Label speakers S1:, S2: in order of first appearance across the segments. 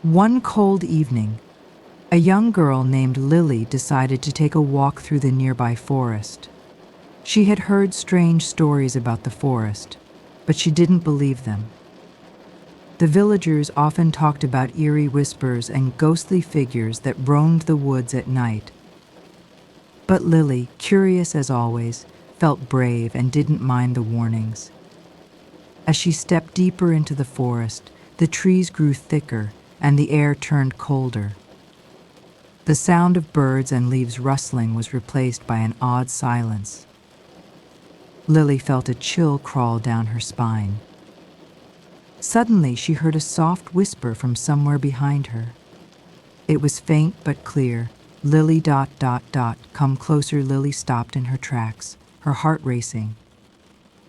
S1: One cold evening, a young girl named Lily decided to take a walk through the nearby forest. She had heard strange stories about the forest, but she didn't believe them. The villagers often talked about eerie whispers and ghostly figures that roamed the woods at night. But Lily, curious as always, felt brave and didn't mind the warnings. As she stepped deeper into the forest, the trees grew thicker and the air turned colder. The sound of birds and leaves rustling was replaced by an odd silence. Lily felt a chill crawl down her spine. Suddenly, she heard a soft whisper from somewhere behind her. It was faint but clear. Lily ... Come closer. Lily stopped in her tracks, her heart racing.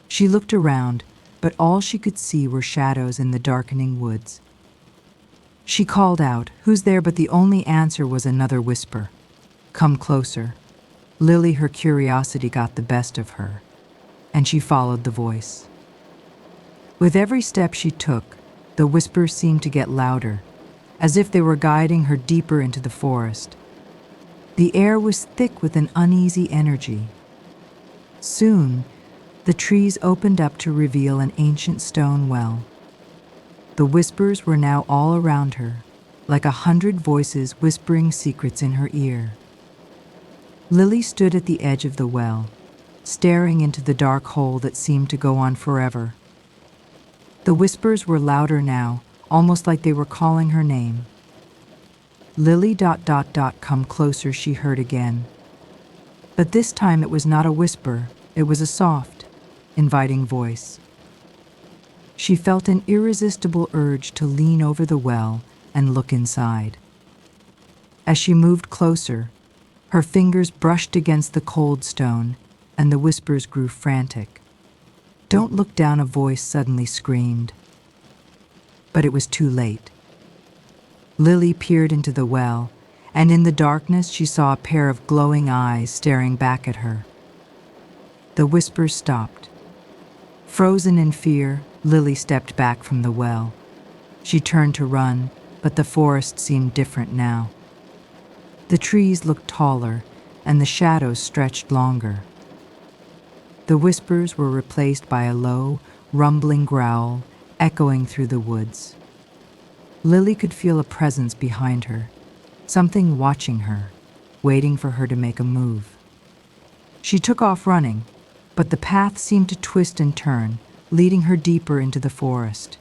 S1: She looked around, but all she could see were shadows in the darkening woods. She called out, "Who's there?" But the only answer was another whisper. "Come closer." Lily, her curiosity got the best of her, and she followed the voice. With every step she took, the whispers seemed to get louder, as if they were guiding her deeper into the forest. The air was thick with an uneasy energy. Soon, the trees opened up to reveal an ancient stone well. The whispers were now all around her, like 100 voices whispering secrets in her ear. Lily stood at the edge of the well, staring into the dark hole that seemed to go on forever. The whispers were louder now, almost like they were calling her name. Lily ... Come closer, she heard again. But this time it was not a whisper, it was a soft, inviting voice. She felt an irresistible urge to lean over the well and look inside. As she moved closer, her fingers brushed against the cold stone, and the whispers grew frantic. "Don't look down," a voice suddenly screamed. But it was too late. Lily peered into the well, and in the darkness she saw a pair of glowing eyes staring back at her. The whispers stopped. Frozen in fear, Lily stepped back from the well. She turned to run, but the forest seemed different now. The trees looked taller, and the shadows stretched longer. The whispers were replaced by a low, rumbling growl echoing through the woods. Lily could feel a presence behind her, something watching her, waiting for her to make a move. She took off running, but the path seemed to twist and turn, leading her deeper into the forest.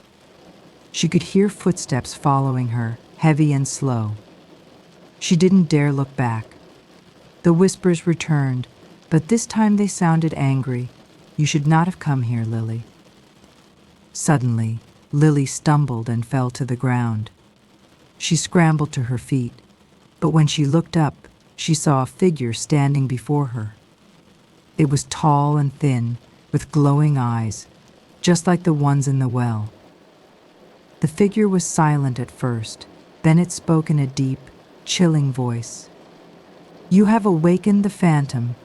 S1: She could hear footsteps following her, heavy and slow. She didn't dare look back. The whispers returned, but this time they sounded angry. "You should not have come here, Lily." Suddenly, Lily stumbled and fell to the ground. She scrambled to her feet, but when she looked up, she saw a figure standing before her. It was tall and thin, with glowing eyes, just like the ones in the well. The figure was silent at first, then it spoke in a deep, chilling voice. "You have awakened the phantom,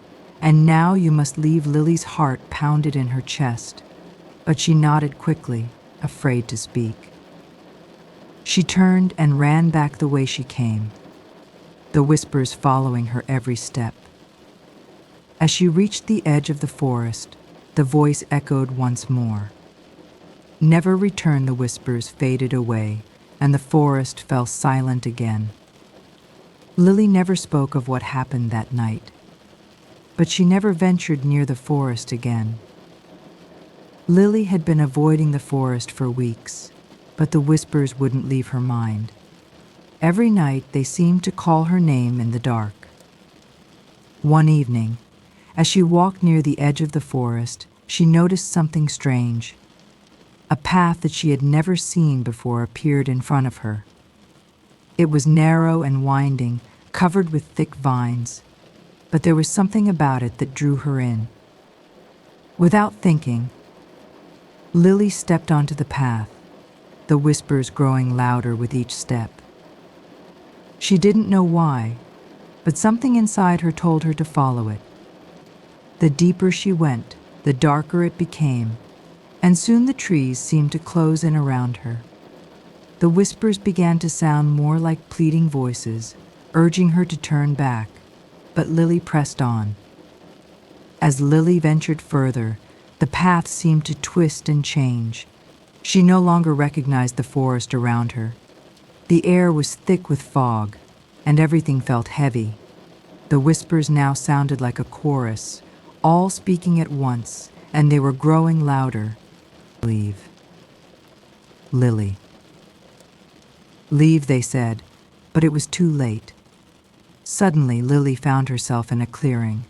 S1: and now you must leave." Lily's heart pounded in her chest, but she nodded quickly, afraid to speak. She turned and ran back the way she came, the whispers following her every step. As she reached the edge of the forest, the voice echoed once more. Never return. The whispers faded away, and the forest fell silent again. Lily never spoke of what happened that night, but she never ventured near the forest again. Lily had been avoiding the forest for weeks, but the whispers wouldn't leave her mind. Every night they seemed to call her name in the dark. One evening, as she walked near the edge of the forest, she noticed something strange. A path that she had never seen before appeared in front of her. It was narrow and winding, covered with thick vines, but there was something about it that drew her in. Without thinking, Lily stepped onto the path, the whispers growing louder with each step. She didn't know why, but something inside her told her to follow it. The deeper she went, the darker it became, and soon the trees seemed to close in around her. The whispers began to sound more like pleading voices, urging her to turn back, but Lily pressed on. As Lily ventured further, the path seemed to twist and change. She no longer recognized the forest around her. The air was thick with fog, and everything felt heavy. The whispers now sounded like a chorus, all speaking at once, and they were growing louder. Leave. Lily. Leave, they said, but it was too late. Suddenly, Lily found herself in a clearing.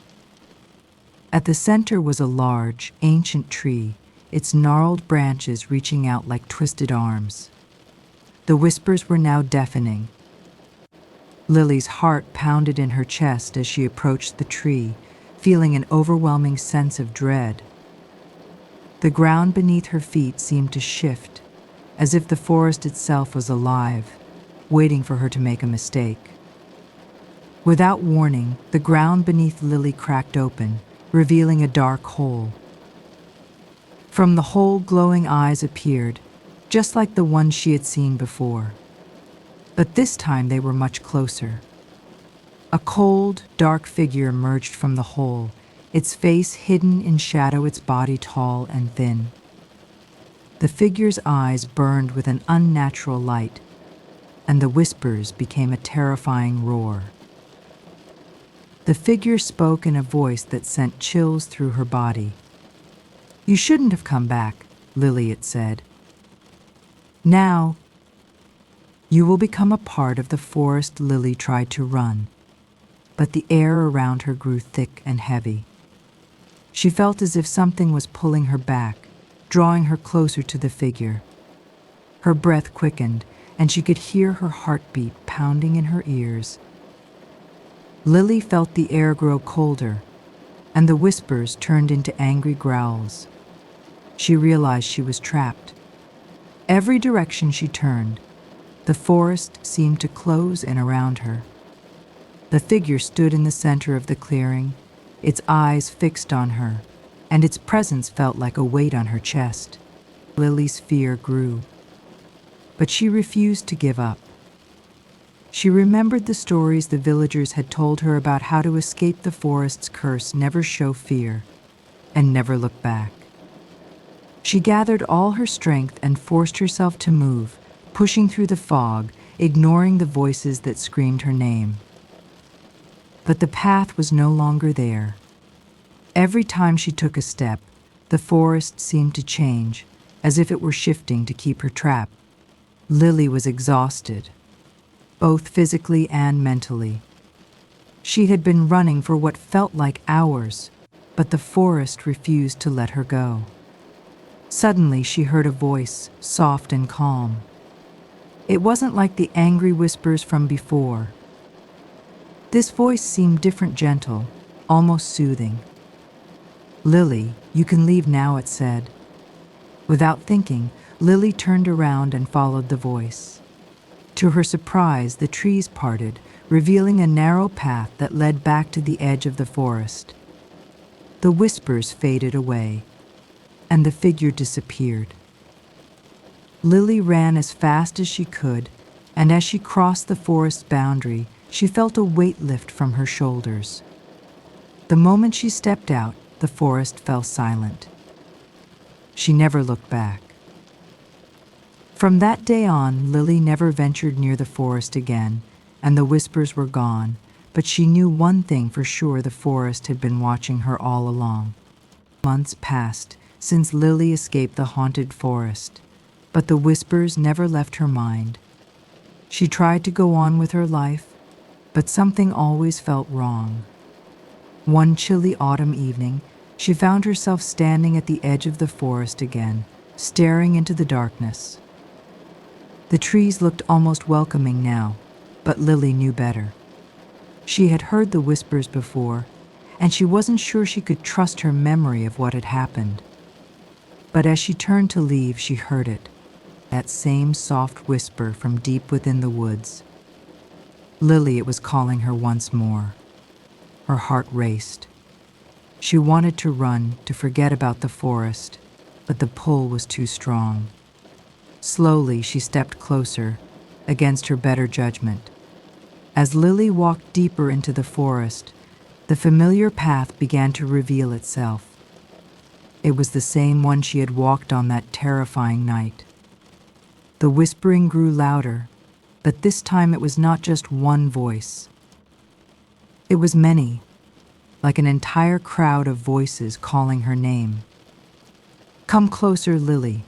S1: At the center was a large, ancient tree, its gnarled branches reaching out like twisted arms. The whispers were now deafening. Lily's heart pounded in her chest as she approached the tree, feeling an overwhelming sense of dread. The ground beneath her feet seemed to shift, as if the forest itself was alive, waiting for her to make a mistake. Without warning, the ground beneath Lily cracked open, revealing a dark hole. From the hole, glowing eyes appeared, just like the ones she had seen before. But this time they were much closer. A cold, dark figure emerged from the hole, its face hidden in shadow, its body tall and thin. The figure's eyes burned with an unnatural light, and the whispers became a terrifying roar. The figure spoke in a voice that sent chills through her body. "You shouldn't have come back," Lily, it said. "Now, you will become a part of the forest." Lily tried to run, but the air around her grew thick and heavy. She felt as if something was pulling her back, drawing her closer to the figure. Her breath quickened, and she could hear her heartbeat pounding in her ears. Lily felt the air grow colder, and the whispers turned into angry growls. She realized she was trapped. Every direction she turned, the forest seemed to close in around her. The figure stood in the center of the clearing, its eyes fixed on her, and its presence felt like a weight on her chest. Lily's fear grew, but she refused to give up. She remembered the stories the villagers had told her about how to escape the forest's curse: never show fear, and never look back. She gathered all her strength and forced herself to move, pushing through the fog, ignoring the voices that screamed her name. But the path was no longer there. Every time she took a step, the forest seemed to change, as if it were shifting to keep her trapped. Lily was exhausted, both physically and mentally. She had been running for what felt like hours, but the forest refused to let her go. Suddenly, she heard a voice, soft and calm. It wasn't like the angry whispers from before. This voice seemed different, gentle, almost soothing. "Lily, you can leave now," it said. Without thinking, Lily turned around and followed the voice. To her surprise, the trees parted, revealing a narrow path that led back to the edge of the forest. The whispers faded away, and the figure disappeared. Lily ran as fast as she could, and as she crossed the forest's boundary, she felt a weight lift from her shoulders. The moment she stepped out, the forest fell silent. She never looked back. From that day on, Lily never ventured near the forest again, and the whispers were gone, but she knew one thing for sure: the forest had been watching her all along. Months passed since Lily escaped the haunted forest, but the whispers never left her mind. She tried to go on with her life, but something always felt wrong. One chilly autumn evening, she found herself standing at the edge of the forest again, staring into the darkness. The trees looked almost welcoming now, but Lily knew better. She had heard the whispers before, and she wasn't sure she could trust her memory of what had happened. But as she turned to leave, she heard it, that same soft whisper from deep within the woods. Lily, it was calling her once more. Her heart raced. She wanted to run, to forget about the forest, but the pull was too strong. Slowly, she stepped closer, against her better judgment. As Lily walked deeper into the forest, the familiar path began to reveal itself. It was the same one she had walked on that terrifying night. The whispering grew louder, but this time it was not just one voice. It was many, like an entire crowd of voices calling her name. "Come closer, Lily."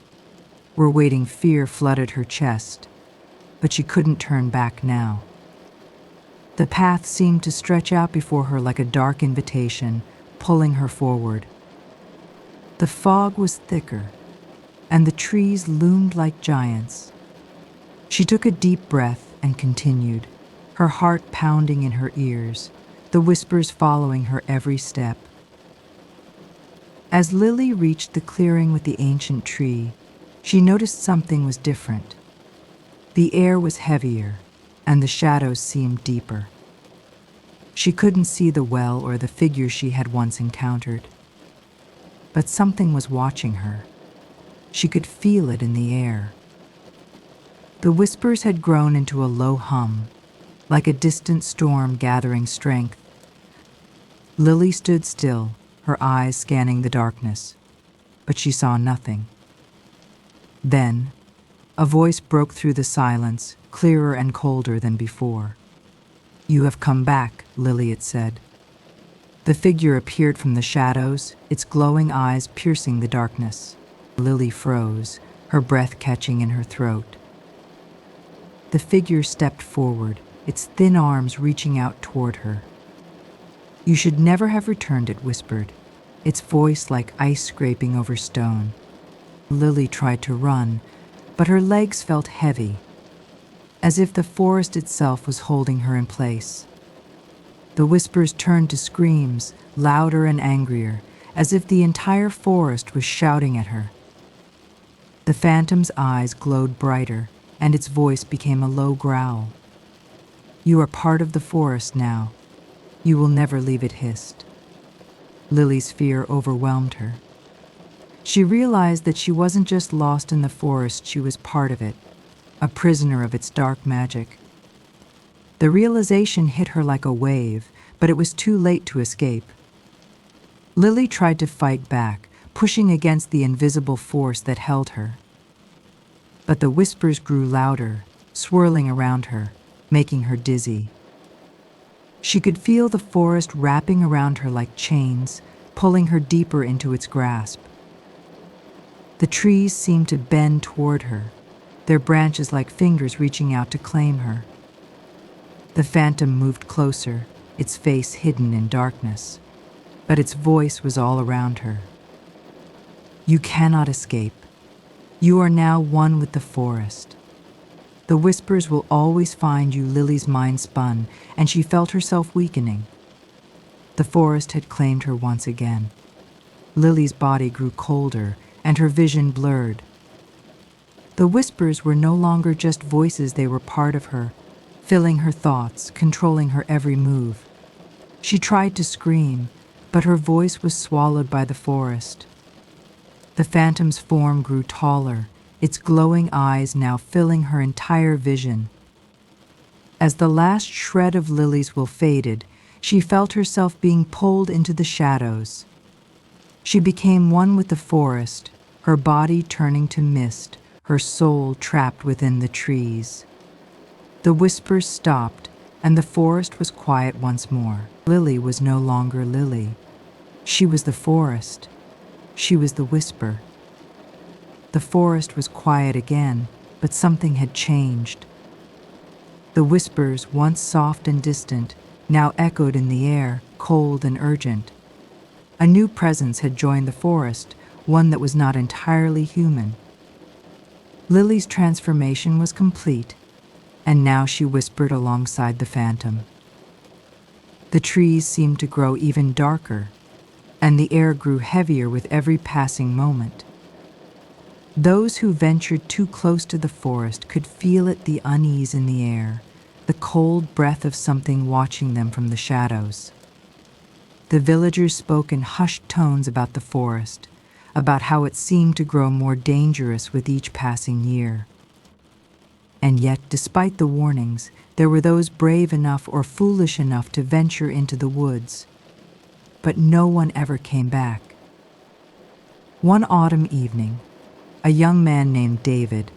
S1: We're waiting. Fear flooded her chest, but she couldn't turn back now. The path seemed to stretch out before her like a dark invitation, pulling her forward. The fog was thicker, and the trees loomed like giants. She took a deep breath and continued, her heart pounding in her ears, the whispers following her every step. As Lily reached the clearing with the ancient tree, she noticed something was different. The air was heavier, and the shadows seemed deeper. She couldn't see the well or the figure she had once encountered. But something was watching her. She could feel it in the air. The whispers had grown into a low hum, like a distant storm gathering strength. Lily stood still, her eyes scanning the darkness, but she saw nothing. Then, a voice broke through the silence, clearer and colder than before. "You have come back," Lily, it said. The figure appeared from the shadows, its glowing eyes piercing the darkness. Lily froze, her breath catching in her throat. The figure stepped forward, its thin arms reaching out toward her. "You should never have returned," it whispered, its voice like ice scraping over stone. Lily tried to run, but her legs felt heavy, as if the forest itself was holding her in place. The whispers turned to screams, louder and angrier, as if the entire forest was shouting at her. The phantom's eyes glowed brighter, and its voice became a low growl. "You are part of the forest now. You will never leave," it hissed. Lily's fear overwhelmed her. She realized that she wasn't just lost in the forest, she was part of it, a prisoner of its dark magic. The realization hit her like a wave, but it was too late to escape. Lily tried to fight back, pushing against the invisible force that held her. But the whispers grew louder, swirling around her, making her dizzy. She could feel the forest wrapping around her like chains, pulling her deeper into its grasp. The trees seemed to bend toward her, their branches like fingers reaching out to claim her. The phantom moved closer, its face hidden in darkness, but its voice was all around her. "You cannot escape. You are now one with the forest. The whispers will always find you." Lily's mind spun, and she felt herself weakening. The forest had claimed her once again. Lily's body grew colder, and her vision blurred. The whispers were no longer just voices, they were part of her, filling her thoughts, controlling her every move. She tried to scream, but her voice was swallowed by the forest. The phantom's form grew taller, its glowing eyes now filling her entire vision. As the last shred of Lily's will faded, she felt herself being pulled into the shadows. She became one with the forest, her body turning to mist, her soul trapped within the trees. The whispers stopped, and the forest was quiet once more. Lily was no longer Lily. She was the forest. She was the whisper. The forest was quiet again, but something had changed. The whispers, once soft and distant, now echoed in the air, cold and urgent. A new presence had joined the forest, one that was not entirely human. Lily's transformation was complete, and now she whispered alongside the phantom. The trees seemed to grow even darker, and the air grew heavier with every passing moment. Those who ventured too close to the forest could feel it, the unease in the air, the cold breath of something watching them from the shadows. The villagers spoke in hushed tones about the forest, about how it seemed to grow more dangerous with each passing year. And yet, despite the warnings, there were those brave enough or foolish enough to venture into the woods. But no one ever came back. One autumn evening, a young man named David,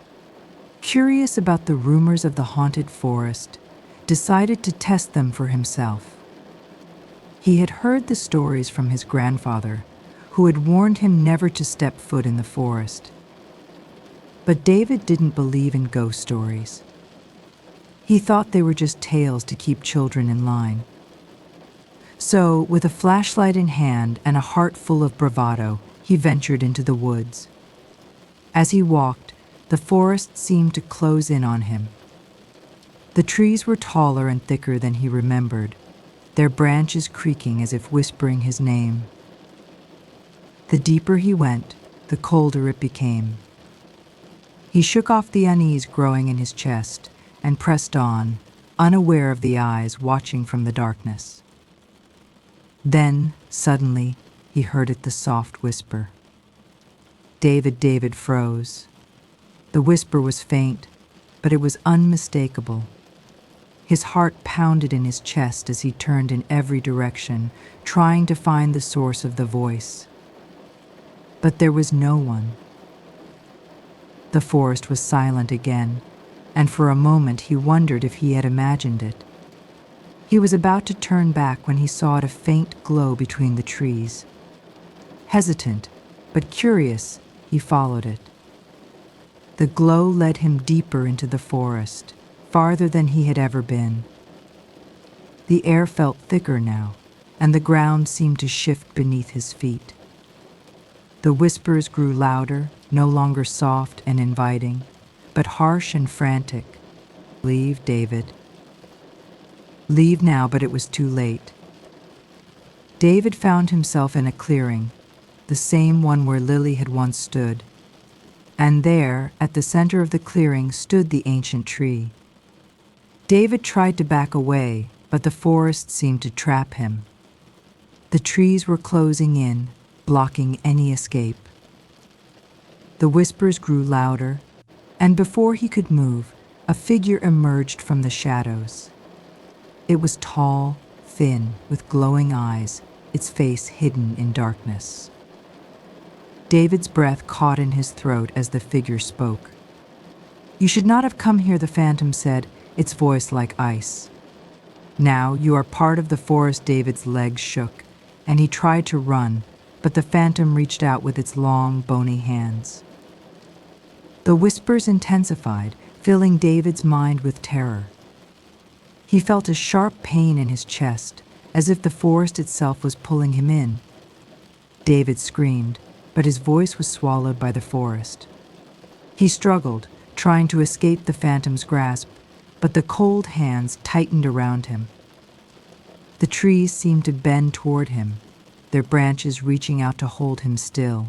S1: curious about the rumors of the haunted forest, decided to test them for himself. He had heard the stories from his grandfather, who had warned him never to step foot in the forest. But David didn't believe in ghost stories. He thought they were just tales to keep children in line. So, with a flashlight in hand and a heart full of bravado, he ventured into the woods. As he walked, the forest seemed to close in on him. The trees were taller and thicker than he remembered, their branches creaking as if whispering his name. The deeper he went, the colder it became. He shook off the unease growing in his chest and pressed on, unaware of the eyes watching from the darkness. Then, suddenly, he heard the soft whisper. David froze. The whisper was faint, but it was unmistakable. His heart pounded in his chest as he turned in every direction, trying to find the source of the voice. But there was no one. The forest was silent again, and for a moment he wondered if he had imagined it. He was about to turn back when he saw a faint glow between the trees. Hesitant, but curious, he followed it. The glow led him deeper into the forest, farther than he had ever been. The air felt thicker now, and the ground seemed to shift beneath his feet. The whispers grew louder, no longer soft and inviting, but harsh and frantic. "Leave, David." Leave now, but it was too late. David found himself in a clearing, the same one where Lily had once stood. And there, at the center of the clearing, stood the ancient tree. David tried to back away, but the forest seemed to trap him. The trees were closing in, blocking any escape. The whispers grew louder, and before he could move, a figure emerged from the shadows. It was tall, thin, with glowing eyes, its face hidden in darkness. David's breath caught in his throat as the figure spoke. "You should not have come here," the phantom said, its voice like ice. "Now you are part of the forest." David's legs shook, and he tried to run, but the phantom reached out with its long, bony hands. The whispers intensified, filling David's mind with terror. He felt a sharp pain in his chest, as if the forest itself was pulling him in. David screamed, but his voice was swallowed by the forest. He struggled, trying to escape the phantom's grasp, but the cold hands tightened around him. The trees seemed to bend toward him, their branches reaching out to hold him still.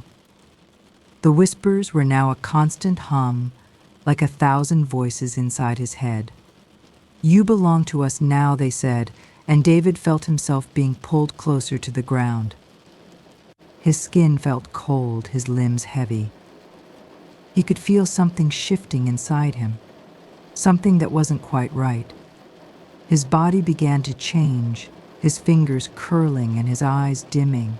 S1: The whispers were now a constant hum, like 1,000 voices inside his head. "You belong to us now," they said, and David felt himself being pulled closer to the ground. His skin felt cold, his limbs heavy. He could feel something shifting inside him, something that wasn't quite right. His body began to change, his fingers curling and his eyes dimming.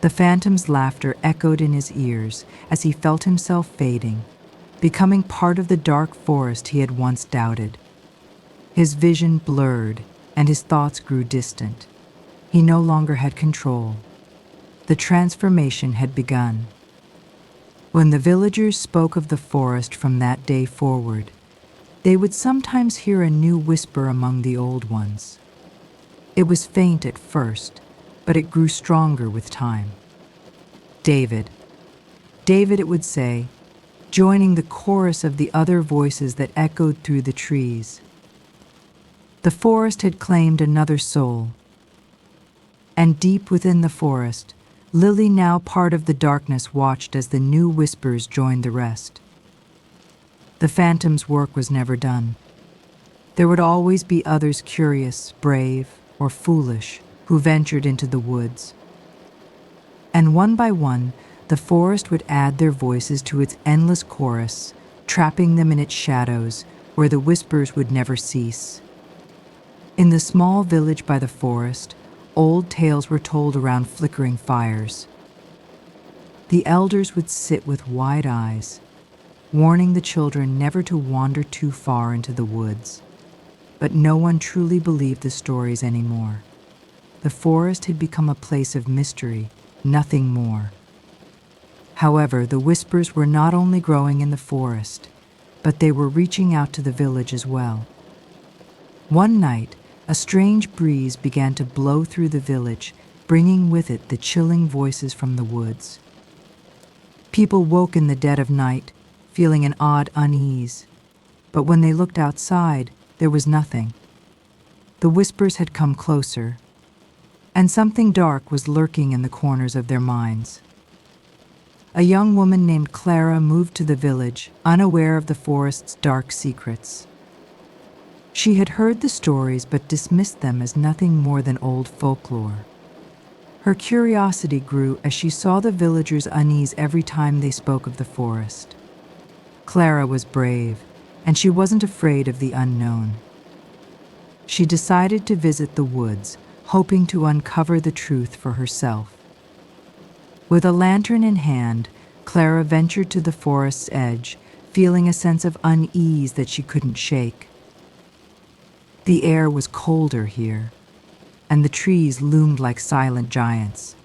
S1: The phantom's laughter echoed in his ears as he felt himself fading, becoming part of the dark forest he had once doubted. His vision blurred, and his thoughts grew distant. He no longer had control. The transformation had begun. When the villagers spoke of the forest from that day forward, they would sometimes hear a new whisper among the old ones. It was faint at first, but it grew stronger with time. "David, David," it would say, joining the chorus of the other voices that echoed through the trees. The forest had claimed another soul. And deep within the forest, Lily, now part of the darkness, watched as the new whispers joined the rest. The phantom's work was never done. There would always be others curious, brave, or foolish who ventured into the woods. And one by one, the forest would add their voices to its endless chorus, trapping them in its shadows, where the whispers would never cease. In the small village by the forest, old tales were told around flickering fires. The elders would sit with wide eyes, warning the children never to wander too far into the woods. But no one truly believed the stories anymore. The forest had become a place of mystery, nothing more. However, the whispers were not only growing in the forest, but they were reaching out to the village as well. One night, a strange breeze began to blow through the village, bringing with it the chilling voices from the woods. People woke in the dead of night, feeling an odd unease, but when they looked outside, there was nothing. The whispers had come closer, and something dark was lurking in the corners of their minds. A young woman named Clara moved to the village, unaware of the forest's dark secrets. She had heard the stories but dismissed them as nothing more than old folklore. Her curiosity grew as she saw the villagers' unease every time they spoke of the forest. Clara was brave, and she wasn't afraid of the unknown. She decided to visit the woods, hoping to uncover the truth for herself. With a lantern in hand, Clara ventured to the forest's edge, feeling a sense of unease that she couldn't shake. The air was colder here, and the trees loomed like silent giants.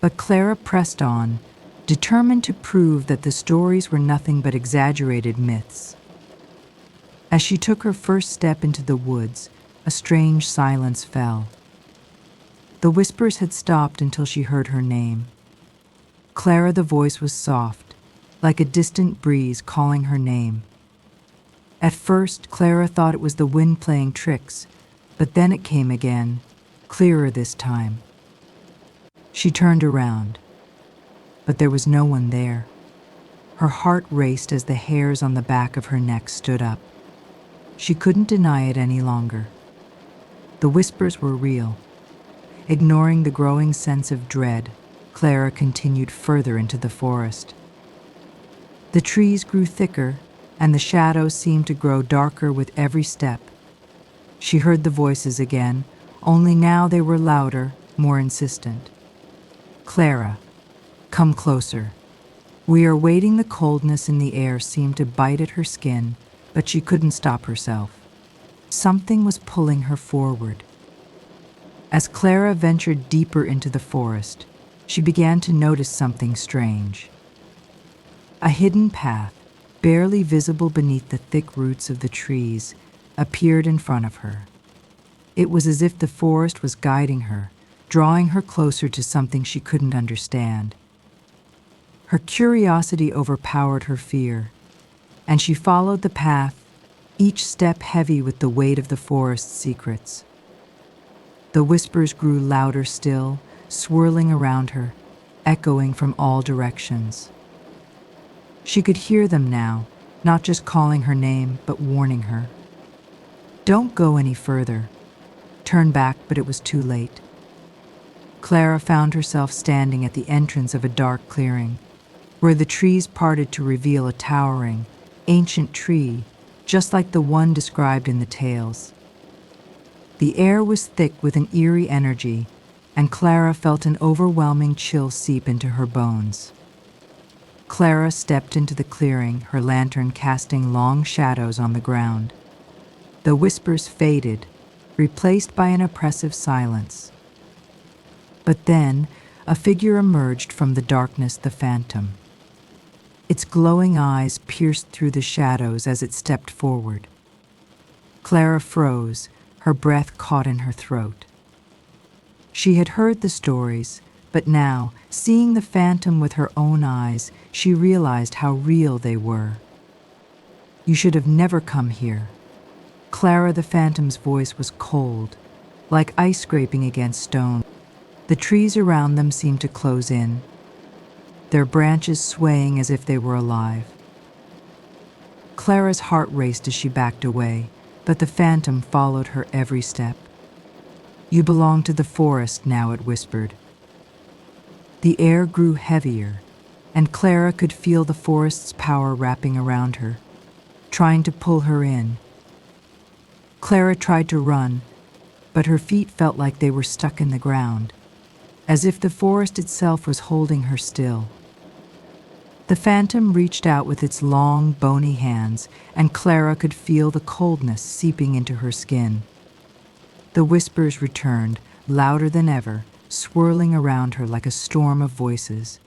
S1: But Clara pressed on, determined to prove that the stories were nothing but exaggerated myths. As she took her first step into the woods, a strange silence fell. The whispers had stopped until she heard her name. Clara, the voice was soft, like a distant breeze calling her name. At first, Clara thought it was the wind playing tricks, but then it came again, clearer this time. She turned around, but there was no one there. Her heart raced as the hairs on the back of her neck stood up. She couldn't deny it any longer. The whispers were real. Ignoring the growing sense of dread, Clara continued further into the forest. The trees grew thicker, and the shadows seemed to grow darker with every step. She heard the voices again, only now they were louder, more insistent. "Clara, come closer." We are waiting. The coldness in the air seemed to bite at her skin, but she couldn't stop herself. Something was pulling her forward. As Clara ventured deeper into the forest, she began to notice something strange. A hidden path, barely visible beneath the thick roots of the trees, appeared in front of her. It was as if the forest was guiding her, drawing her closer to something she couldn't understand. Her curiosity overpowered her fear, and she followed the path, each step heavy with the weight of the forest's secrets. The whispers grew louder still, swirling around her, echoing from all directions. She could hear them now, not just calling her name, but warning her. "Don't go any further." Turn back, but it was too late. Clara found herself standing at the entrance of a dark clearing, where the trees parted to reveal a towering, ancient tree, just like the one described in the tales. The air was thick with an eerie energy, and Clara felt an overwhelming chill seep into her bones. Clara stepped into the clearing, her lantern casting long shadows on the ground. The whispers faded, replaced by an oppressive silence. But then, a figure emerged from the darkness, the phantom. Its glowing eyes pierced through the shadows as it stepped forward. Clara froze, her breath caught in her throat. She had heard the stories, but now, seeing the phantom with her own eyes, she realized how real they were. "You should have never come here." Clara, the phantom's voice was cold, like ice scraping against stone. The trees around them seemed to close in, their branches swaying as if they were alive. Clara's heart raced as she backed away, but the phantom followed her every step. "You belong to the forest now," it whispered. The air grew heavier, and Clara could feel the forest's power wrapping around her, trying to pull her in. Clara tried to run, but her feet felt like they were stuck in the ground, as if the forest itself was holding her still. The phantom reached out with its long, bony hands, and Clara could feel the coldness seeping into her skin. The whispers returned, louder than ever, swirling around her like a storm of voices.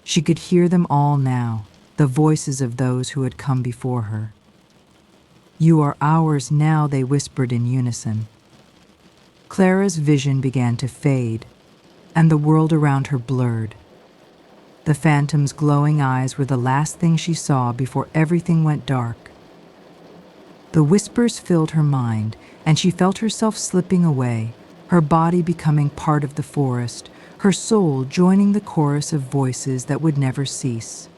S1: She could hear them all now, the voices of those who had come before her. "You are ours now," they whispered in unison. Clara's vision began to fade, and the world around her blurred. The phantom's glowing eyes were the last thing she saw before everything went dark. The whispers filled her mind, and she felt herself slipping away, her body becoming part of the forest, her soul joining the chorus of voices that would never cease.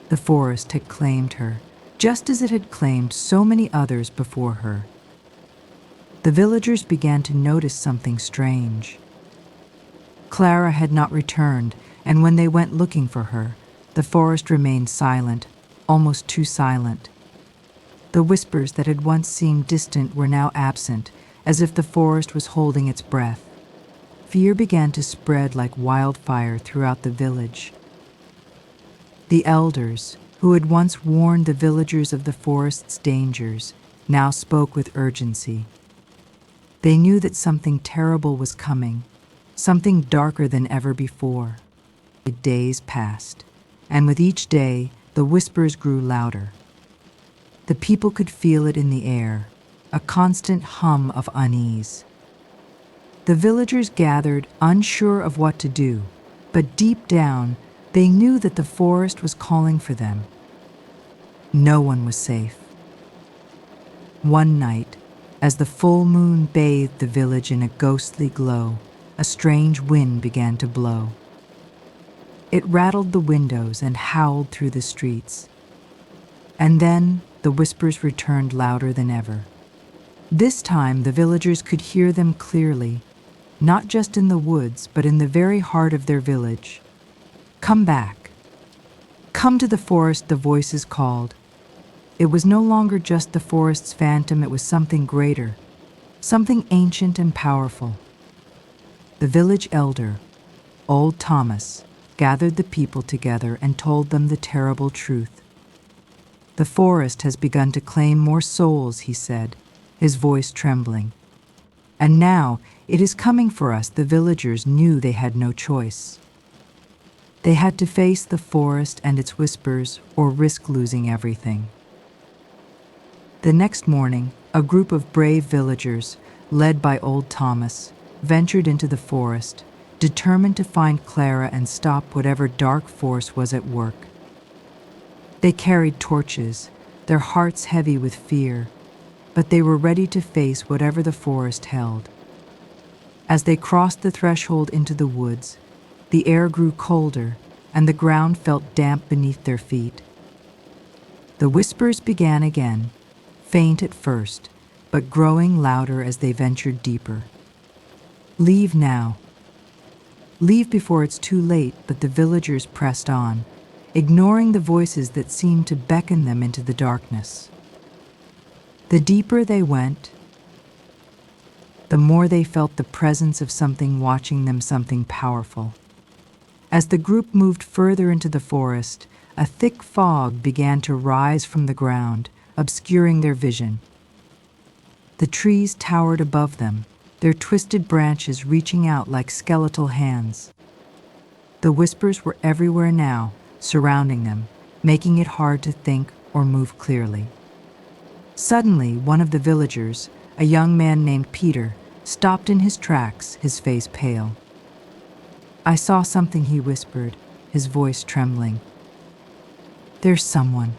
S1: The forest had claimed her, just as it had claimed so many others before her. The villagers began to notice something strange. Clara had not returned, and when they went looking for her, the forest remained silent, almost too silent. The whispers that had once seemed distant were now absent, as if the forest was holding its breath. Fear began to spread like wildfire throughout the village. The elders, who had once warned the villagers of the forest's dangers, now spoke with urgency. They knew that something terrible was coming, something darker than ever before. The days passed, and with each day, the whispers grew louder. The people could feel it in the air, a constant hum of unease. The villagers gathered, unsure of what to do, but deep down, they knew that the forest was calling for them. No one was safe. One night, as the full moon bathed the village in a ghostly glow, a strange wind began to blow. It rattled the windows and howled through the streets. And then the whispers returned louder than ever. This time the villagers could hear them clearly, not just in the woods, but in the very heart of their village. "Come back. Come to the forest," the voices called. It was no longer just the forest's phantom, it was something greater, something ancient and powerful. The village elder, Old Thomas, gathered the people together and told them the terrible truth. "The forest has begun to claim more souls," he said, his voice trembling. "And now it is coming for us." The villagers knew they had no choice. They had to face the forest and its whispers or risk losing everything. The next morning, a group of brave villagers, led by Old Thomas, ventured into the forest, determined to find Clara and stop whatever dark force was at work. They carried torches, their hearts heavy with fear, but they were ready to face whatever the forest held. As they crossed the threshold into the woods, the air grew colder and the ground felt damp beneath their feet. The whispers began again, faint at first, but growing louder as they ventured deeper. "Leave now. Leave before it's too late," but the villagers pressed on, ignoring the voices that seemed to beckon them into the darkness. The deeper they went, the more they felt the presence of something watching them, something powerful. As the group moved further into the forest, a thick fog began to rise from the ground, obscuring their vision. The trees towered above them, their twisted branches reaching out like skeletal hands. The whispers were everywhere now, surrounding them, making it hard to think or move clearly. Suddenly, one of the villagers, a young man named Peter, stopped in his tracks, his face pale. "I saw something," he whispered, his voice trembling. "There's someone."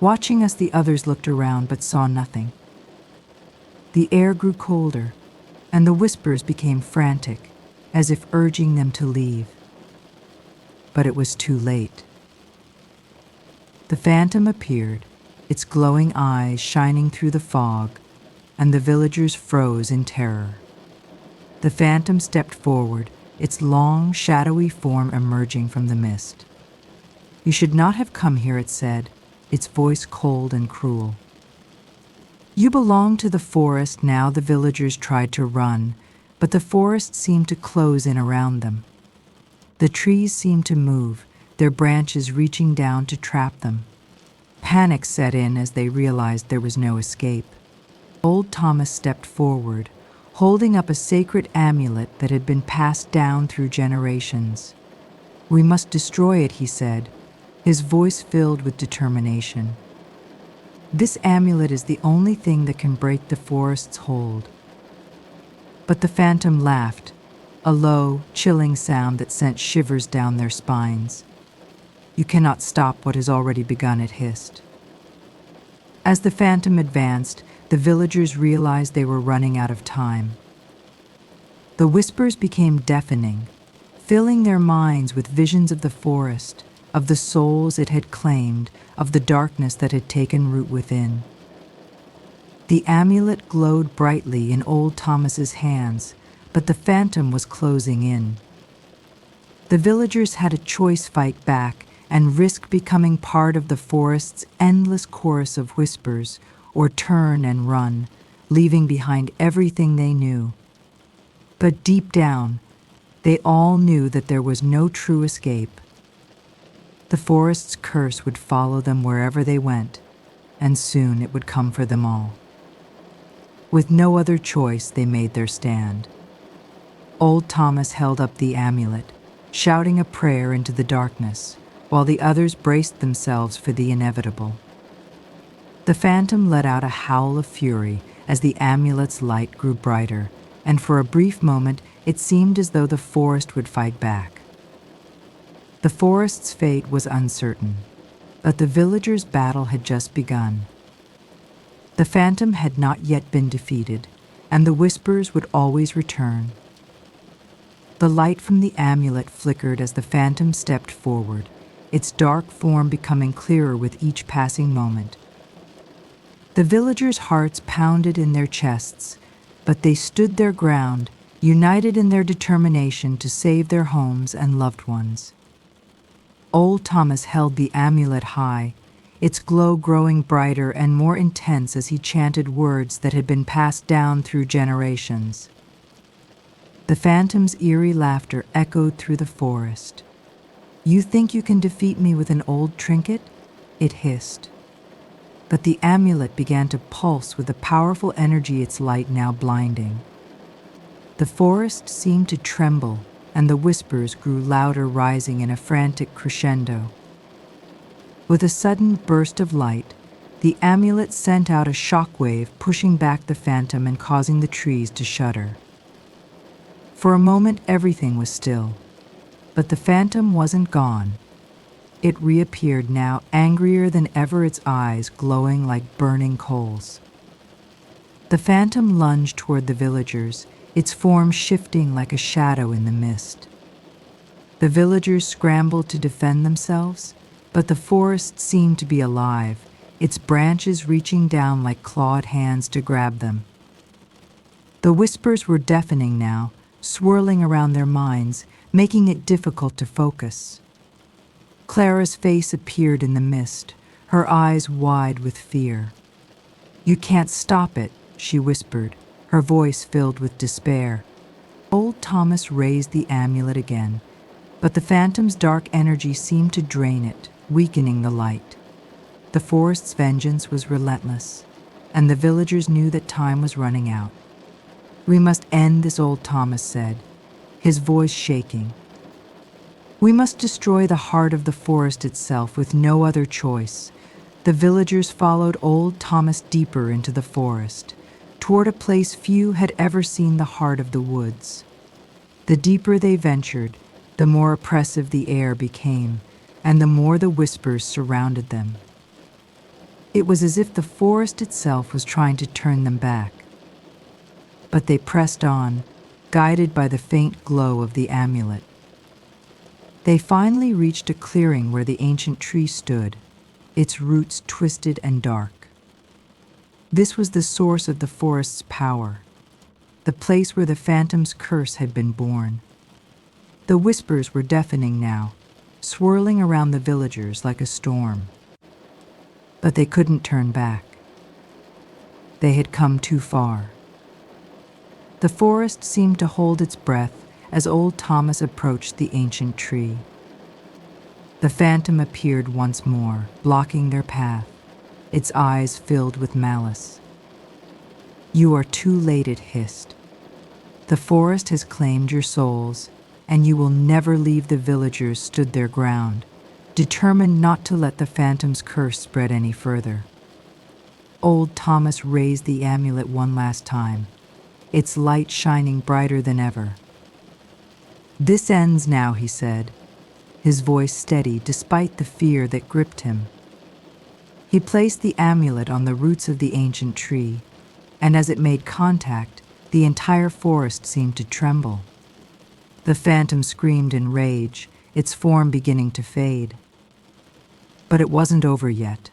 S1: Watching us, the others looked around but saw nothing. The air grew colder, and the whispers became frantic, as if urging them to leave. But it was too late. The phantom appeared, its glowing eyes shining through the fog, and the villagers froze in terror. The phantom stepped forward, its long, shadowy form emerging from the mist. "You should not have come here," it said, its voice cold and cruel. "You belong to the forest now." The villagers tried to run, but the forest seemed to close in around them. The trees seemed to move, their branches reaching down to trap them. Panic set in as they realized there was no escape. Old Thomas stepped forward, holding up a sacred amulet that had been passed down through generations. "We must destroy it," he said, his voice filled with determination. "This amulet is the only thing that can break the forest's hold." But the phantom laughed, a low, chilling sound that sent shivers down their spines. "You cannot stop what has already begun," it hissed. As the phantom advanced, the villagers realized they were running out of time. The whispers became deafening, filling their minds with visions of the forest, of the souls it had claimed, of the darkness that had taken root within. The amulet glowed brightly in old Thomas's hands, but the phantom was closing in. The villagers had a choice: fight back and risk becoming part of the forest's endless chorus of whispers, or turn and run, leaving behind everything they knew. But deep down, they all knew that there was no true escape. The forest's curse would follow them wherever they went, and soon it would come for them all. With no other choice, they made their stand. Old Thomas held up the amulet, shouting a prayer into the darkness, while the others braced themselves for the inevitable. The phantom let out a howl of fury as the amulet's light grew brighter, and for a brief moment it seemed as though the forest would fight back. The forest's fate was uncertain, but the villagers' battle had just begun. The phantom had not yet been defeated, and the whispers would always return. The light from the amulet flickered as the phantom stepped forward, its dark form becoming clearer with each passing moment. The villagers' hearts pounded in their chests, but they stood their ground, united in their determination to save their homes and loved ones. Old Thomas held the amulet high, its glow growing brighter and more intense as he chanted words that had been passed down through generations. The phantom's eerie laughter echoed through the forest. "You think you can defeat me with an old trinket?" it hissed. But the amulet began to pulse with a powerful energy, its light now blinding. The forest seemed to tremble, and the whispers grew louder, rising in a frantic crescendo. With a sudden burst of light, the amulet sent out a shockwave, pushing back the phantom and causing the trees to shudder. For a moment, everything was still, but the phantom wasn't gone. It reappeared now, angrier than ever, its eyes glowing like burning coals. The phantom lunged toward the villagers, its form shifting like a shadow in the mist. The villagers scrambled to defend themselves, but the forest seemed to be alive, its branches reaching down like clawed hands to grab them. The whispers were deafening now, swirling around their minds, making it difficult to focus. Clara's face appeared in the mist, her eyes wide with fear. "You can't stop it," she whispered, her voice filled with despair. Old Thomas raised the amulet again, but the phantom's dark energy seemed to drain it, weakening the light. The forest's vengeance was relentless, and the villagers knew that time was running out. "We must end this," Old Thomas said, his voice shaking. "We must destroy the heart of the forest itself with no other choice." The villagers followed Old Thomas deeper into the forest, toward a place few had ever seen: the heart of the woods. The deeper they ventured, the more oppressive the air became, and the more the whispers surrounded them. It was as if the forest itself was trying to turn them back. But they pressed on, guided by the faint glow of the amulet. They finally reached a clearing where the ancient tree stood, its roots twisted and dark. This was the source of the forest's power, the place where the phantom's curse had been born. The whispers were deafening now, swirling around the villagers like a storm. But they couldn't turn back. They had come too far. The forest seemed to hold its breath as old Thomas approached the ancient tree. The phantom appeared once more, blocking their path, its eyes filled with malice. "You are too late," it hissed. "The forest has claimed your souls, and you will never leave." The villagers stood their ground, determined not to let the phantom's curse spread any further. Old Thomas raised the amulet one last time, its light shining brighter than ever. "This ends now," he said, his voice steady despite the fear that gripped him. He placed the amulet on the roots of the ancient tree, and as it made contact, the entire forest seemed to tremble. The phantom screamed in rage, its form beginning to fade. But it wasn't over yet.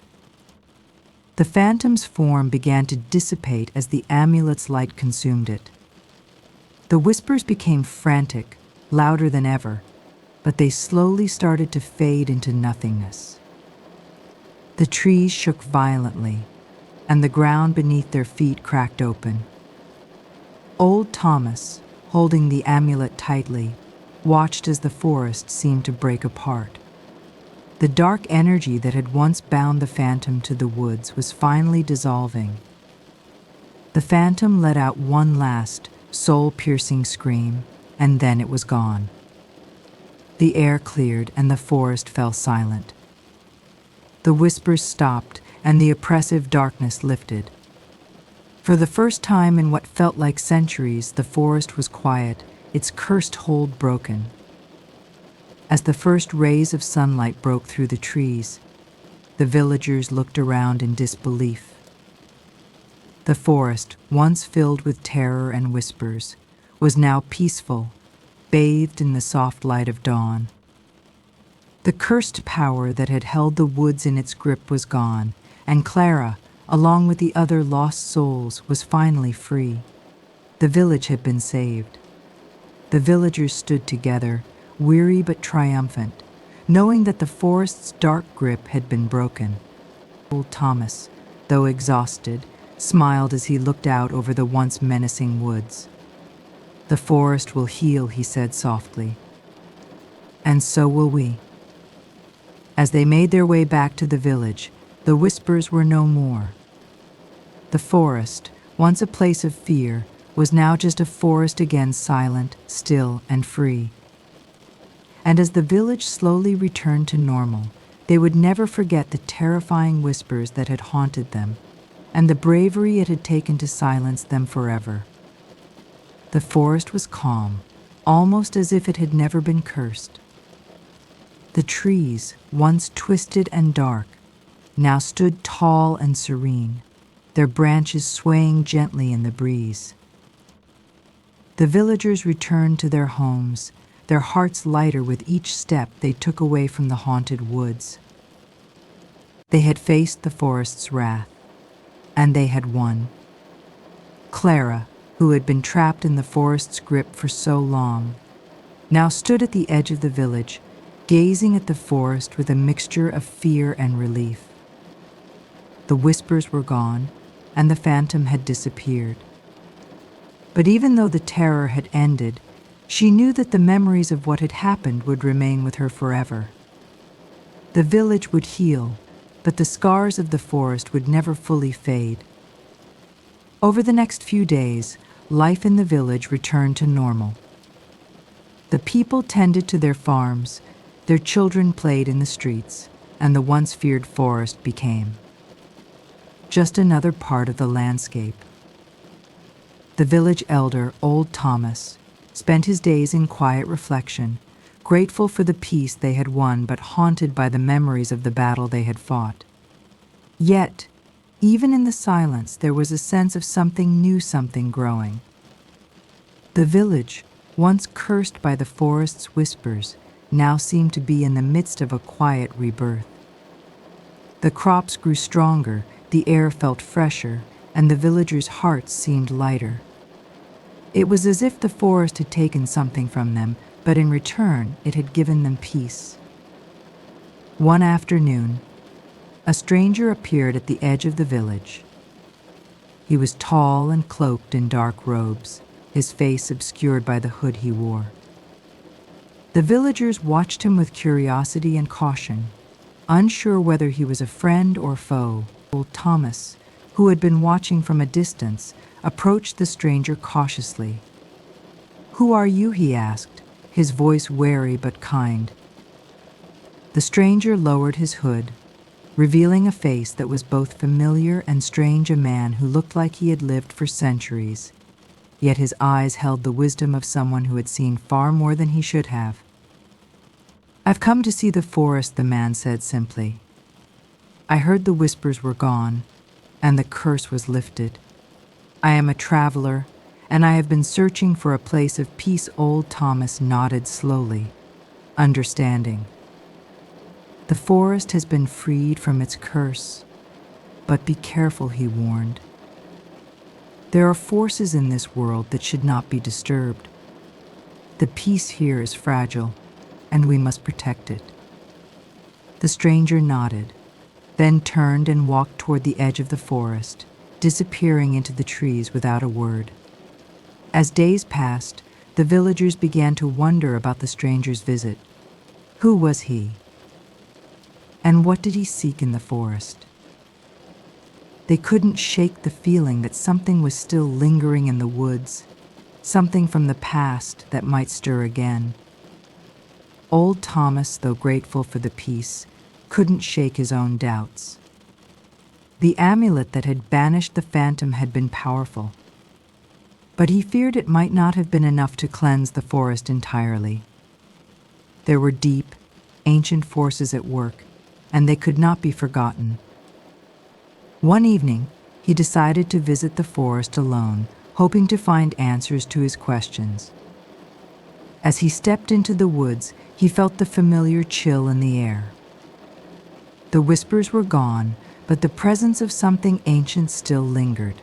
S1: The phantom's form began to dissipate as the amulet's light consumed it. The whispers became frantic, louder than ever, but they slowly started to fade into nothingness. The trees shook violently, and the ground beneath their feet cracked open. Old Thomas, holding the amulet tightly, watched as the forest seemed to break apart. The dark energy that had once bound the phantom to the woods was finally dissolving. The phantom let out one last, soul-piercing scream, and then it was gone. The air cleared and the forest fell silent. The whispers stopped and the oppressive darkness lifted. For the first time in what felt like centuries, the forest was quiet, its cursed hold broken. As the first rays of sunlight broke through the trees, the villagers looked around in disbelief. The forest, once filled with terror and whispers, was now peaceful, bathed in the soft light of dawn. The cursed power that had held the woods in its grip was gone, and Clara, along with the other lost souls, was finally free. The village had been saved. The villagers stood together, weary but triumphant, knowing that the forest's dark grip had been broken. Old Thomas, though exhausted, smiled as he looked out over the once menacing woods. "The forest will heal," he said softly. "And so will we." As they made their way back to the village, the whispers were no more. The forest, once a place of fear, was now just a forest again, silent, still, and free. And as the village slowly returned to normal, they would never forget the terrifying whispers that had haunted them, and the bravery it had taken to silence them forever. The forest was calm, almost as if it had never been cursed. The trees, once twisted and dark, now stood tall and serene, their branches swaying gently in the breeze. The villagers returned to their homes, their hearts lighter with each step they took away from the haunted woods. They had faced the forest's wrath, and they had won. Clara, who had been trapped in the forest's grip for so long, now stood at the edge of the village, gazing at the forest with a mixture of fear and relief. The whispers were gone, and the phantom had disappeared. But even though the terror had ended, she knew that the memories of what had happened would remain with her forever. The village would heal, but the scars of the forest would never fully fade. Over the next few days, life in the village returned to normal. The people tended to their farms, their children played in the streets, and the once feared forest became just another part of the landscape. The village elder, Old Thomas, spent his days in quiet reflection, grateful for the peace they had won but haunted by the memories of the battle they had fought. Yet, even in the silence, there was a sense of something new, something growing. The village, once cursed by the forest's whispers, now seemed to be in the midst of a quiet rebirth. The crops grew stronger, the air felt fresher, and the villagers' hearts seemed lighter. It was as if the forest had taken something from them, but in return it had given them peace. One afternoon, a stranger appeared at the edge of the village. He was tall and cloaked in dark robes, his face obscured by the hood he wore. The villagers watched him with curiosity and caution, unsure whether he was a friend or foe. Old Thomas, who had been watching from a distance, approached the stranger cautiously. "Who are you?" he asked, his voice wary but kind. The stranger lowered his hood, revealing a face that was both familiar and strange, a man who looked like he had lived for centuries, yet his eyes held the wisdom of someone who had seen far more than he should have. "I've come to see the forest," the man said simply. "I heard the whispers were gone, and the curse was lifted. I am a traveler, and I have been searching for a place of peace." Old Thomas nodded slowly, understanding. "The forest has been freed from its curse, but be careful," he warned. "There are forces in this world that should not be disturbed. The peace here is fragile, and we must protect it." The stranger nodded, then turned and walked toward the edge of the forest, disappearing into the trees without a word. As days passed, the villagers began to wonder about the stranger's visit. Who was he? And what did he seek in the forest? They couldn't shake the feeling that something was still lingering in the woods, something from the past that might stir again. Old Thomas, though grateful for the peace, couldn't shake his own doubts. The amulet that had banished the phantom had been powerful, but he feared it might not have been enough to cleanse the forest entirely. There were deep, ancient forces at work, and they could not be forgotten. One evening, he decided to visit the forest alone, hoping to find answers to his questions. As he stepped into the woods, he felt the familiar chill in the air. The whispers were gone, but the presence of something ancient still lingered.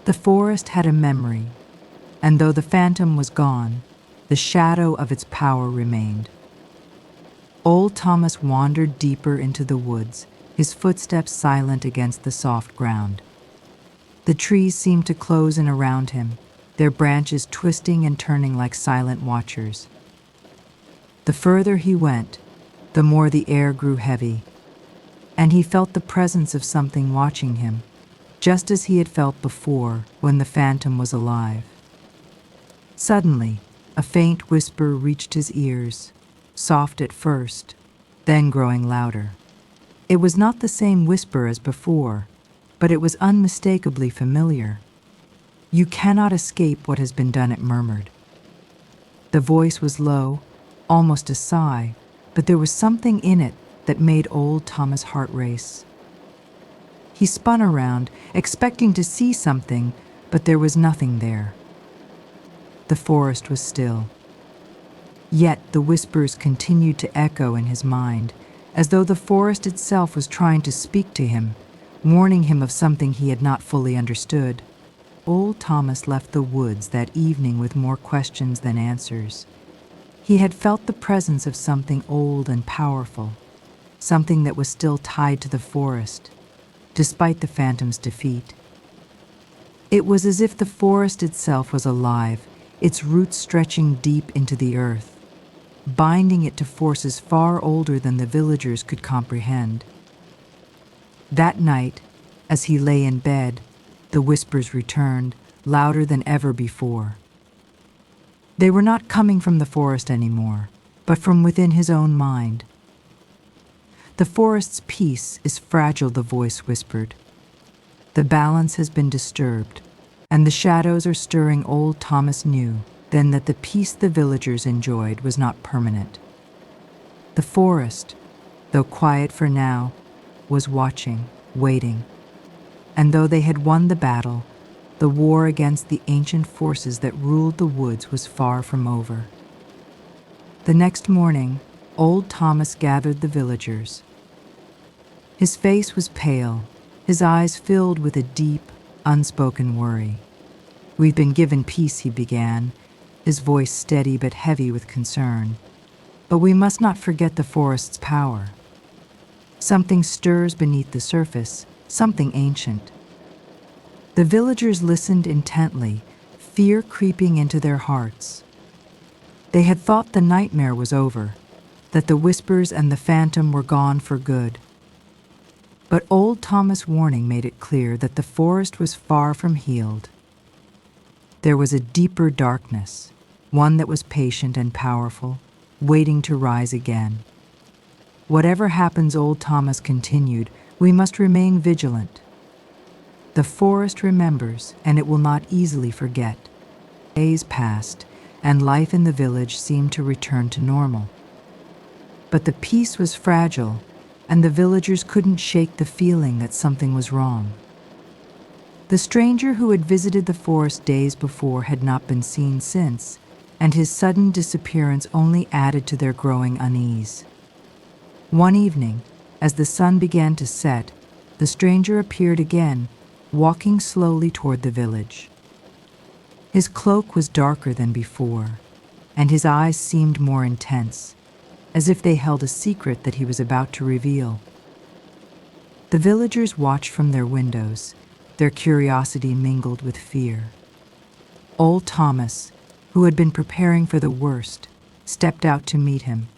S1: The forest had a memory, and though the phantom was gone, the shadow of its power remained. Old Thomas wandered deeper into the woods, his footsteps silent against the soft ground. The trees seemed to close in around him, their branches twisting and turning like silent watchers. The further he went, the more the air grew heavy, and he felt the presence of something watching him, just as he had felt before when the phantom was alive. Suddenly, a faint whisper reached his ears, soft at first, then growing louder. It was not the same whisper as before, but it was unmistakably familiar. "You cannot escape what has been done," it murmured. The voice was low, almost a sigh, but there was something in it that made Old Thomas' heart race. He spun around, expecting to see something, but there was nothing there. The forest was still. Yet the whispers continued to echo in his mind, as though the forest itself was trying to speak to him, warning him of something he had not fully understood. Old Thomas left the woods that evening with more questions than answers. He had felt the presence of something old and powerful, something that was still tied to the forest, despite the phantom's defeat. It was as if the forest itself was alive, its roots stretching deep into the earth, binding it to forces far older than the villagers could comprehend. That night, as he lay in bed, the whispers returned, louder than ever before. They were not coming from the forest anymore, but from within his own mind. "The forest's peace is fragile," the voice whispered. "The balance has been disturbed, and the shadows are stirring." Old Thomas knew then that the peace the villagers enjoyed was not permanent. The forest, though quiet for now, was watching, waiting. And though they had won the battle, the war against the ancient forces that ruled the woods was far from over. The next morning, Old Thomas gathered the villagers. His face was pale, his eyes filled with a deep, unspoken worry. "We've been given peace," he began, his voice steady but heavy with concern. "But we must not forget the forest's power. Something stirs beneath the surface, something ancient." The villagers listened intently, fear creeping into their hearts. They had thought the nightmare was over, that the whispers and the phantom were gone for good. But old Thomas' warning made it clear that the forest was far from healed. There was a deeper darkness, one that was patient and powerful, waiting to rise again. "Whatever happens," old Thomas continued, "we must remain vigilant. The forest remembers, and it will not easily forget." Days passed, and life in the village seemed to return to normal. But the peace was fragile, and the villagers couldn't shake the feeling that something was wrong. The stranger who had visited the forest days before had not been seen since, and his sudden disappearance only added to their growing unease. One evening, as the sun began to set, the stranger appeared again, walking slowly toward the village. His cloak was darker than before, and his eyes seemed more intense, as if they held a secret that he was about to reveal. The villagers watched from their windows, their curiosity mingled with fear. Old Thomas, who had been preparing for the worst, stepped out to meet him.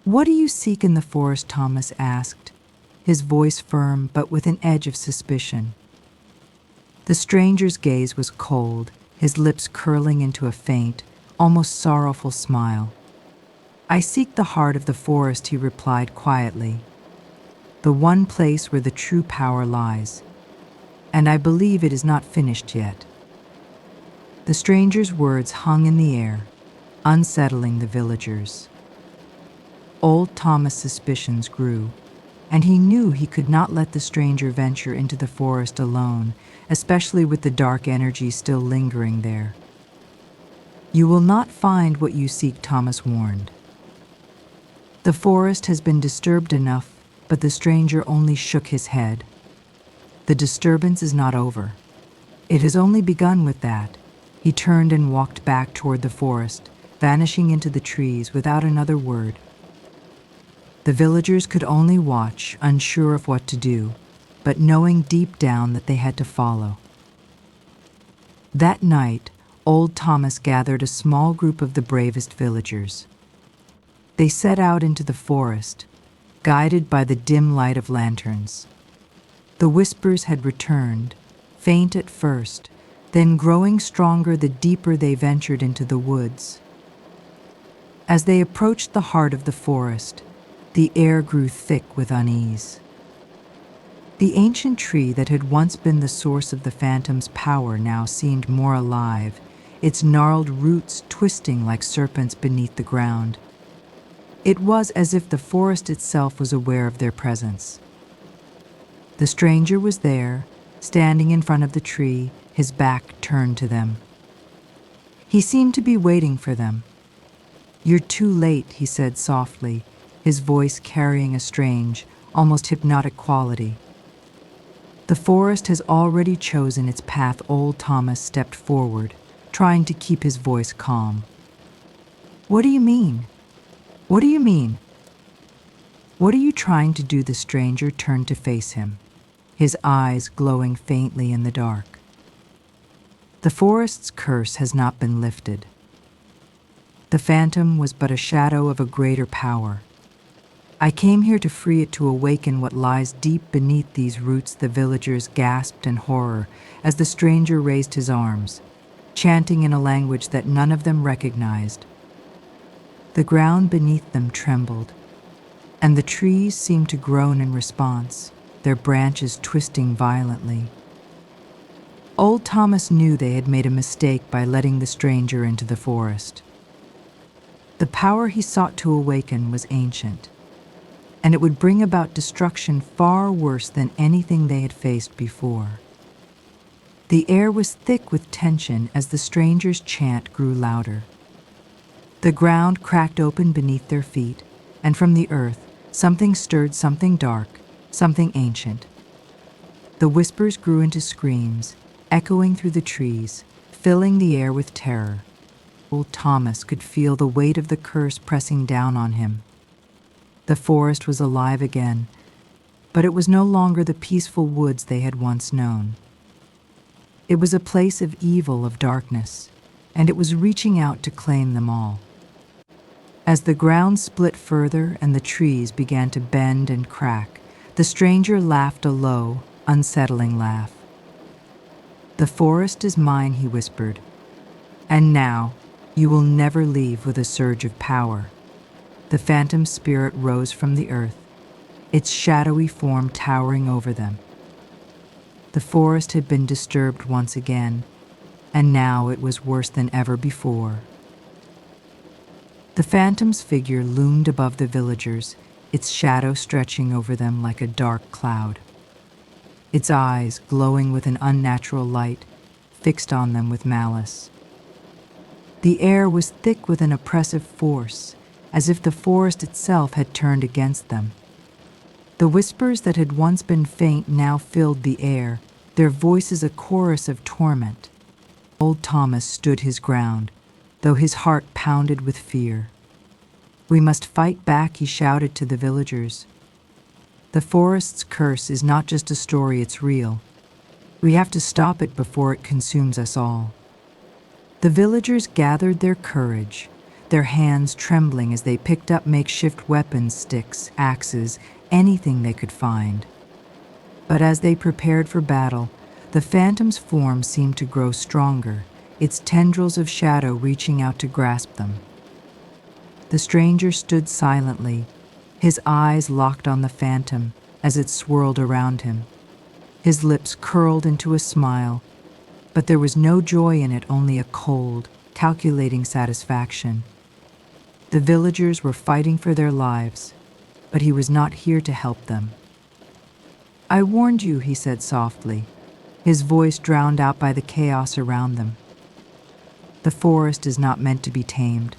S1: "What do you seek in the forest?" Thomas asked, his voice firm but with an edge of suspicion. The stranger's gaze was cold, his lips curling into a faint, almost sorrowful smile. "I seek the heart of the forest," he replied quietly, "the one place where the true power lies, and I believe it is not finished yet." The stranger's words hung in the air, unsettling the villagers. Old Thomas' suspicions grew, and he knew he could not let the stranger venture into the forest alone, especially with the dark energy still lingering there. "You will not find what you seek," Thomas warned. "The forest has been disturbed enough," but the stranger only shook his head. "The disturbance is not over. It has only begun with that." He turned and walked back toward the forest, vanishing into the trees without another word. The villagers could only watch, unsure of what to do, but knowing deep down that they had to follow. That night, old Thomas gathered a small group of the bravest villagers. They set out into the forest, guided by the dim light of lanterns. The whispers had returned, faint at first, then growing stronger the deeper they ventured into the woods. As they approached the heart of the forest, the air grew thick with unease. The ancient tree that had once been the source of the phantom's power now seemed more alive, its gnarled roots twisting like serpents beneath the ground. It was as if the forest itself was aware of their presence. The stranger was there, standing in front of the tree, his back turned to them. He seemed to be waiting for them. "You're too late," he said softly, his voice carrying a strange, almost hypnotic quality. "The forest has already chosen its path." Old Thomas stepped forward, trying to keep his voice calm. "What do you mean? What do you mean? What are you trying to do?" The stranger turned to face him, his eyes glowing faintly in the dark. "The forest's curse has not been lifted. The phantom was but a shadow of a greater power. I came here to free it, to awaken what lies deep beneath these roots." The villagers gasped in horror as the stranger raised his arms, chanting in a language that none of them recognized. The ground beneath them trembled, and the trees seemed to groan in response, their branches twisting violently. Old Thomas knew they had made a mistake by letting the stranger into the forest. The power he sought to awaken was ancient, and it would bring about destruction far worse than anything they had faced before. The air was thick with tension as the stranger's chant grew louder. The ground cracked open beneath their feet, and from the earth, something stirred, something dark, something ancient. The whispers grew into screams, echoing through the trees, filling the air with terror. Old Thomas could feel the weight of the curse pressing down on him. The forest was alive again, but it was no longer the peaceful woods they had once known. It was a place of evil, of darkness, and it was reaching out to claim them all. As the ground split further and the trees began to bend and crack, the stranger laughed a low, unsettling laugh. "The forest is mine," he whispered, "and now you will never leave." With a surge of power, the phantom spirit rose from the earth, its shadowy form towering over them. The forest had been disturbed once again, and now it was worse than ever before. The phantom's figure loomed above the villagers, its shadow stretching over them like a dark cloud. Its eyes, glowing with an unnatural light, fixed on them with malice. The air was thick with an oppressive force, as if the forest itself had turned against them. The whispers that had once been faint now filled the air, their voices a chorus of torment. Old Thomas stood his ground, though his heart pounded with fear. "We must fight back," he shouted to the villagers. "The forest's curse is not just a story, it's real. We have to stop it before it consumes us all." The villagers gathered their courage, their hands trembling as they picked up makeshift weapons, sticks, axes, anything they could find. But as they prepared for battle, the phantom's form seemed to grow stronger, its tendrils of shadow reaching out to grasp them. The stranger stood silently, his eyes locked on the phantom as it swirled around him. His lips curled into a smile, but there was no joy in it, only a cold, calculating satisfaction. The villagers were fighting for their lives, but he was not here to help them. "I warned you," he said softly, his voice drowned out by the chaos around them. "The forest is not meant to be tamed.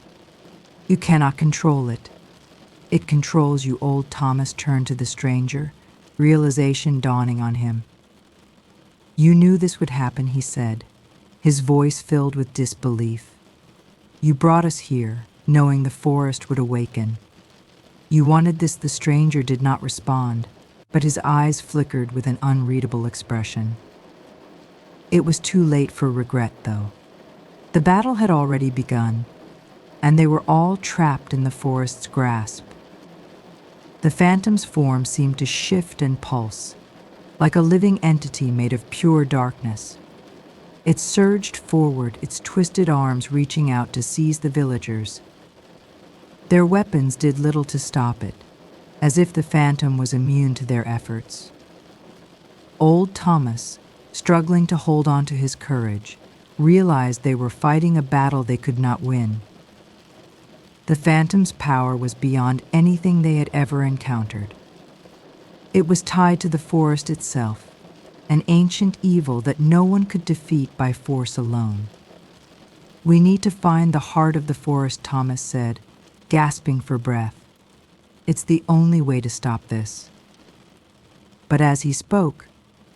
S1: You cannot control it. It controls you." Old Thomas turned to the stranger, realization dawning on him. "You knew this would happen," he said, his voice filled with disbelief. "You brought us here, knowing the forest would awaken. You wanted this." The stranger did not respond, but his eyes flickered with an unreadable expression. It was too late for regret, though. The battle had already begun, and they were all trapped in the forest's grasp. The phantom's form seemed to shift and pulse, like a living entity made of pure darkness. It surged forward, its twisted arms reaching out to seize the villagers. Their weapons did little to stop it, as if the phantom was immune to their efforts. Old Thomas, struggling to hold on to his courage, realized they were fighting a battle they could not win. The phantom's power was beyond anything they had ever encountered. It was tied to the forest itself, an ancient evil that no one could defeat by force alone. "We need to find the heart of the forest," Thomas said, gasping for breath. "It's the only way to stop this." But as he spoke,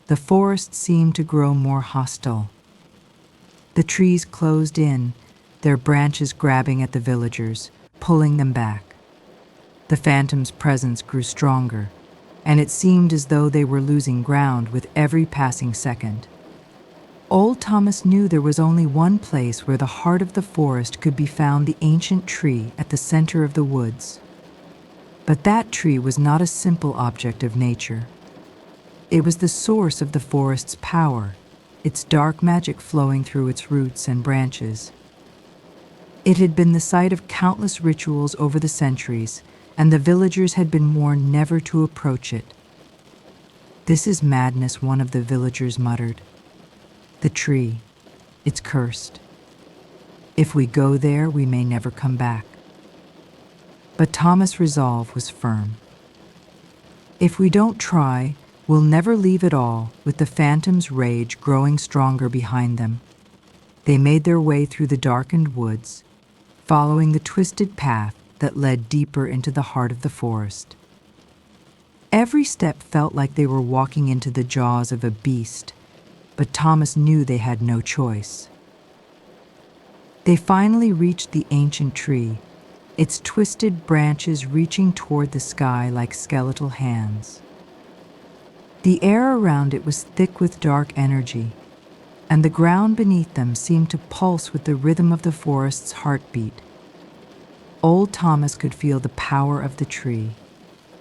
S1: the forest seemed to grow more hostile. The trees closed in, their branches grabbing at the villagers, pulling them back. The phantom's presence grew stronger, and it seemed as though they were losing ground with every passing second. Old Thomas knew there was only one place where the heart of the forest could be found: the ancient tree at the center of the woods. But that tree was not a simple object of nature. It was the source of the forest's power, its dark magic flowing through its roots and branches. It had been the site of countless rituals over the centuries, and the villagers had been warned never to approach it. "This is madness," one of the villagers muttered. "The tree, it's cursed. If we go there, we may never come back." But Thomas' resolve was firm. "If we don't try, we'll never leave at all." With the phantom's rage growing stronger behind them, they made their way through the darkened woods, following the twisted path that led deeper into the heart of the forest. Every step felt like they were walking into the jaws of a beast, but Thomas knew they had no choice. They finally reached the ancient tree, its twisted branches reaching toward the sky like skeletal hands. The air around it was thick with dark energy, and the ground beneath them seemed to pulse with the rhythm of the forest's heartbeat. Old Thomas could feel the power of the tree,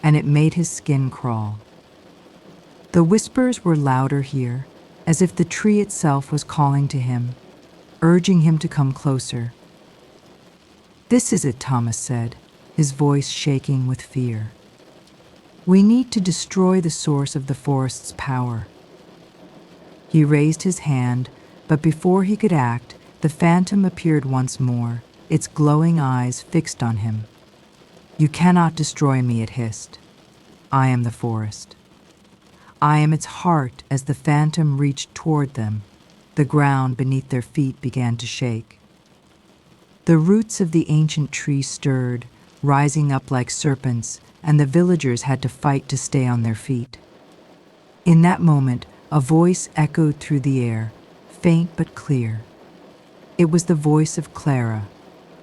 S1: and it made his skin crawl. The whispers were louder here, as if the tree itself was calling to him, urging him to come closer. "This is it," Thomas said, his voice shaking with fear. "We need to destroy the source of the forest's power." He raised his hand, but before he could act, the phantom appeared once more, its glowing eyes fixed on him. "You cannot destroy me," it hissed. "I am the forest." "I am its heart." As the phantom reached toward them, the ground beneath their feet began to shake. The roots of the ancient tree stirred, rising up like serpents, and the villagers had to fight to stay on their feet. In that moment, a voice echoed through the air, faint but clear. It was the voice of Clara,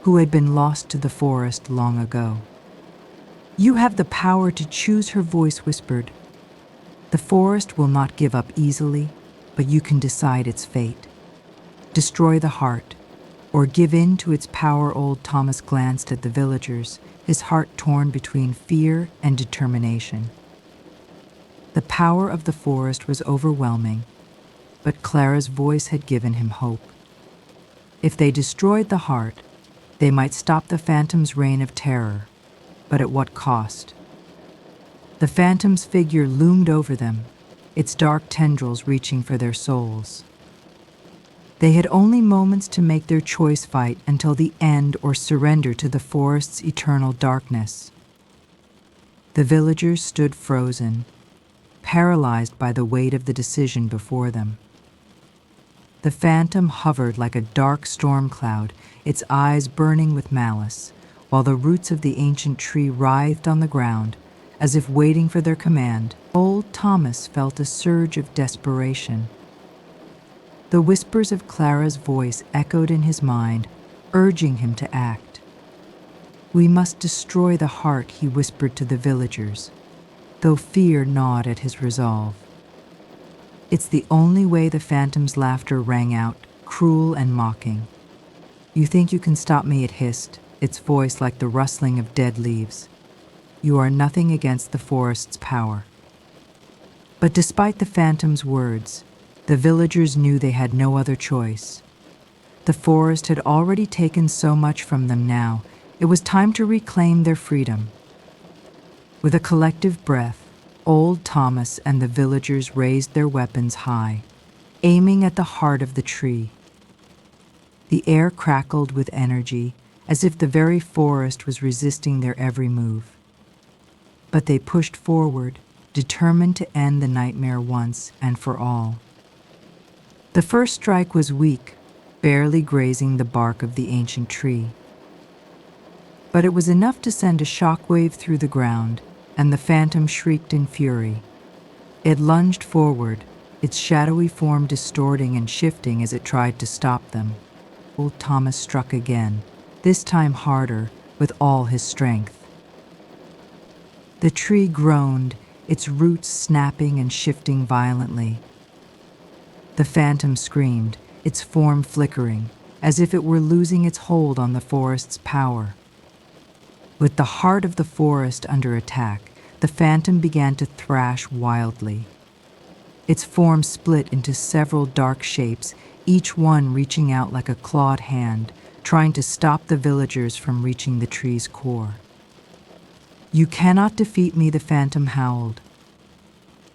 S1: who had been lost to the forest long ago. "You have the power to choose," her voice whispered. "The forest will not give up easily, but you can decide its fate. Destroy the heart, or give in to its power." Old Thomas glanced at the villagers, his heart torn between fear and determination. The power of the forest was overwhelming, but Clara's voice had given him hope. If they destroyed the heart, they might stop the phantom's reign of terror, but at what cost? The phantom's figure loomed over them, its dark tendrils reaching for their souls. They had only moments to make their choice, fight until the end or surrender to the forest's eternal darkness. The villagers stood frozen, paralyzed by the weight of the decision before them. The phantom hovered like a dark storm cloud, its eyes burning with malice, while the roots of the ancient tree writhed on the ground, as if waiting for their command. Old Thomas felt a surge of desperation. The whispers of Clara's voice echoed in his mind, urging him to act. "We must destroy the heart," he whispered to the villagers, though fear gnawed at his resolve. "It's the only way." The phantom's laughter rang out, cruel and mocking. "You think you can stop me?" it hissed, its voice like the rustling of dead leaves. "You are nothing against the forest's power." But despite the phantom's words, the villagers knew they had no other choice. The forest had already taken so much from them. Now, it was time to reclaim their freedom. With a collective breath, Old Thomas and the villagers raised their weapons high, aiming at the heart of the tree. The air crackled with energy, as if the very forest was resisting their every move. But they pushed forward, determined to end the nightmare once and for all. The first strike was weak, barely grazing the bark of the ancient tree. But it was enough to send a shockwave through the ground, and the phantom shrieked in fury. It lunged forward, its shadowy form distorting and shifting as it tried to stop them. Old Thomas struck again, this time harder, with all his strength. The tree groaned, its roots snapping and shifting violently. The phantom screamed, its form flickering, as if it were losing its hold on the forest's power. With the heart of the forest under attack, the phantom began to thrash wildly. Its form split into several dark shapes, each one reaching out like a clawed hand, trying to stop the villagers from reaching the tree's core. "You cannot defeat me," the phantom howled.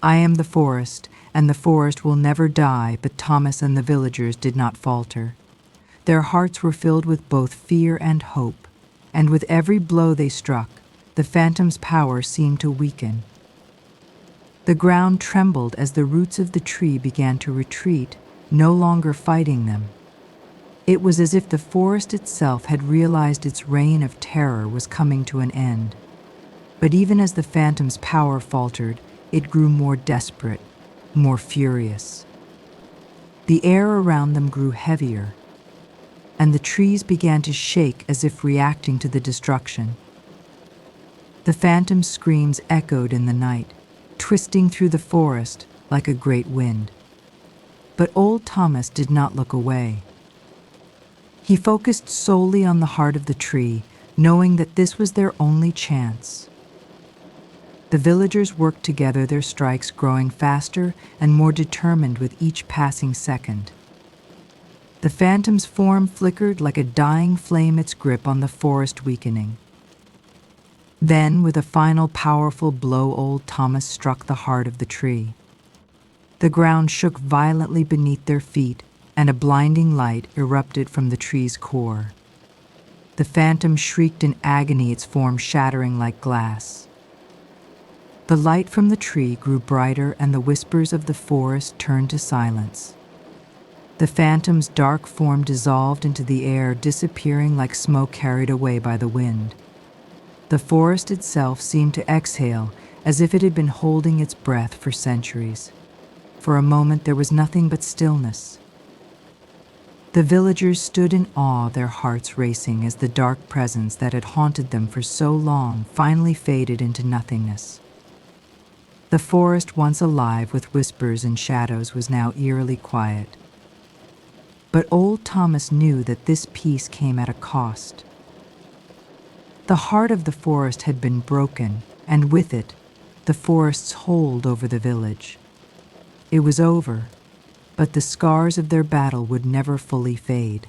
S1: "I am the forest, and the forest will never die." But Thomas and the villagers did not falter. Their hearts were filled with both fear and hope, and with every blow they struck, the phantom's power seemed to weaken. The ground trembled as the roots of the tree began to retreat, no longer fighting them. It was as if the forest itself had realized its reign of terror was coming to an end. But even as the phantom's power faltered, it grew more desperate, more furious. The air around them grew heavier, and the trees began to shake as if reacting to the destruction. The phantom's screams echoed in the night, twisting through the forest like a great wind. But old Thomas did not look away. He focused solely on the heart of the tree, knowing that this was their only chance. The villagers worked together, their strikes growing faster and more determined with each passing second. The phantom's form flickered like a dying flame, its grip on the forest weakening. Then, with a final powerful blow, old Thomas struck the heart of the tree. The ground shook violently beneath their feet, and a blinding light erupted from the tree's core. The phantom shrieked in agony, its form shattering like glass. The light from the tree grew brighter, and the whispers of the forest turned to silence. The phantom's dark form dissolved into the air, disappearing like smoke carried away by the wind. The forest itself seemed to exhale, as if it had been holding its breath for centuries. For a moment there was nothing but stillness. The villagers stood in awe, their hearts racing as the dark presence that had haunted them for so long finally faded into nothingness. The forest, once alive with whispers and shadows, was now eerily quiet. But old Thomas knew that this peace came at a cost. The heart of the forest had been broken, and with it, the forest's hold over the village. It was over, but the scars of their battle would never fully fade.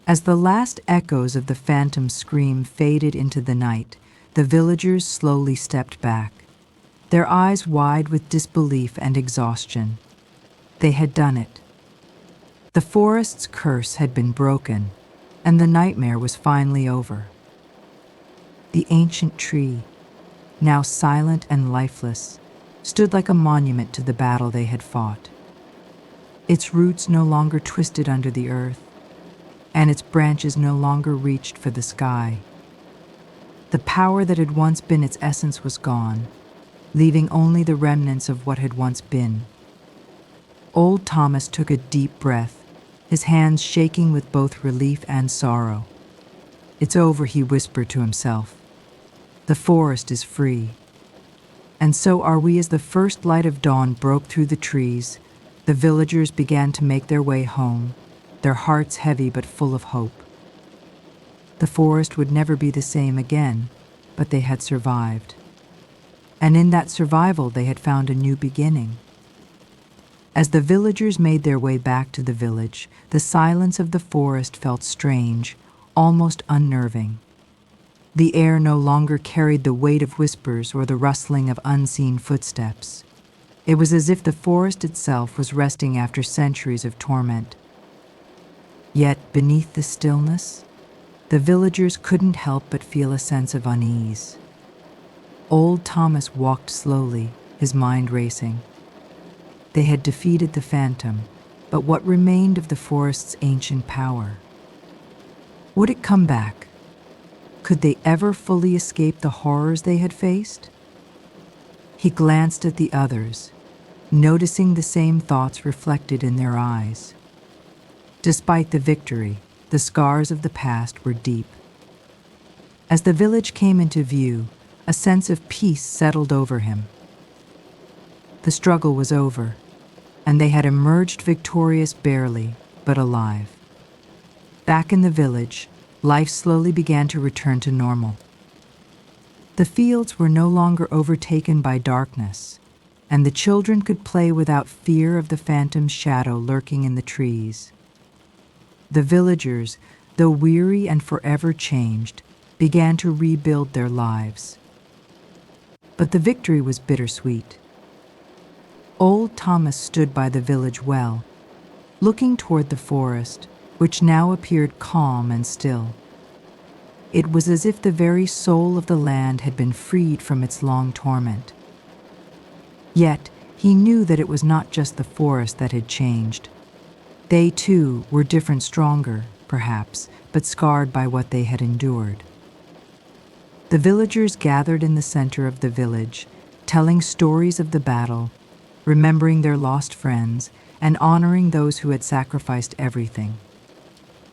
S1: As the last echoes of the phantom's scream faded into the night, the villagers slowly stepped back, their eyes wide with disbelief and exhaustion. They had done it. The forest's curse had been broken, and the nightmare was finally over. The ancient tree, now silent and lifeless, stood like a monument to the battle they had fought. Its roots no longer twisted under the earth, and its branches no longer reached for the sky. The power that had once been its essence was gone, leaving only the remnants of what had once been. Old Thomas took a deep breath, his hands shaking with both relief and sorrow. "It's over," he whispered to himself. "The forest is free." And so are we. As the first light of dawn broke through the trees, the villagers began to make their way home, their hearts heavy but full of hope. The forest would never be the same again, but they had survived. And in that survival they had found a new beginning. As the villagers made their way back to the village, the silence of the forest felt strange, almost unnerving. The air no longer carried the weight of whispers or the rustling of unseen footsteps. It was as if the forest itself was resting after centuries of torment. Yet, beneath the stillness, the villagers couldn't help but feel a sense of unease. Old Thomas walked slowly, his mind racing. They had defeated the phantom, but what remained of the forest's ancient power? Would it come back? Could they ever fully escape the horrors they had faced? He glanced at the others, noticing the same thoughts reflected in their eyes. Despite the victory, the scars of the past were deep. As the village came into view, a sense of peace settled over him. The struggle was over, and they had emerged victorious, barely, but alive. Back in the village, life slowly began to return to normal. The fields were no longer overtaken by darkness, and the children could play without fear of the phantom's shadow lurking in the trees. The villagers, though weary and forever changed, began to rebuild their lives. But the victory was bittersweet. Old Thomas stood by the village well, looking toward the forest, which now appeared calm and still. It was as if the very soul of the land had been freed from its long torment. Yet, he knew that it was not just the forest that had changed. They, too, were different, stronger, perhaps, but scarred by what they had endured. The villagers gathered in the center of the village, telling stories of the battle, remembering their lost friends, and honoring those who had sacrificed everything.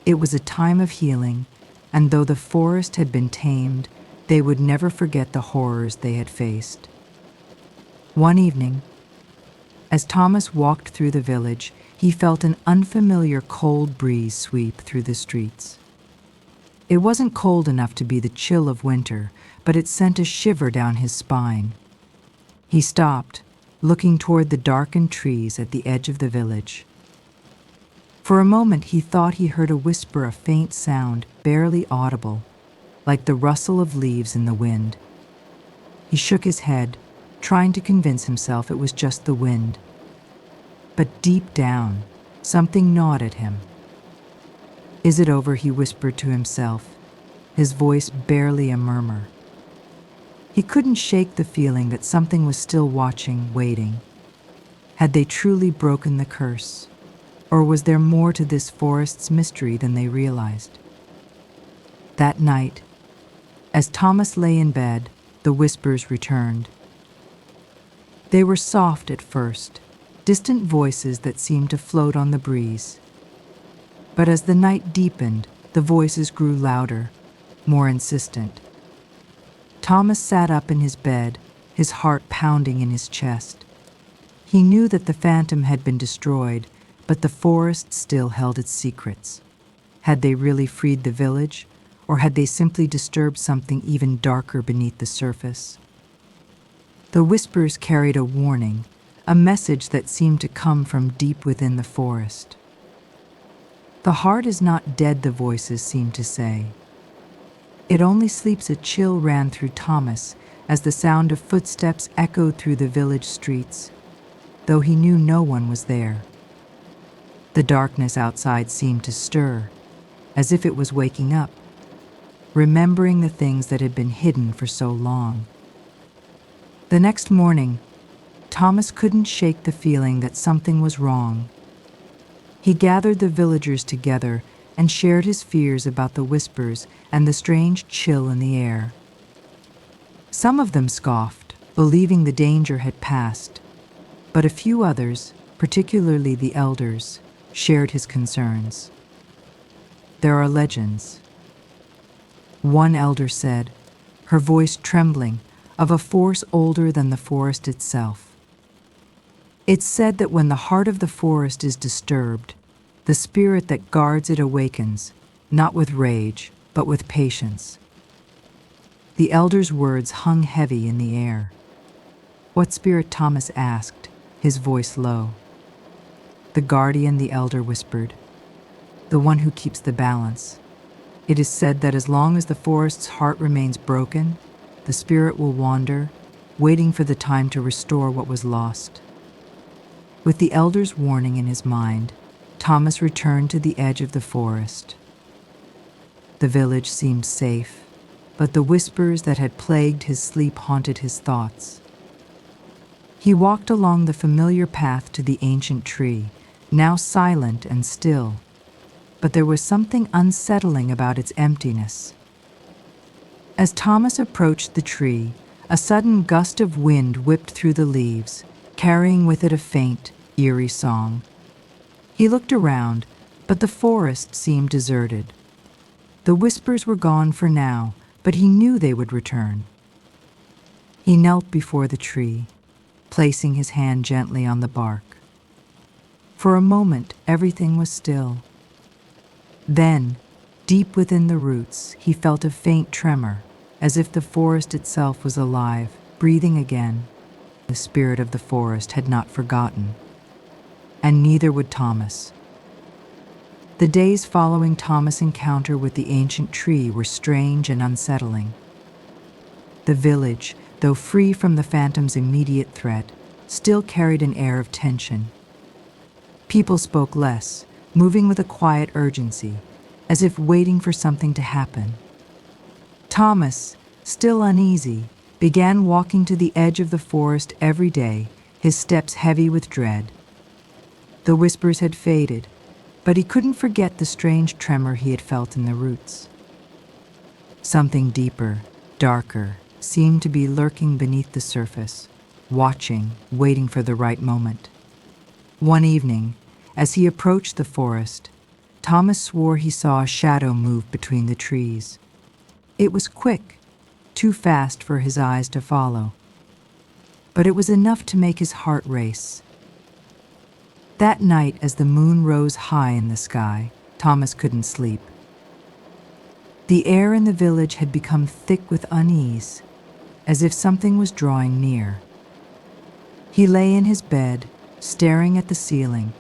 S1: It was a time of healing, and though the forest had been tamed, they would never forget the horrors they had faced. One evening, as Thomas walked through the village, he felt an unfamiliar cold breeze sweep through the streets. It wasn't cold enough to be the chill of winter, but it sent a shiver down his spine. He stopped, looking toward the darkened trees at the edge of the village. For a moment he thought he heard a whisper, a faint sound, barely audible, like the rustle of leaves in the wind. He shook his head, trying to convince himself it was just the wind. But deep down, something gnawed at him. "Is it over?" he whispered to himself, his voice barely a murmur. He couldn't shake the feeling that something was still watching, waiting. Had they truly broken the curse? Or was there more to this forest's mystery than they realized? That night, as Thomas lay in bed, the whispers returned. They were soft at first, distant voices that seemed to float on the breeze. But as the night deepened, the voices grew louder, more insistent. Thomas sat up in his bed, his heart pounding in his chest. He knew that the phantom had been destroyed, but the forest still held its secrets. Had they really freed the village, or had they simply disturbed something even darker beneath the surface? The whispers carried a warning, a message that seemed to come from deep within the forest. "The heart is not dead," the voices seemed to say. "It only sleeps." A chill ran through Thomas as the sound of footsteps echoed through the village streets, though he knew no one was there. The darkness outside seemed to stir, as if it was waking up, remembering the things that had been hidden for so long. The next morning, Thomas couldn't shake the feeling that something was wrong. He gathered the villagers together and shared his fears about the whispers and the strange chill in the air. Some of them scoffed, believing the danger had passed, but a few others, particularly the elders, shared his concerns. "There are legends," one elder said, her voice trembling, "of a force older than the forest itself. It's said that when the heart of the forest is disturbed, the spirit that guards it awakens, not with rage, but with patience." The elder's words hung heavy in the air. "What spirit?" Thomas asked, his voice low. "The guardian," the elder whispered. "The one who keeps the balance. It is said that as long as the forest's heart remains broken, the spirit will wander, waiting for the time to restore what was lost." With the elder's warning in his mind, Thomas returned to the edge of the forest. The village seemed safe, but the whispers that had plagued his sleep haunted his thoughts. He walked along the familiar path to the ancient tree, now silent and still, but there was something unsettling about its emptiness. As Thomas approached the tree, a sudden gust of wind whipped through the leaves, carrying with it a faint, eerie song. He looked around, but the forest seemed deserted. The whispers were gone for now, but he knew they would return. He knelt before the tree, placing his hand gently on the bark. For a moment, everything was still. Then, deep within the roots, he felt a faint tremor, as if the forest itself was alive, breathing again. The spirit of the forest had not forgotten, and neither would Thomas. The days following Thomas' encounter with the ancient tree were strange and unsettling. The village, though free from the phantom's immediate threat, still carried an air of tension. People spoke less, moving with a quiet urgency, as if waiting for something to happen. Thomas, still uneasy, began walking to the edge of the forest every day, his steps heavy with dread. The whispers had faded, but he couldn't forget the strange tremor he had felt in the roots. Something deeper, darker, seemed to be lurking beneath the surface, watching, waiting for the right moment. One evening, as he approached the forest, Thomas swore he saw a shadow move between the trees. It was quick, too fast for his eyes to follow. But it was enough to make his heart race. That night, as the moon rose high in the sky, Thomas couldn't sleep. The air in the village had become thick with unease, as if something was drawing near. He lay in his bed, staring at the ceiling,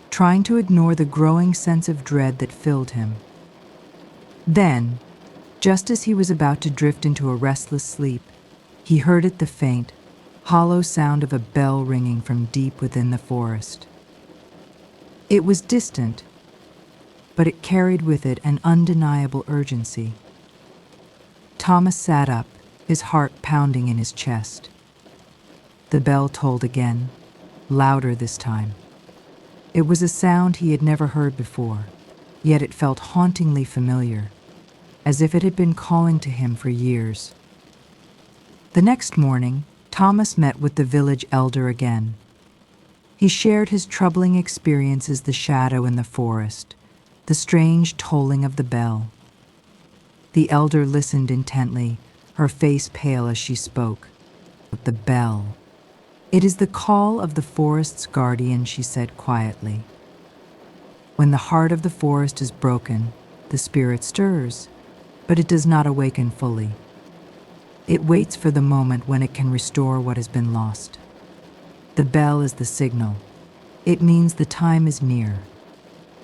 S1: trying to ignore the growing sense of dread that filled him. Then, just as he was about to drift into a restless sleep, he heard the faint, hollow sound of a bell ringing from deep within the forest. It was distant, but it carried with it an undeniable urgency. Thomas sat up, his heart pounding in his chest. The bell tolled again, louder this time. It was a sound he had never heard before, yet it felt hauntingly familiar, as if it had been calling to him for years. The next morning, Thomas met with the village elder again. He shared his troubling experiences, the shadow in the forest, the strange tolling of the bell. The elder listened intently, her face pale as she spoke. The bell. It is the call of the forest's guardian, she said quietly. When the heart of the forest is broken, the spirit stirs, but it does not awaken fully. It waits for the moment when it can restore what has been lost. The bell is the signal. It means the time is near.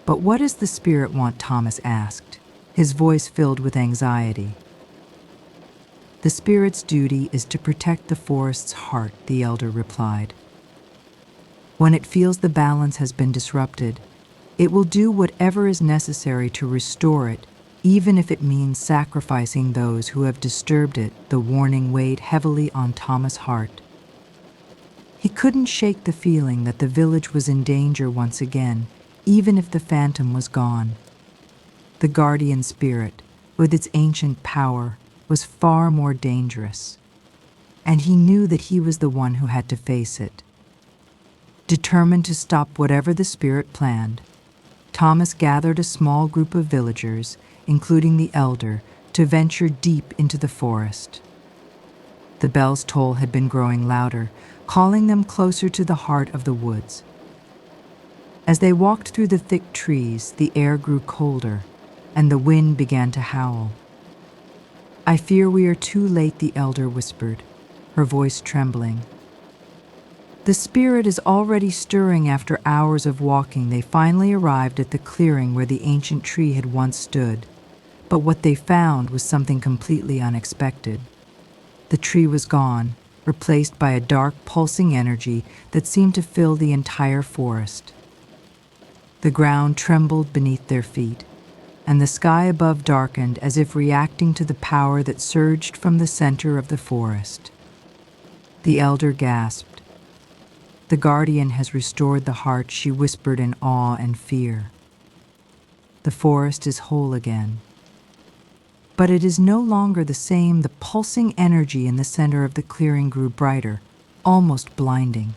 S1: But what does the spirit want? Thomas asked, his voice filled with anxiety. The spirit's duty is to protect the forest's heart, the elder replied. When it feels the balance has been disrupted, it will do whatever is necessary to restore it, even if it means sacrificing those who have disturbed it. The warning weighed heavily on Thomas' heart. He couldn't shake the feeling that the village was in danger once again, even if the phantom was gone. The guardian spirit, with its ancient power, was far more dangerous, and he knew that he was the one who had to face it. Determined to stop whatever the spirit planned, Thomas gathered a small group of villagers, including the elder, to venture deep into the forest. The bell's toll had been growing louder, calling them closer to the heart of the woods. As they walked through the thick trees, the air grew colder, and the wind began to howl. "I fear we are too late," the elder whispered, her voice trembling. The spirit is already stirring. After hours of walking, they finally arrived at the clearing where the ancient tree had once stood. But what they found was something completely unexpected. The tree was gone, replaced by a dark, pulsing energy that seemed to fill the entire forest. The ground trembled beneath their feet, and the sky above darkened as if reacting to the power that surged from the center of the forest. The elder gasped. "The guardian has restored the heart," she whispered in awe and fear. "The forest is whole again." But it is no longer the same. The pulsing energy in the center of the clearing grew brighter, almost blinding.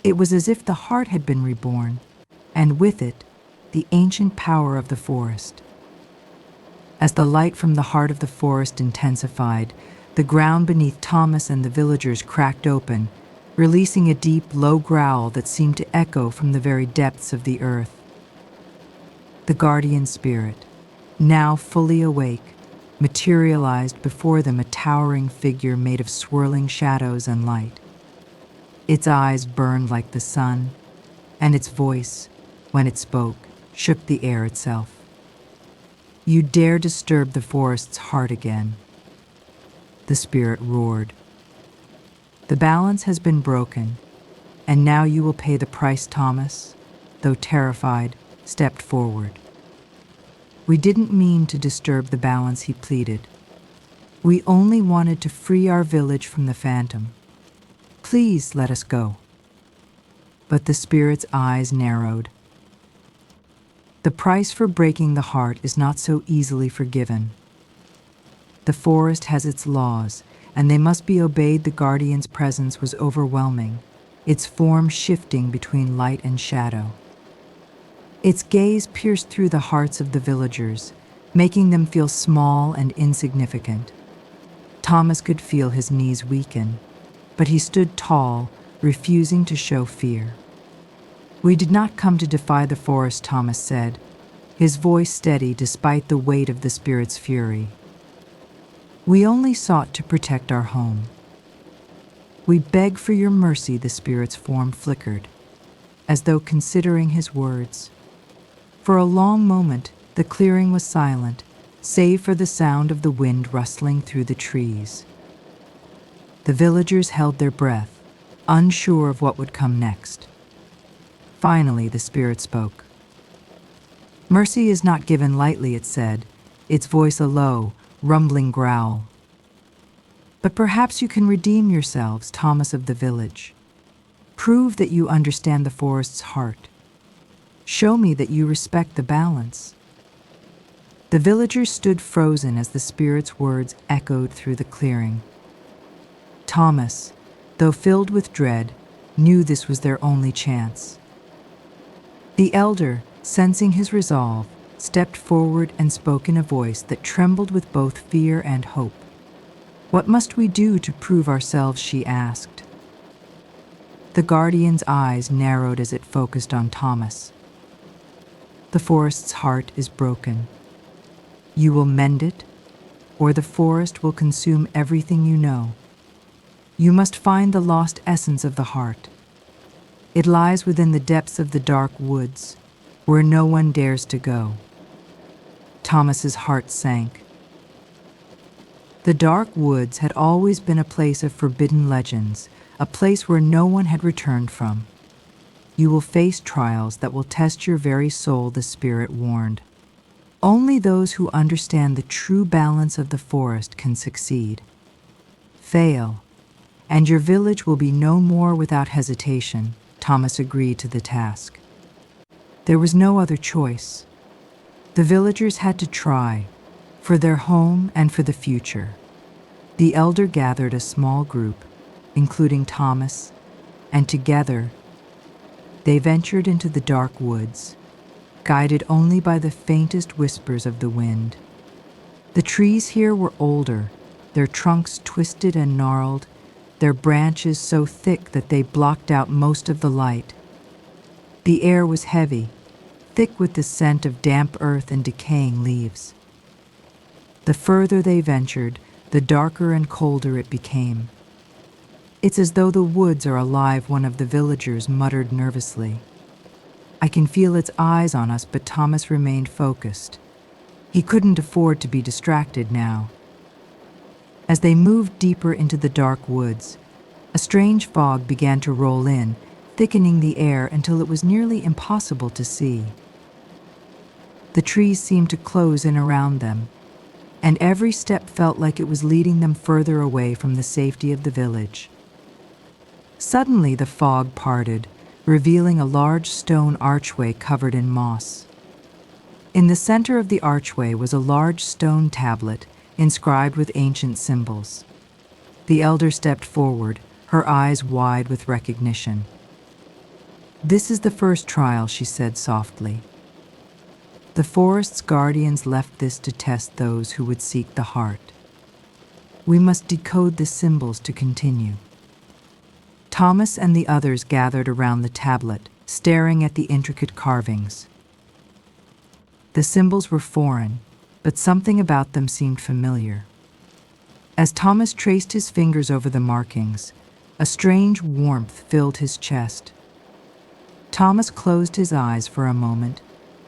S1: It was as if the heart had been reborn, and with it, the ancient power of the forest. As the light from the heart of the forest intensified, the ground beneath Thomas and the villagers cracked open, releasing a deep, low growl that seemed to echo from the very depths of the earth. The guardian spirit, now fully awake, materialized before them, a towering figure made of swirling shadows and light. Its eyes burned like the sun, and its voice, when it spoke, shook the air itself. "You dare disturb the forest's heart again," the spirit roared. "The balance has been broken, and now you will pay the price." Thomas, though terrified, stepped forward. "We didn't mean to disturb the balance," he pleaded. "We only wanted to free our village from the phantom. Please let us go." But the spirit's eyes narrowed. "The price for breaking the heart is not so easily forgiven. The forest has its laws, and they must be obeyed." The guardian's presence was overwhelming, its form shifting between light and shadow. Its gaze pierced through the hearts of the villagers, making them feel small and insignificant. Thomas could feel his knees weaken, but he stood tall, refusing to show fear. "We did not come to defy the forest," Thomas said, his voice steady despite the weight of the spirit's fury. "We only sought to protect our home." "We beg for your mercy," the spirit's form flickered, as though considering his words. For a long moment, the clearing was silent, save for the sound of the wind rustling through the trees. The villagers held their breath, unsure of what would come next. Finally, the spirit spoke. "Mercy is not given lightly," it said, its voice a low, rumbling growl. "But perhaps you can redeem yourselves, Thomas of the village. Prove that you understand the forest's heart. Show me that you respect the balance." The villagers stood frozen as the spirit's words echoed through the clearing. Thomas, though filled with dread, knew this was their only chance. The elder, sensing his resolve, stepped forward and spoke in a voice that trembled with both fear and hope. "What must we do to prove ourselves?" she asked. The guardian's eyes narrowed as it focused on Thomas. "The forest's heart is broken. You will mend it, or the forest will consume everything you know. You must find the lost essence of the heart. It lies within the depths of the dark woods, where no one dares to go." Thomas's heart sank. The dark woods had always been a place of forbidden legends, a place where no one had returned from. "You will face trials that will test your very soul," the spirit warned. "Only those who understand the true balance of the forest can succeed. Fail, and your village will be no more without hesitation." Thomas agreed to the task. There was no other choice. The villagers had to try, for their home and for the future. The elder gathered a small group, including Thomas, and together they ventured into the dark woods, guided only by the faintest whispers of the wind. The trees here were older, their trunks twisted and gnarled, their branches so thick that they blocked out most of the light. The air was heavy, thick with the scent of damp earth and decaying leaves. The further they ventured, the darker and colder it became. "It's as though the woods are alive," one of the villagers muttered nervously. "I can feel its eyes on us," but Thomas remained focused. He couldn't afford to be distracted now. As they moved deeper into the dark woods, a strange fog began to roll in, thickening the air until it was nearly impossible to see. The trees seemed to close in around them, and every step felt like it was leading them further away from the safety of the village. Suddenly the fog parted, revealing a large stone archway covered in moss. In the center of the archway was a large stone tablet inscribed with ancient symbols. The elder stepped forward, her eyes wide with recognition. "This is the first trial," she said softly. "The forest's guardians left this to test those who would seek the heart. We must decode the symbols to continue." Thomas and the others gathered around the tablet, staring at the intricate carvings. The symbols were foreign, but something about them seemed familiar. As Thomas traced his fingers over the markings, a strange warmth filled his chest. Thomas closed his eyes for a moment,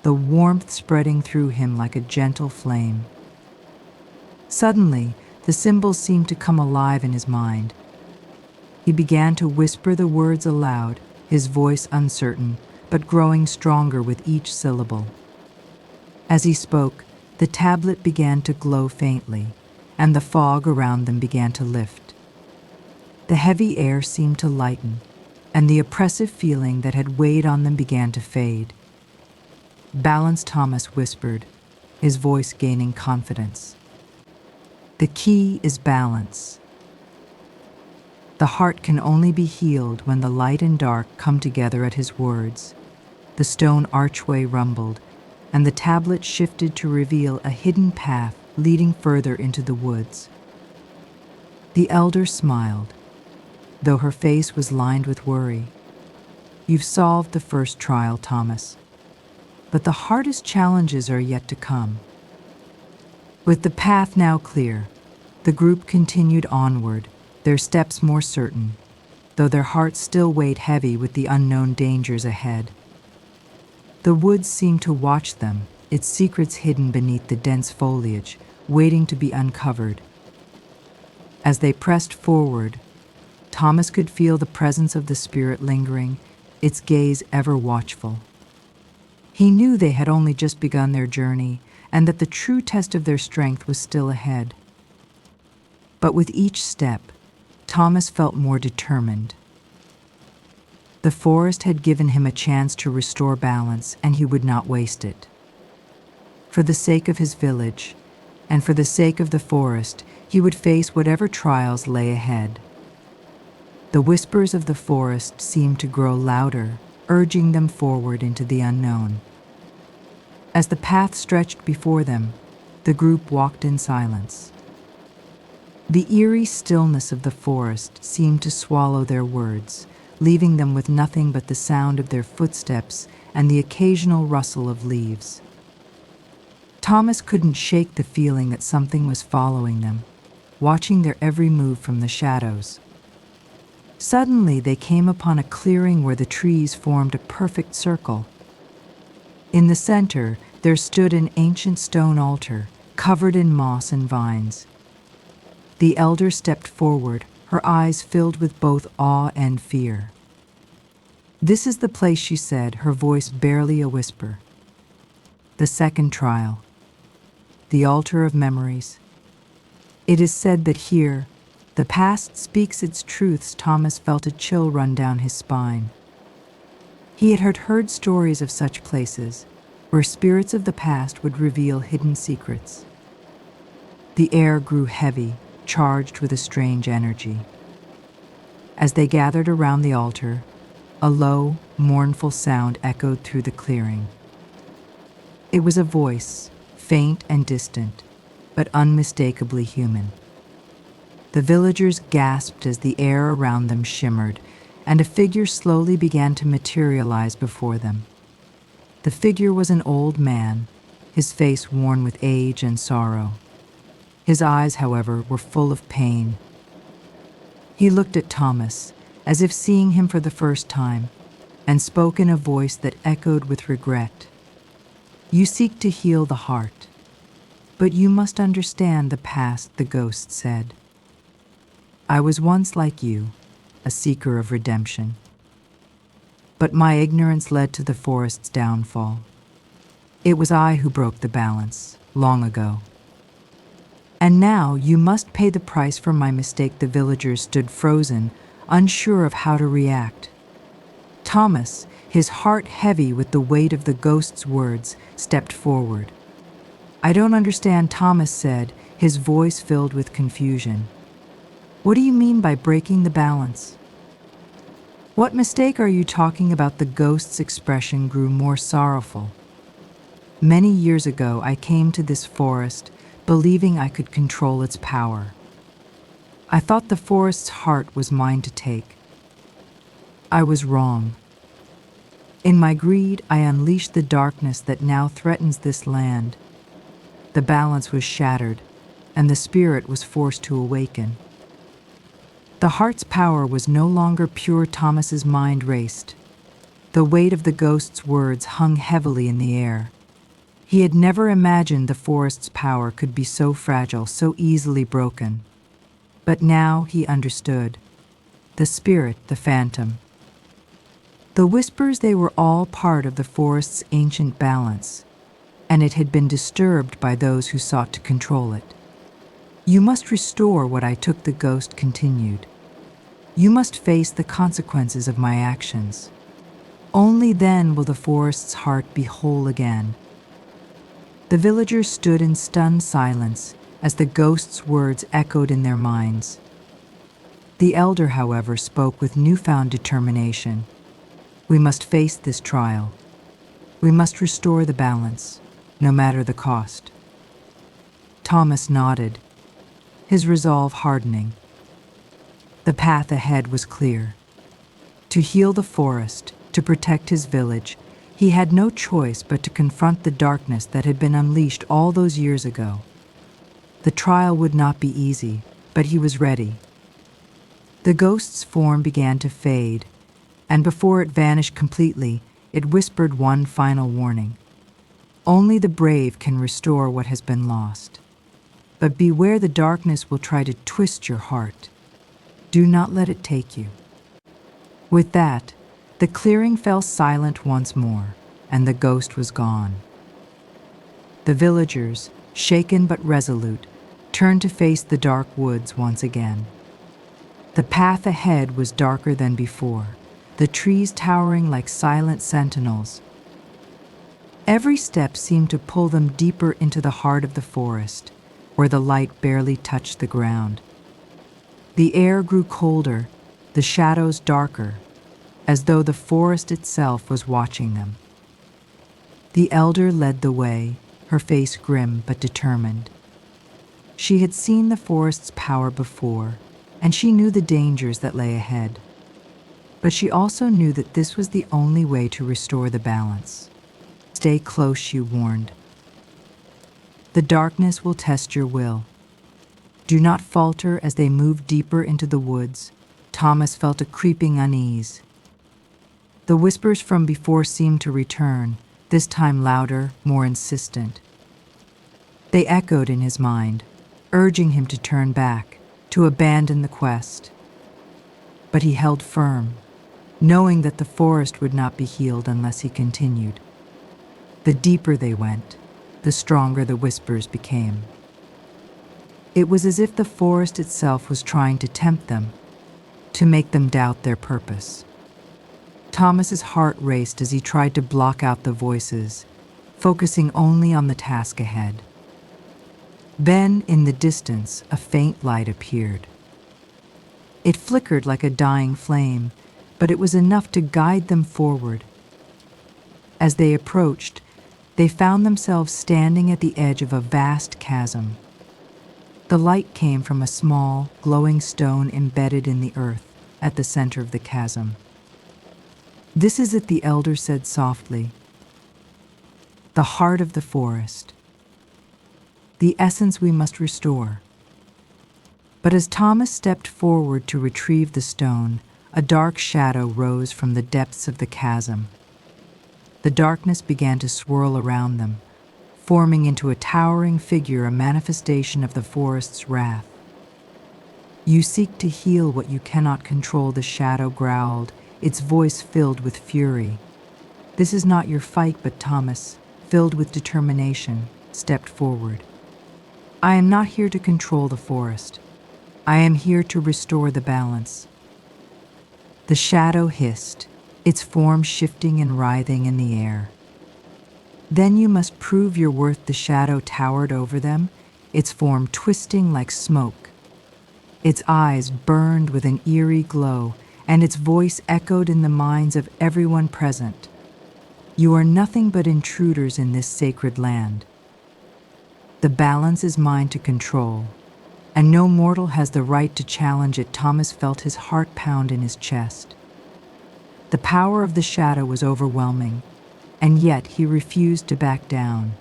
S1: the warmth spreading through him like a gentle flame. Suddenly, the symbols seemed to come alive in his mind. He began to whisper the words aloud, his voice uncertain, but growing stronger with each syllable. As he spoke, the tablet began to glow faintly, and the fog around them began to lift. The heavy air seemed to lighten, and the oppressive feeling that had weighed on them began to fade. "Balance," Thomas whispered, his voice gaining confidence. "The key is balance. The heart can only be healed when the light and dark come together at his words. The stone archway rumbled, and the tablet shifted to reveal a hidden path leading further into the woods. The elder smiled, though her face was lined with worry. You've solved the first trial, Thomas, but the hardest challenges are yet to come. With the path now clear, the group continued onward, their steps more certain, though their hearts still weighed heavy with the unknown dangers ahead. The woods seemed to watch them, its secrets hidden beneath the dense foliage, waiting to be uncovered. As they pressed forward, Thomas could feel the presence of the spirit lingering, its gaze ever watchful. He knew they had only just begun their journey, and that the true test of their strength was still ahead. But with each step, Thomas felt more determined. The forest had given him a chance to restore balance, and he would not waste it. For the sake of his village, and for the sake of the forest, he would face whatever trials lay ahead. The whispers of the forest seemed to grow louder, urging them forward into the unknown. As the path stretched before them, the group walked in silence. The eerie stillness of the forest seemed to swallow their words, leaving them with nothing but the sound of their footsteps and the occasional rustle of leaves. Thomas couldn't shake the feeling that something was following them, watching their every move from the shadows. Suddenly, they came upon a clearing where the trees formed a perfect circle. In the center, there stood an ancient stone altar, covered in moss and vines. The elder stepped forward, her eyes filled with both awe and fear. "This is the place," she said, her voice barely a whisper. "The second trial. The altar of memories. It is said that here, the past speaks its truths." Thomas felt a chill run down his spine. He had heard stories of such places, where spirits of the past would reveal hidden secrets. The air grew heavy, charged with a strange energy. As they gathered around the altar, a low, mournful sound echoed through the clearing. It was a voice, faint and distant, but unmistakably human. The villagers gasped as the air around them shimmered, and a figure slowly began to materialize before them. The figure was an old man, his face worn with age and sorrow. His eyes, however, were full of pain. He looked at Thomas, as if seeing him for the first time, and spoke in a voice that echoed with regret. "You seek to heal the heart, but you must understand the past," the ghost said. "I was once like you, a seeker of redemption. But my ignorance led to the forest's downfall. It was I who broke the balance, long ago. And now you must pay the price for my mistake." The villagers stood frozen, unsure of how to react. Thomas, his heart heavy with the weight of the ghost's words, stepped forward. "I don't understand," Thomas said, his voice filled with confusion. "What do you mean by breaking the balance? What mistake are you talking about?" The ghost's expression grew more sorrowful. "Many years ago, I came to this forest, believing I could control its power. I thought the forest's heart was mine to take. I was wrong. In my greed, I unleashed the darkness that now threatens this land. The balance was shattered, and the spirit was forced to awaken. The heart's power was no longer pure." Thomas's mind raced. The weight of the ghost's words hung heavily in the air. He had never imagined the forest's power could be so fragile, so easily broken. But now he understood. The spirit, the phantom. The whispers, they were all part of the forest's ancient balance, and it had been disturbed by those who sought to control it. "You must restore what I took," the ghost continued. "You must face the consequences of my actions. Only then will the forest's heart be whole again." The villagers stood in stunned silence as the ghost's words echoed in their minds. The elder, however, spoke with newfound determination. "We must face this trial, We must restore the balance, no matter the cost. Thomas nodded, his resolve hardening. The path ahead was clear. To heal the forest, to protect his village, he had no choice but to confront the darkness that had been unleashed all those years ago. The trial would not be easy, but he was ready. The ghost's form began to fade, and before it vanished completely, it whispered one final warning. Only the brave can restore what has been lost. But beware, the darkness will try to twist your heart. Do not let it take you. With that, the clearing fell silent once more, and the ghost was gone. The villagers, shaken but resolute, turned to face the dark woods once again. The path ahead was darker than before, the trees towering like silent sentinels. Every step seemed to pull them deeper into the heart of the forest, where the light barely touched the ground. The air grew colder, the shadows darker, as though the forest itself was watching them. The elder led the way, her face grim but determined. She had seen the forest's power before, and she knew the dangers that lay ahead. But she also knew that this was the only way to restore the balance. Stay close, she warned. The darkness will test your will. Do not falter. As they moved deeper into the woods, Thomas felt a creeping unease. The whispers from before seemed to return, this time louder, more insistent. They echoed in his mind, urging him to turn back, to abandon the quest. But he held firm, knowing that the forest would not be healed unless he continued. The deeper they went, the stronger the whispers became. It was as if the forest itself was trying to tempt them, to make them doubt their purpose. Thomas's heart raced as he tried to block out the voices, focusing only on the task ahead. Then, in the distance, a faint light appeared. It flickered like a dying flame, but it was enough to guide them forward. As they approached, they found themselves standing at the edge of a vast chasm. The light came from a small, glowing stone embedded in the earth at the center of the chasm. "This is it," the elder said softly. "The heart of the forest. The essence we must restore." But as Thomas stepped forward to retrieve the stone, a dark shadow rose from the depths of the chasm. The darkness began to swirl around them, forming into a towering figure, a manifestation of the forest's wrath. "You seek to heal what you cannot control," the shadow growled, its voice filled with fury. "This is not your fight," but Thomas, filled with determination, stepped forward. "I am not here to control the forest. I am here to restore the balance." The shadow hissed, its form shifting and writhing in the air. "Then you must prove your worth," the shadow towered over them, its form twisting like smoke. Its eyes burned with an eerie glow, and its voice echoed in the minds of everyone present. "You are nothing but intruders in this sacred land. The balance is mine to control, and no mortal has the right to challenge it." Thomas felt his heart pound in his chest. The power of the shadow was overwhelming, and yet he refused to back down.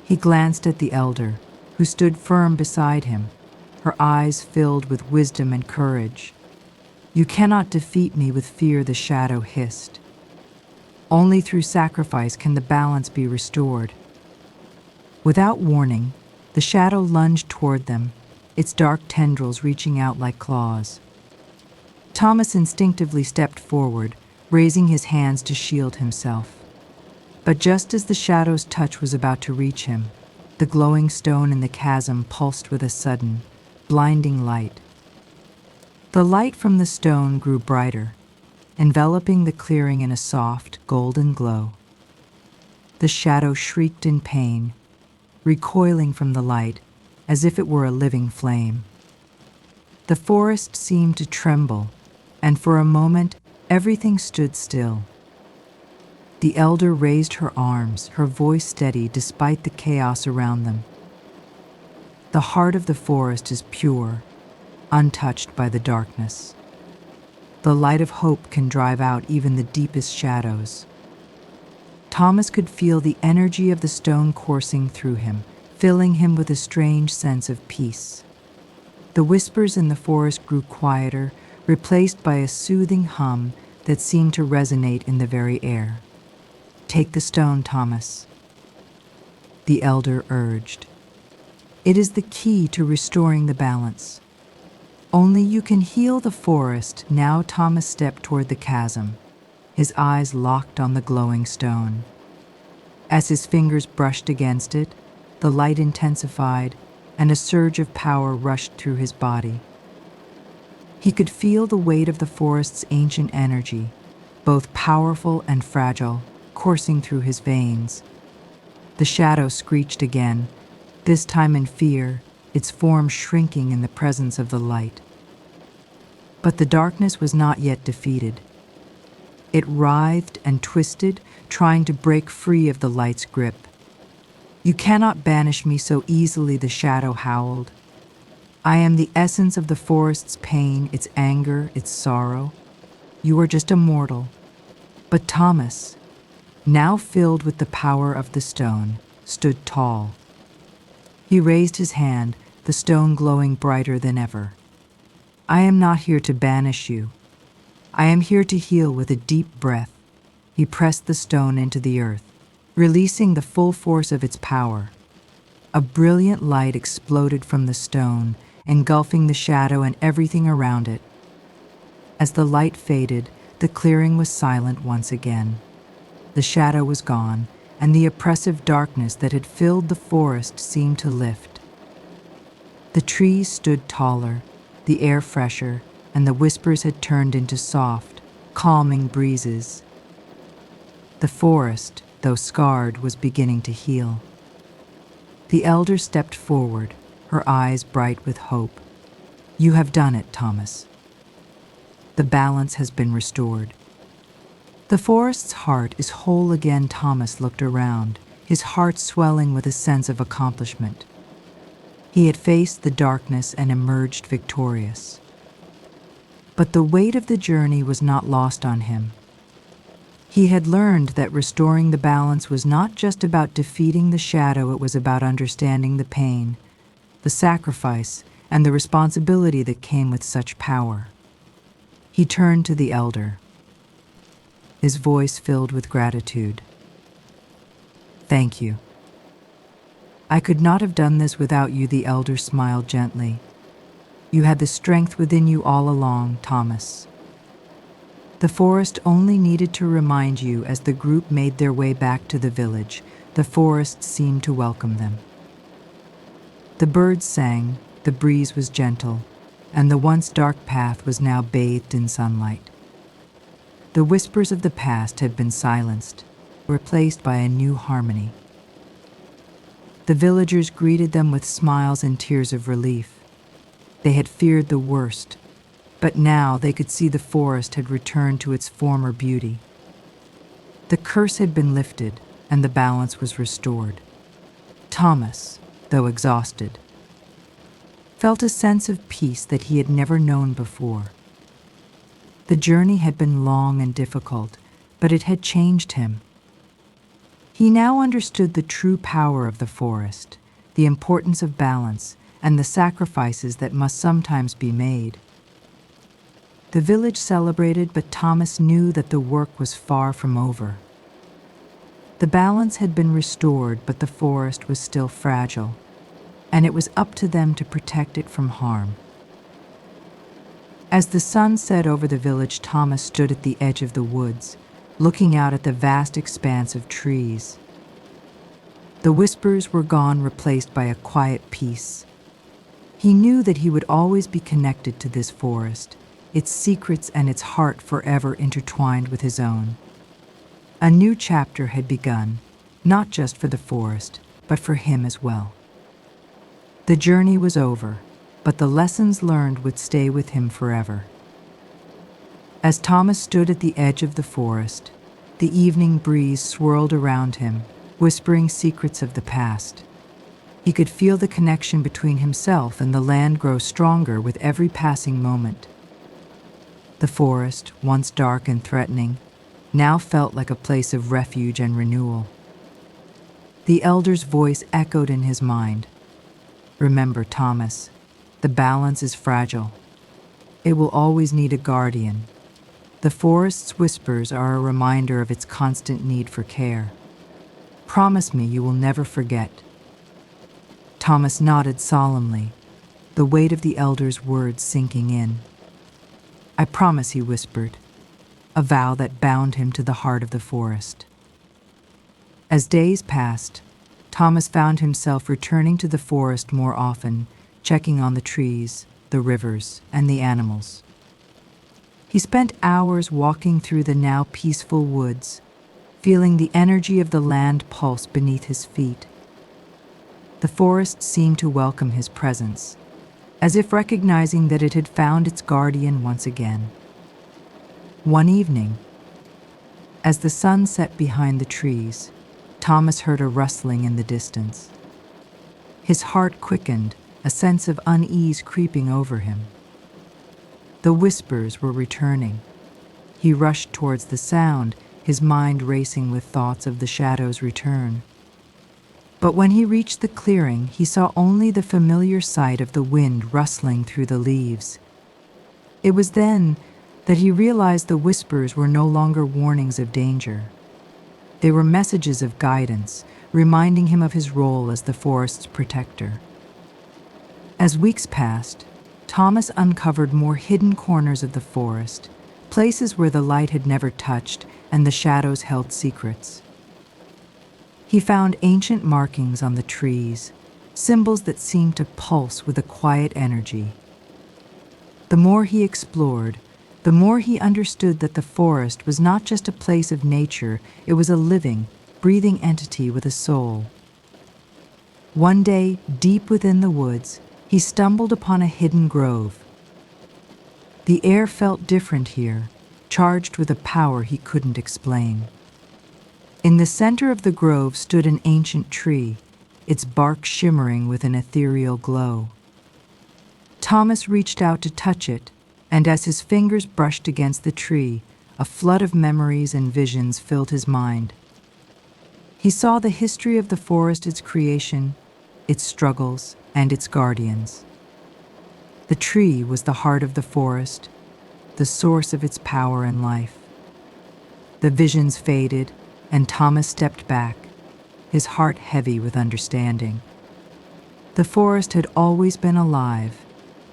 S1: He glanced at the elder, who stood firm beside him, her eyes filled with wisdom and courage. "You cannot defeat me with fear," the shadow hissed. "Only through sacrifice can the balance be restored." Without warning, the shadow lunged toward them, its dark tendrils reaching out like claws. Thomas instinctively stepped forward, raising his hands to shield himself. But just as the shadow's touch was about to reach him, the glowing stone in the chasm pulsed with a sudden, blinding light. The light from the stone grew brighter, enveloping the clearing in a soft, golden glow. The shadow shrieked in pain, recoiling from the light as if it were a living flame. The forest seemed to tremble, and for a moment everything stood still. The elder raised her arms, her voice steady despite the chaos around them. The heart of the forest is pure, untouched by the darkness. The light of hope can drive out even the deepest shadows. Thomas could feel the energy of the stone coursing through him, filling him with a strange sense of peace. The whispers in the forest grew quieter, replaced by a soothing hum that seemed to resonate in the very air. "Take the stone, Thomas," the elder urged. "It is the key to restoring the balance. Only you can heal the forest." Now Thomas stepped toward the chasm, his eyes locked on the glowing stone. As his fingers brushed against it, the light intensified, and a surge of power rushed through his body. He could feel the weight of the forest's ancient energy, both powerful and fragile, coursing through his veins. The shadow screeched again, this time in fear, its form shrinking in the presence of the light. But the darkness was not yet defeated. It writhed and twisted, trying to break free of the light's grip. "You cannot banish me so easily," the shadow howled. "I am the essence of the forest's pain, its anger, its sorrow. You are just a mortal." But Thomas, now filled with the power of the stone, stood tall. He raised his hand, the stone glowing brighter than ever. "I am not here to banish you. I am here to heal." With a deep breath, he pressed the stone into the earth, releasing the full force of its power. A brilliant light exploded from the stone, engulfing the shadow and everything around it. As the light faded, the clearing was silent once again. The shadow was gone, and the oppressive darkness that had filled the forest seemed to lift. The trees stood taller, the air fresher, and the whispers had turned into soft, calming breezes. The forest, though scarred, was beginning to heal. The elder stepped forward, her eyes bright with hope. "You have done it, Thomas. The balance has been restored." "The forest's heart is whole again." Thomas looked around, his heart swelling with a sense of accomplishment. He had faced the darkness and emerged victorious. But the weight of the journey was not lost on him. He had learned that restoring the balance was not just about defeating the shadow, it was about understanding the pain, the sacrifice, and the responsibility that came with such power. He turned to the elder, his voice filled with gratitude. "Thank you. I could not have done this without you." The elder smiled gently. "You had the strength within you all along, Thomas." The forest only needed to remind you. As the group made their way back to the village, the forest seemed to welcome them. The birds sang, the breeze was gentle, and the once dark path was now bathed in sunlight. The whispers of the past had been silenced, replaced by a new harmony. The villagers greeted them with smiles and tears of relief. They had feared the worst, but now they could see the forest had returned to its former beauty. The curse had been lifted, and the balance was restored. Thomas, though exhausted, felt a sense of peace that he had never known before. The journey had been long and difficult, but it had changed him. He now understood the true power of the forest, the importance of balance, and the sacrifices that must sometimes be made. The village celebrated, but Thomas knew that the work was far from over. The balance had been restored, but the forest was still fragile, and it was up to them to protect it from harm. As the sun set over the village, Thomas stood at the edge of the woods, looking out at the vast expanse of trees. The whispers were gone, replaced by a quiet peace. He knew that he would always be connected to this forest, its secrets and its heart forever intertwined with his own. A new chapter had begun, not just for the forest, but for him as well. The journey was over, but the lessons learned would stay with him forever. As Thomas stood at the edge of the forest, The evening breeze swirled around him, whispering secrets of the past. He could feel the connection between himself and the land grow stronger with every passing moment. The forest, once dark and threatening, now felt like a place of refuge and renewal. The elder's voice echoed in his mind. Remember, Thomas, the balance is fragile. It will always need a guardian. The forest's whispers are a reminder of its constant need for care. Promise me you will never forget. Thomas nodded solemnly, the weight of the elder's words sinking in. I promise, he whispered, a vow that bound him to the heart of the forest. As days passed, Thomas found himself returning to the forest more often, checking on the trees, the rivers, and the animals. He spent hours walking through the now peaceful woods, feeling the energy of the land pulse beneath his feet. The forest seemed to welcome his presence, as if recognizing that it had found its guardian once again. One evening, as the sun set behind the trees, Thomas heard a rustling in the distance. His heart quickened, a sense of unease creeping over him. The whispers were returning. He rushed towards the sound, his mind racing with thoughts of the shadow's return. But when he reached the clearing, he saw only the familiar sight of the wind rustling through the leaves. It was then that he realized the whispers were no longer warnings of danger. They were messages of guidance, reminding him of his role as the forest's protector. As weeks passed, Thomas uncovered more hidden corners of the forest, places where the light had never touched and the shadows held secrets. He found ancient markings on the trees, symbols that seemed to pulse with a quiet energy. The more he explored, the more he understood that the forest was not just a place of nature, it was a living, breathing entity with a soul. One day, deep within the woods, he stumbled upon a hidden grove. The air felt different here, charged with a power he couldn't explain. In the center of the grove stood an ancient tree, its bark shimmering with an ethereal glow. Thomas reached out to touch it, and as his fingers brushed against the tree, a flood of memories and visions filled his mind. He saw the history of the forest, its creation, its struggles, and its guardians. The tree was the heart of the forest, the source of its power and life. The visions faded, and Thomas stepped back, his heart heavy with understanding. The forest had always been alive,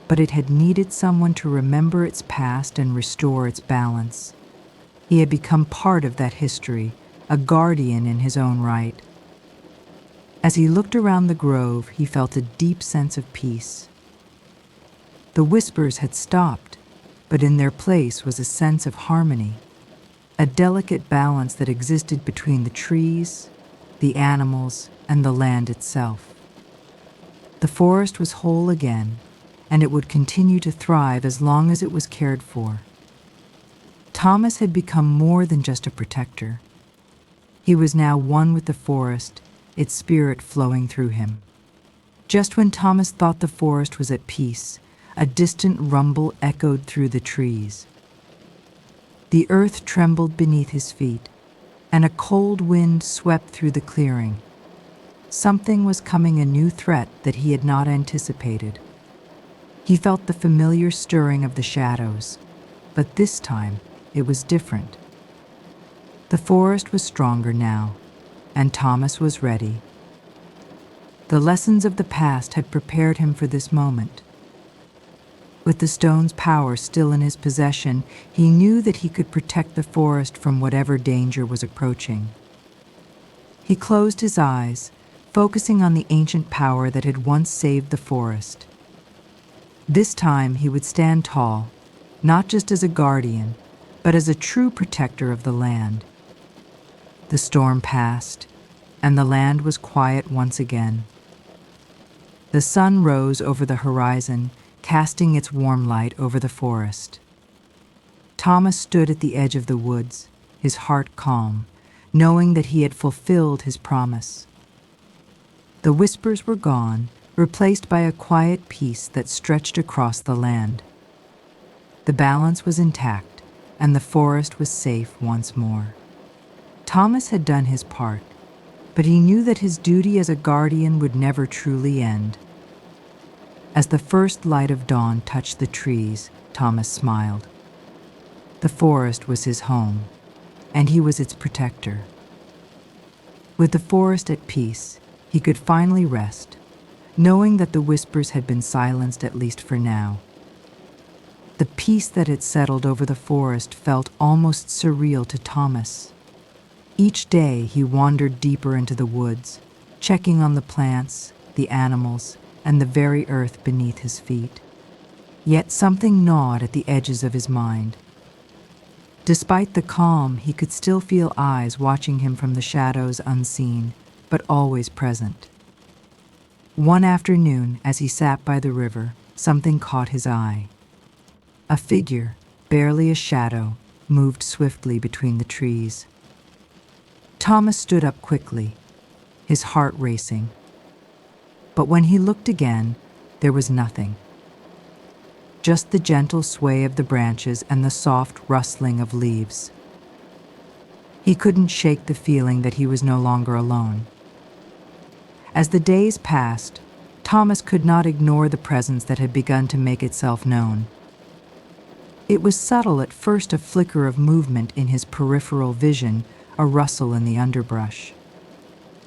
S1: but it had needed someone to remember its past and restore its balance. He had become part of that history, a guardian in his own right. As he looked around the grove, he felt a deep sense of peace. The whispers had stopped, but in their place was a sense of harmony, a delicate balance that existed between the trees, the animals, and the land itself. The forest was whole again, and it would continue to thrive as long as it was cared for. Thomas had become more than just a protector. He was now one with the forest, its spirit flowing through him. Just when Thomas thought the forest was at peace, a distant rumble echoed through the trees. The earth trembled beneath his feet, and a cold wind swept through the clearing. Something was coming, a new threat that he had not anticipated. He felt the familiar stirring of the shadows, but this time it was different. The forest was stronger now, and Thomas was ready. The lessons of the past had prepared him for this moment. With the stone's power still in his possession, he knew that he could protect the forest from whatever danger was approaching. He closed his eyes, focusing on the ancient power that had once saved the forest. This time he would stand tall, not just as a guardian, but as a true protector of the land. The storm passed, and the land was quiet once again. The sun rose over the horizon, casting its warm light over the forest. Thomas stood at the edge of the woods, his heart calm, knowing that he had fulfilled his promise. The whispers were gone, replaced by a quiet peace that stretched across the land. The balance was intact, and the forest was safe once more. Thomas had done his part, but he knew that his duty as a guardian would never truly end. As the first light of dawn touched the trees, Thomas smiled. The forest was his home, and he was its protector. With the forest at peace, he could finally rest, knowing that the whispers had been silenced at least for now. The peace that had settled over the forest felt almost surreal to Thomas. Each day he wandered deeper into the woods, checking on the plants, the animals, and the very earth beneath his feet. Yet something gnawed at the edges of his mind. Despite the calm, he could still feel eyes watching him from the shadows, unseen, but always present. One afternoon, as he sat by the river, something caught his eye. A figure, barely a shadow, moved swiftly between the trees. Thomas stood up quickly, his heart racing. But when he looked again, there was nothing. Just the gentle sway of the branches and the soft rustling of leaves. He couldn't shake the feeling that he was no longer alone. As the days passed, Thomas could not ignore the presence that had begun to make itself known. It was subtle at first, a flicker of movement in his peripheral vision, a rustle in the underbrush.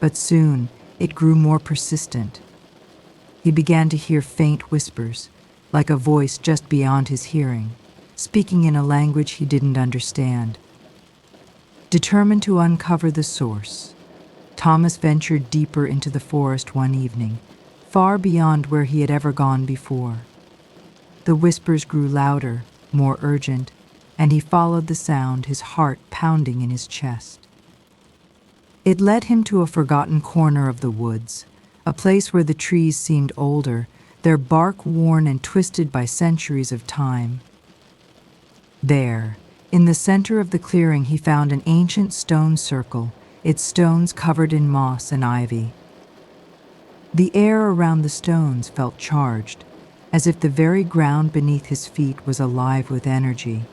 S1: But soon, it grew more persistent. He began to hear faint whispers, like a voice just beyond his hearing, speaking in a language he didn't understand. Determined to uncover the source, Thomas ventured deeper into the forest one evening, far beyond where he had ever gone before. The whispers grew louder, more urgent, and he followed the sound, his heart pounding in his chest. It led him to a forgotten corner of the woods, a place where the trees seemed older, their bark worn and twisted by centuries of time. There, in the center of the clearing, he found an ancient stone circle, its stones covered in moss and ivy. The air around the stones felt charged, as if the very ground beneath his feet was alive with energy.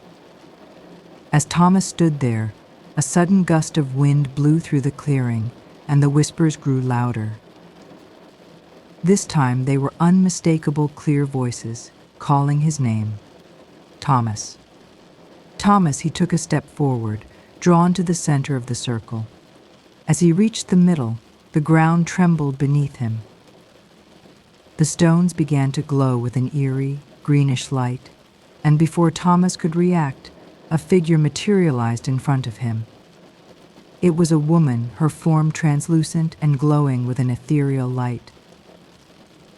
S1: As Thomas stood there, a sudden gust of wind blew through the clearing, and the whispers grew louder. This time they were unmistakable, clear voices, calling his name. Thomas. Thomas, he took a step forward, drawn to the center of the circle. As he reached the middle, the ground trembled beneath him. The stones began to glow with an eerie, greenish light, and before Thomas could react, a figure materialized in front of him. It was a woman, her form translucent and glowing with an ethereal light.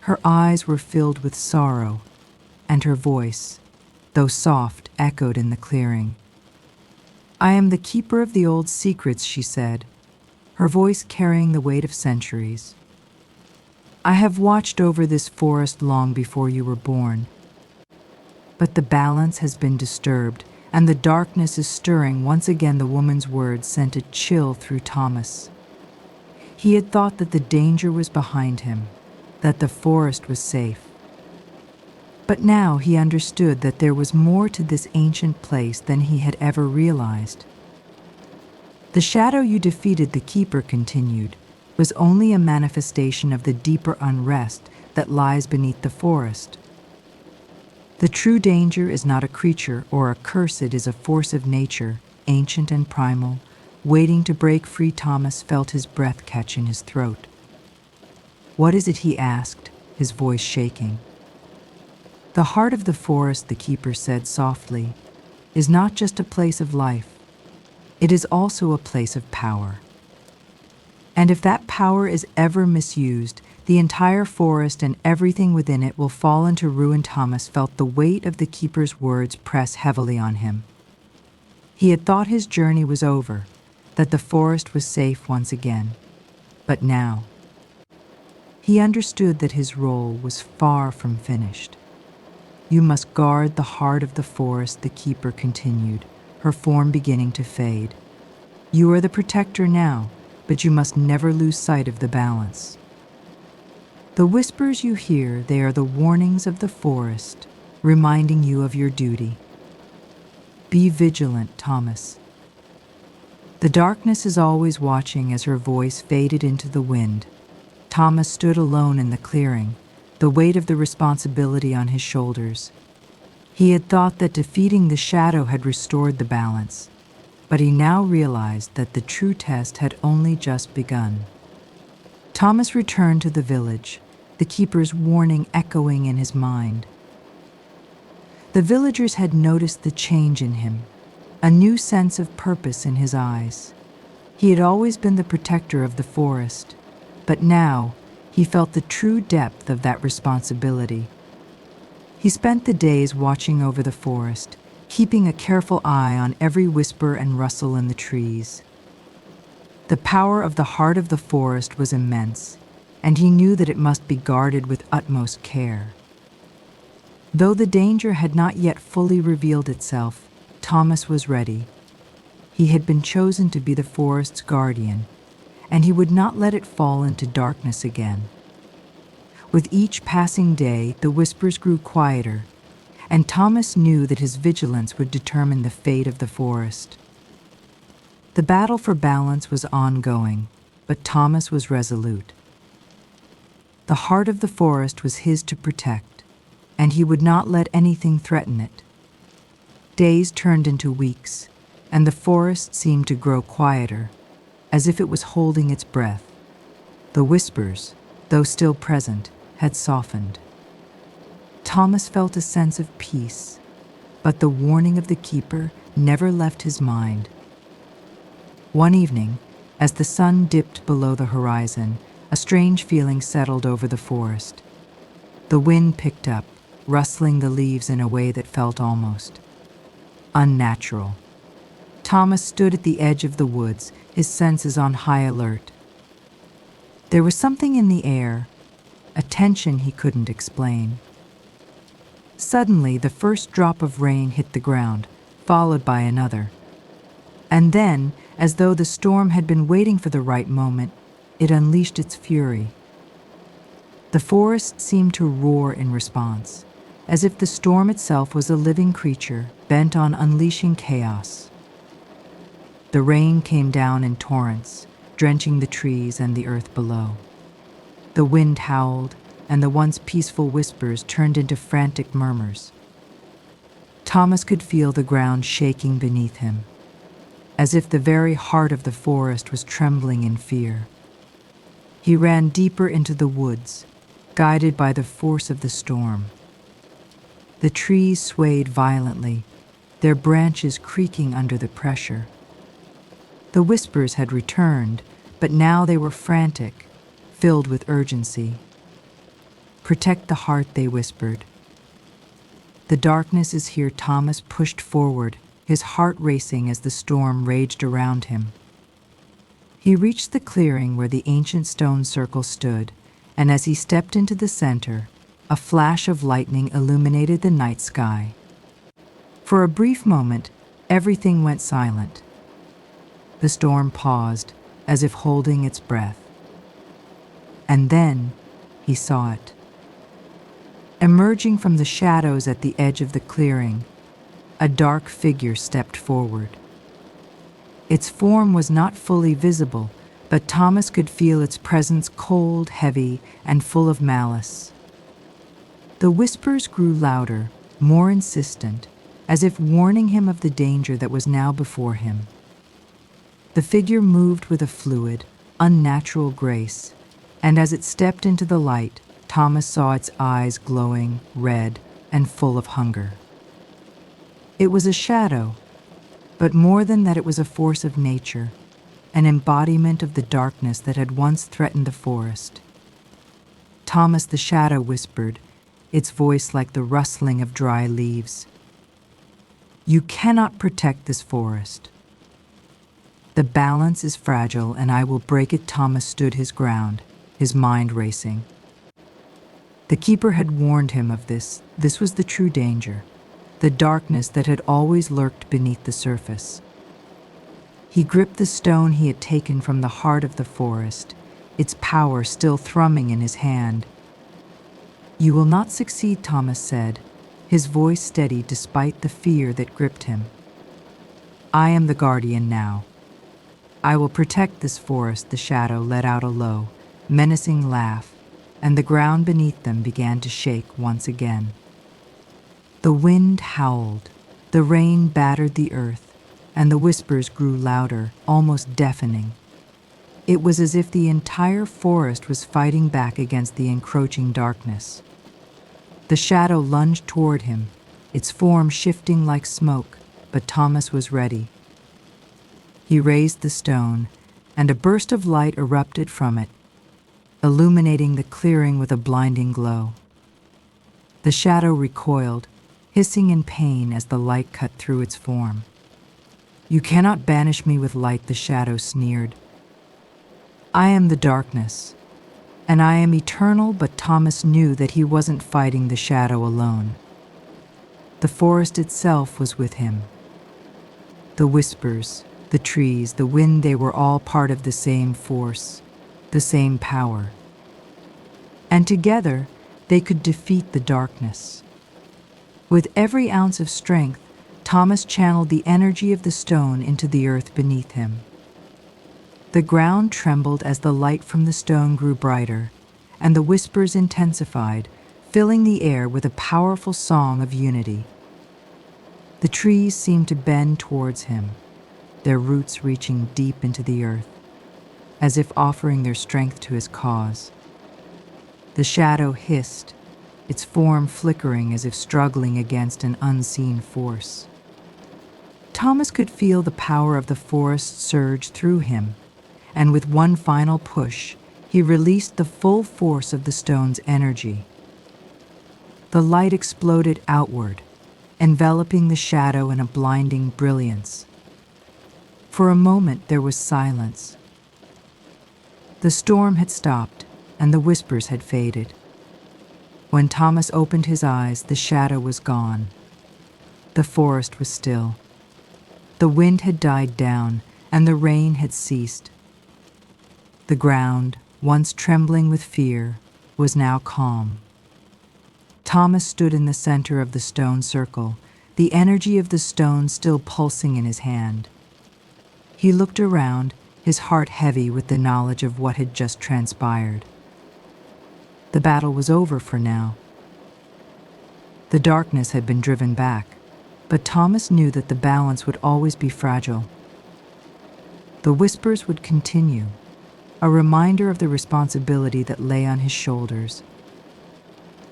S1: Her eyes were filled with sorrow, and her voice, though soft, echoed in the clearing. "I am the keeper of the old secrets," she said, her voice carrying the weight of centuries. "I have watched over this forest long before you were born. But the balance has been disturbed, and the darkness is stirring." Once again the woman's words sent a chill through Thomas. He had thought that the danger was behind him, that the forest was safe. But now he understood that there was more to this ancient place than he had ever realized. "The shadow you defeated," the keeper continued, "was only a manifestation of the deeper unrest that lies beneath the forest. The true danger is not a creature or a curse, it is a force of nature, ancient and primal, waiting to break free." Thomas felt his breath catch in his throat. "What is it?" he asked, his voice shaking. "The heart of the forest," the keeper said softly, "is not just a place of life. It is also a place of power. And if that power is ever misused, the entire forest and everything within it will fall into ruin." Thomas felt the weight of the keeper's words press heavily on him. He had thought his journey was over, that the forest was safe once again. But now, he understood that his role was far from finished. "You must guard the heart of the forest," the keeper continued, her form beginning to fade. You are the protector now, but you must never lose sight of the balance. The whispers you hear, they are the warnings of the forest, reminding you of your duty. Be vigilant, Thomas. The darkness is always watching as her voice faded into the wind. Thomas stood alone in the clearing, the weight of the responsibility on his shoulders. He had thought that defeating the shadow had restored the balance, but he now realized that the true test had only just begun. Thomas returned to the village, the keeper's warning echoing in his mind. The villagers had noticed the change in him, a new sense of purpose in his eyes. He had always been the protector of the forest, but now he felt the true depth of that responsibility. He spent the days watching over the forest, keeping a careful eye on every whisper and rustle in the trees. The power of the heart of the forest was immense, and he knew that it must be guarded with utmost care. Though the danger had not yet fully revealed itself, Thomas was ready. He had been chosen to be the forest's guardian, and he would not let it fall into darkness again. With each passing day, the whispers grew quieter, and Thomas knew that his vigilance would determine the fate of the forest. The battle for balance was ongoing, but Thomas was resolute. The heart of the forest was his to protect, and he would not let anything threaten it. Days turned into weeks, and the forest seemed to grow quieter, as if it was holding its breath. The whispers, though still present, had softened. Thomas felt a sense of peace, but the warning of the keeper never left his mind. One evening, as the sun dipped below the horizon, a strange feeling settled over the forest. The wind picked up, rustling the leaves in a way that felt almost unnatural. Thomas stood at the edge of the woods, his senses on high alert. There was something in the air, a tension he couldn't explain. Suddenly, the first drop of rain hit the ground, followed by another. And then, as though the storm had been waiting for the right moment, it unleashed its fury. The forest seemed to roar in response, as if the storm itself was a living creature bent on unleashing chaos. The rain came down in torrents, drenching the trees and the earth below. The wind howled, and the once peaceful whispers turned into frantic murmurs. Thomas could feel the ground shaking beneath him, as if the very heart of the forest was trembling in fear. He ran deeper into the woods, guided by the force of the storm. The trees swayed violently, their branches creaking under the pressure. The whispers had returned, but now they were frantic, filled with urgency. "Protect the heart," they whispered. "The darkness is here." Thomas pushed forward, his heart racing as the storm raged around him. He reached the clearing where the ancient stone circle stood, and as he stepped into the center, a flash of lightning illuminated the night sky. For a brief moment, everything went silent. The storm paused, as if holding its breath. And then he saw it. Emerging from the shadows at the edge of the clearing, a dark figure stepped forward. Its form was not fully visible, but Thomas could feel its presence cold, heavy, and full of malice. The whispers grew louder, more insistent, as if warning him of the danger that was now before him. The figure moved with a fluid, unnatural grace, and as it stepped into the light, Thomas saw its eyes glowing, red, and full of hunger. It was a shadow, but more than that, it was a force of nature, an embodiment of the darkness that had once threatened the forest. Thomas the shadow whispered, its voice like the rustling of dry leaves. "You cannot protect this forest. The balance is fragile, and I will break it." Thomas stood his ground, his mind racing. The keeper had warned him of this. This was the true danger, the darkness that had always lurked beneath the surface. He gripped the stone he had taken from the heart of the forest, its power still thrumming in his hand. "You will not succeed," Thomas said, his voice steady despite the fear that gripped him. "I am the guardian now. I will protect this forest." The shadow let out a low, menacing laugh, and the ground beneath them began to shake once again. The wind howled, the rain battered the earth, and the whispers grew louder, almost deafening. It was as if the entire forest was fighting back against the encroaching darkness. The shadow lunged toward him, its form shifting like smoke, but Thomas was ready. He raised the stone, and a burst of light erupted from it, illuminating the clearing with a blinding glow. The shadow recoiled, hissing in pain as the light cut through its form. "You cannot banish me with light," the shadow sneered. "I am the darkness, and I am eternal." But Thomas knew that he wasn't fighting the shadow alone. The forest itself was with him. The whispers, the trees, the wind, they were all part of the same force, the same power. And together, they could defeat the darkness. With every ounce of strength, Thomas channeled the energy of the stone into the earth beneath him. The ground trembled as the light from the stone grew brighter, and the whispers intensified, filling the air with a powerful song of unity. The trees seemed to bend towards him, their roots reaching deep into the earth, as if offering their strength to his cause. The shadow hissed, its form flickering as if struggling against an unseen force. Thomas could feel the power of the forest surge through him, and with one final push, he released the full force of the stone's energy. The light exploded outward, enveloping the shadow in a blinding brilliance. For a moment there was silence. The storm had stopped, and the whispers had faded. When Thomas opened his eyes, the shadow was gone. The forest was still. The wind had died down, and the rain had ceased. The ground, once trembling with fear, was now calm. Thomas stood in the center of the stone circle, the energy of the stone still pulsing in his hand. He looked around, his heart heavy with the knowledge of what had just transpired. The battle was over for now. The darkness had been driven back, but Thomas knew that the balance would always be fragile. The whispers would continue, a reminder of the responsibility that lay on his shoulders.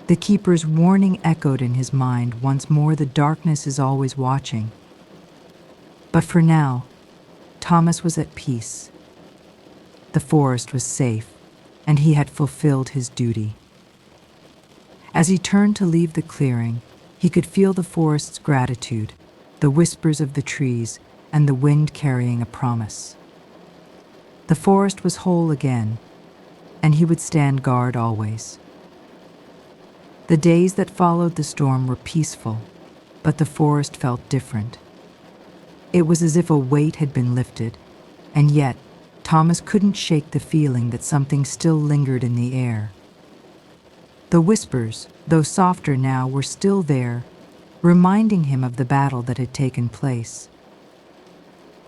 S1: The keeper's warning echoed in his mind once more: the darkness is always watching. But for now, Thomas was at peace. The forest was safe, and he had fulfilled his duty. As he turned to leave the clearing, he could feel the forest's gratitude, the whispers of the trees, and the wind carrying a promise. The forest was whole again, and he would stand guard always. The days that followed the storm were peaceful, but the forest felt different. It was as if a weight had been lifted, and yet Thomas couldn't shake the feeling that something still lingered in the air. The whispers, though softer now, were still there, reminding him of the battle that had taken place.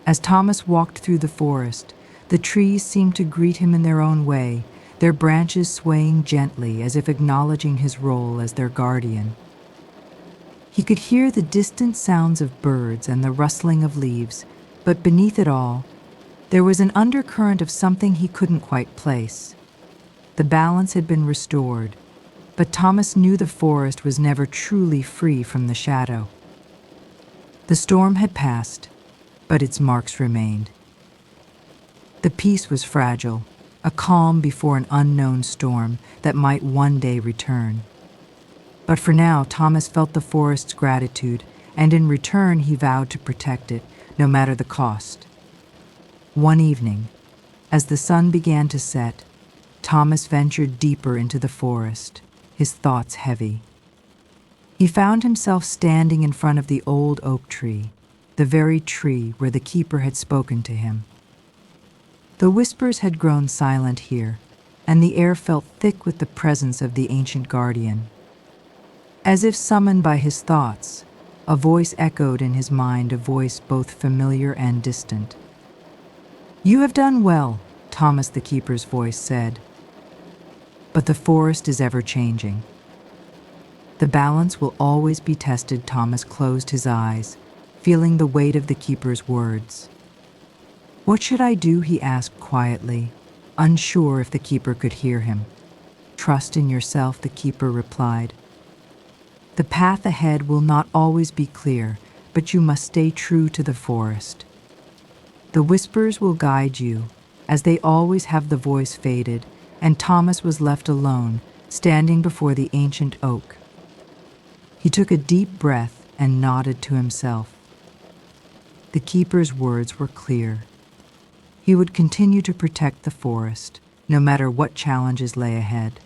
S1: As Thomas walked through the forest, the trees seemed to greet him in their own way, their branches swaying gently as if acknowledging his role as their guardian. He could hear the distant sounds of birds and the rustling of leaves, but beneath it all, there was an undercurrent of something he couldn't quite place. The balance had been restored, but Thomas knew the forest was never truly free from the shadow. The storm had passed, but its marks remained. The peace was fragile, a calm before an unknown storm that might one day return. But for now, Thomas felt the forest's gratitude, and in return he vowed to protect it, no matter the cost. One evening, as the sun began to set, Thomas ventured deeper into the forest, his thoughts heavy. He found himself standing in front of the old oak tree, the very tree where the keeper had spoken to him. The whispers had grown silent here, and the air felt thick with the presence of the ancient guardian. As if summoned by his thoughts, a voice echoed in his mind, a voice both familiar and distant. "You have done well," Thomas the keeper's voice said. "But the forest is ever changing. The balance will always be tested." Thomas closed his eyes, feeling the weight of the keeper's words. "What should I do?" he asked quietly, unsure if the keeper could hear him. "Trust in yourself," the keeper replied. "The path ahead will not always be clear, but you must stay true to the forest. The whispers will guide you, as they always have." The voice faded, and Thomas was left alone, standing before the ancient oak. He took a deep breath and nodded to himself. The keeper's words were clear. He would continue to protect the forest, no matter what challenges lay ahead.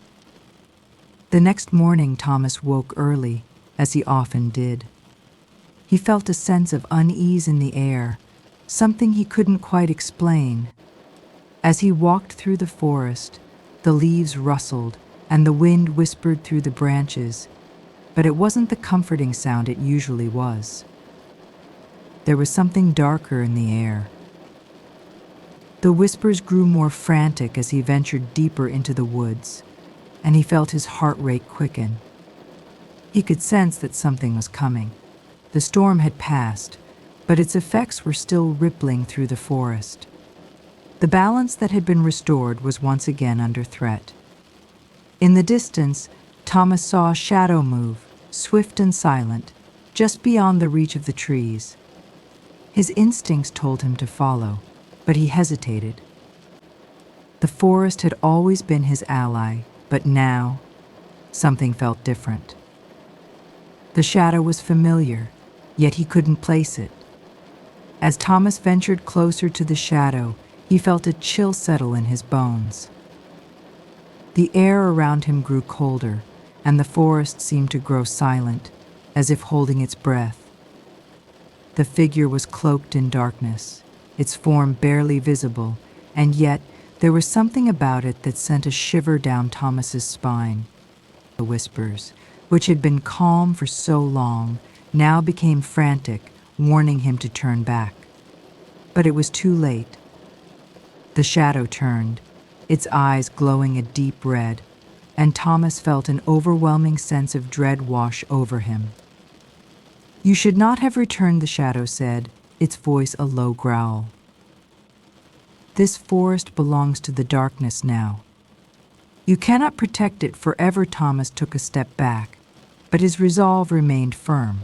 S1: The next morning, Thomas woke early, as he often did. He felt a sense of unease in the air, something he couldn't quite explain. As he walked through the forest, the leaves rustled and the wind whispered through the branches, but it wasn't the comforting sound it usually was. There was something darker in the air. The whispers grew more frantic as he ventured deeper into the woods, and he felt his heart rate quicken. He could sense that something was coming. The storm had passed, but its effects were still rippling through the forest. The balance that had been restored was once again under threat. In the distance, Thomas saw a shadow move, swift and silent, just beyond the reach of the trees. His instincts told him to follow, but he hesitated. The forest had always been his ally, but now, something felt different. The shadow was familiar, yet he couldn't place it. As Thomas ventured closer to the shadow, he felt a chill settle in his bones. The air around him grew colder, and the forest seemed to grow silent, as if holding its breath. The figure was cloaked in darkness, its form barely visible, and yet there was something about it that sent a shiver down Thomas's spine. The whispers, which had been calm for so long, now became frantic, warning him to turn back. But it was too late. The shadow turned, its eyes glowing a deep red, and Thomas felt an overwhelming sense of dread wash over him. "You should not have returned," the shadow said, its voice a low growl. "This forest belongs to the darkness now. You cannot protect it forever." Thomas took a step back, but his resolve remained firm.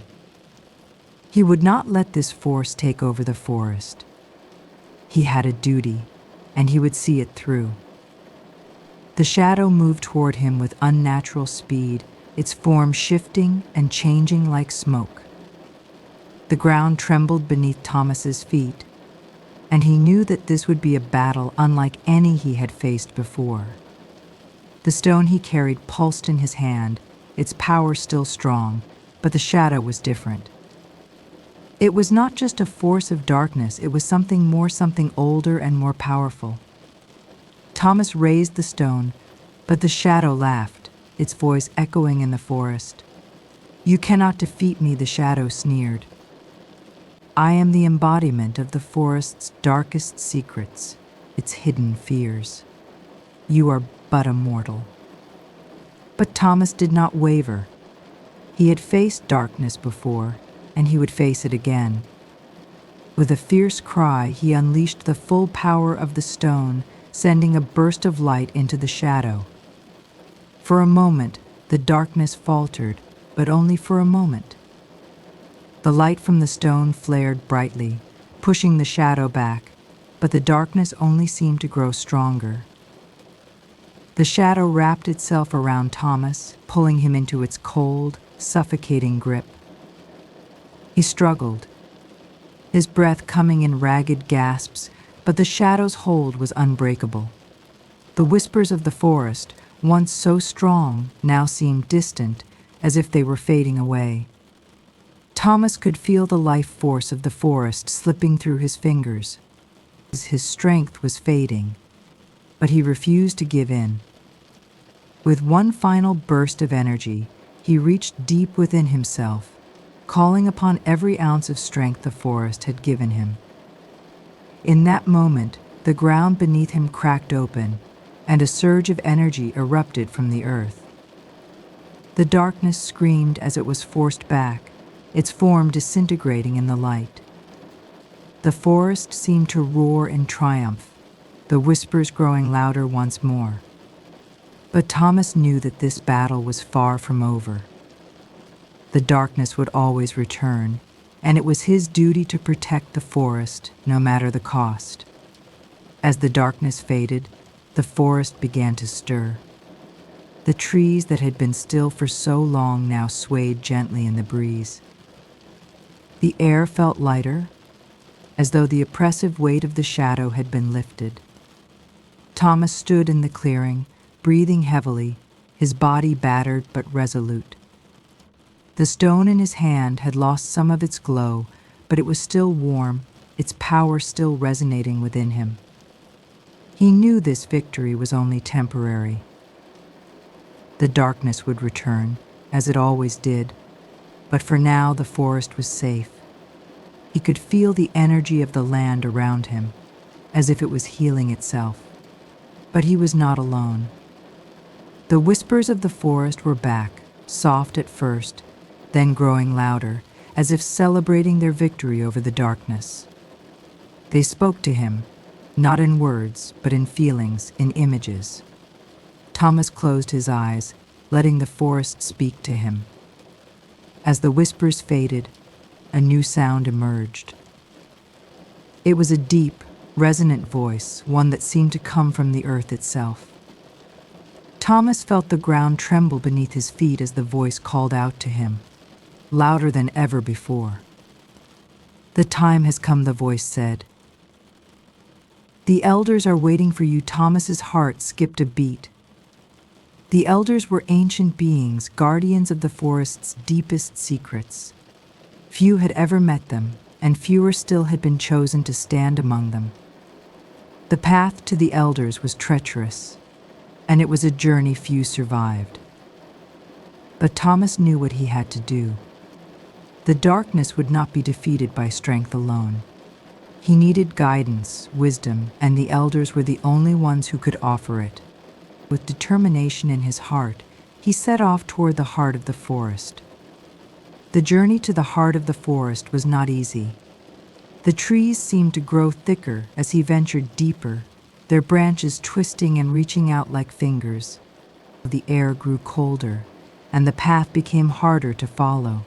S1: He would not let this force take over the forest. He had a duty, and he would see it through. The shadow moved toward him with unnatural speed, its form shifting and changing like smoke. The ground trembled beneath Thomas's feet, and he knew that this would be a battle unlike any he had faced before. The stone he carried pulsed in his hand, its power still strong, but the shadow was different. It was not just a force of darkness, it was something more, something older and more powerful. Thomas raised the stone, but the shadow laughed, its voice echoing in the forest. "You cannot defeat me," the shadow sneered. "I am the embodiment of the forest's darkest secrets, its hidden fears. You are but a mortal." But Thomas did not waver. He had faced darkness before, and he would face it again. With a fierce cry, he unleashed the full power of the stone, sending a burst of light into the shadow. For a moment, the darkness faltered, but only for a moment. The light from the stone flared brightly, pushing the shadow back, but the darkness only seemed to grow stronger. The shadow wrapped itself around Thomas, pulling him into its cold, suffocating grip. He struggled, his breath coming in ragged gasps, but the shadow's hold was unbreakable. The whispers of the forest, once so strong, now seemed distant, as if they were fading away. Thomas could feel the life force of the forest slipping through his fingers. His strength was fading, but he refused to give in. With one final burst of energy, he reached deep within himself, calling upon every ounce of strength the forest had given him. In that moment, the ground beneath him cracked open, and a surge of energy erupted from the earth. The darkness screamed as it was forced back, its form disintegrating in the light. The forest seemed to roar in triumph, the whispers growing louder once more. But Thomas knew that this battle was far from over. The darkness would always return, and it was his duty to protect the forest, no matter the cost. As the darkness faded, the forest began to stir. The trees that had been still for so long now swayed gently in the breeze. The air felt lighter, as though the oppressive weight of the shadow had been lifted. Thomas stood in the clearing, breathing heavily, his body battered but resolute. The stone in his hand had lost some of its glow, but it was still warm, its power still resonating within him. He knew this victory was only temporary. The darkness would return, as it always did, but for now the forest was safe. He could feel the energy of the land around him, as if it was healing itself. But he was not alone. The whispers of the forest were back, soft at first, then growing louder, as if celebrating their victory over the darkness. They spoke to him, not in words, but in feelings, in images. Thomas closed his eyes, letting the forest speak to him. As the whispers faded, a new sound emerged. It was a deep, resonant voice, one that seemed to come from the earth itself. Thomas felt the ground tremble beneath his feet as the voice called out to him, louder than ever before. "The time has come," the voice said. "The elders are waiting for you." Thomas's heart skipped a beat. The elders were ancient beings, guardians of the forest's deepest secrets. Few had ever met them, and fewer still had been chosen to stand among them. The path to the elders was treacherous, and it was a journey few survived. But Thomas knew what he had to do. The darkness would not be defeated by strength alone. He needed guidance, wisdom, and the elders were the only ones who could offer it. With determination in his heart, he set off toward the heart of the forest. The journey to the heart of the forest was not easy. The trees seemed to grow thicker as he ventured deeper, their branches twisting and reaching out like fingers. The air grew colder, and the path became harder to follow.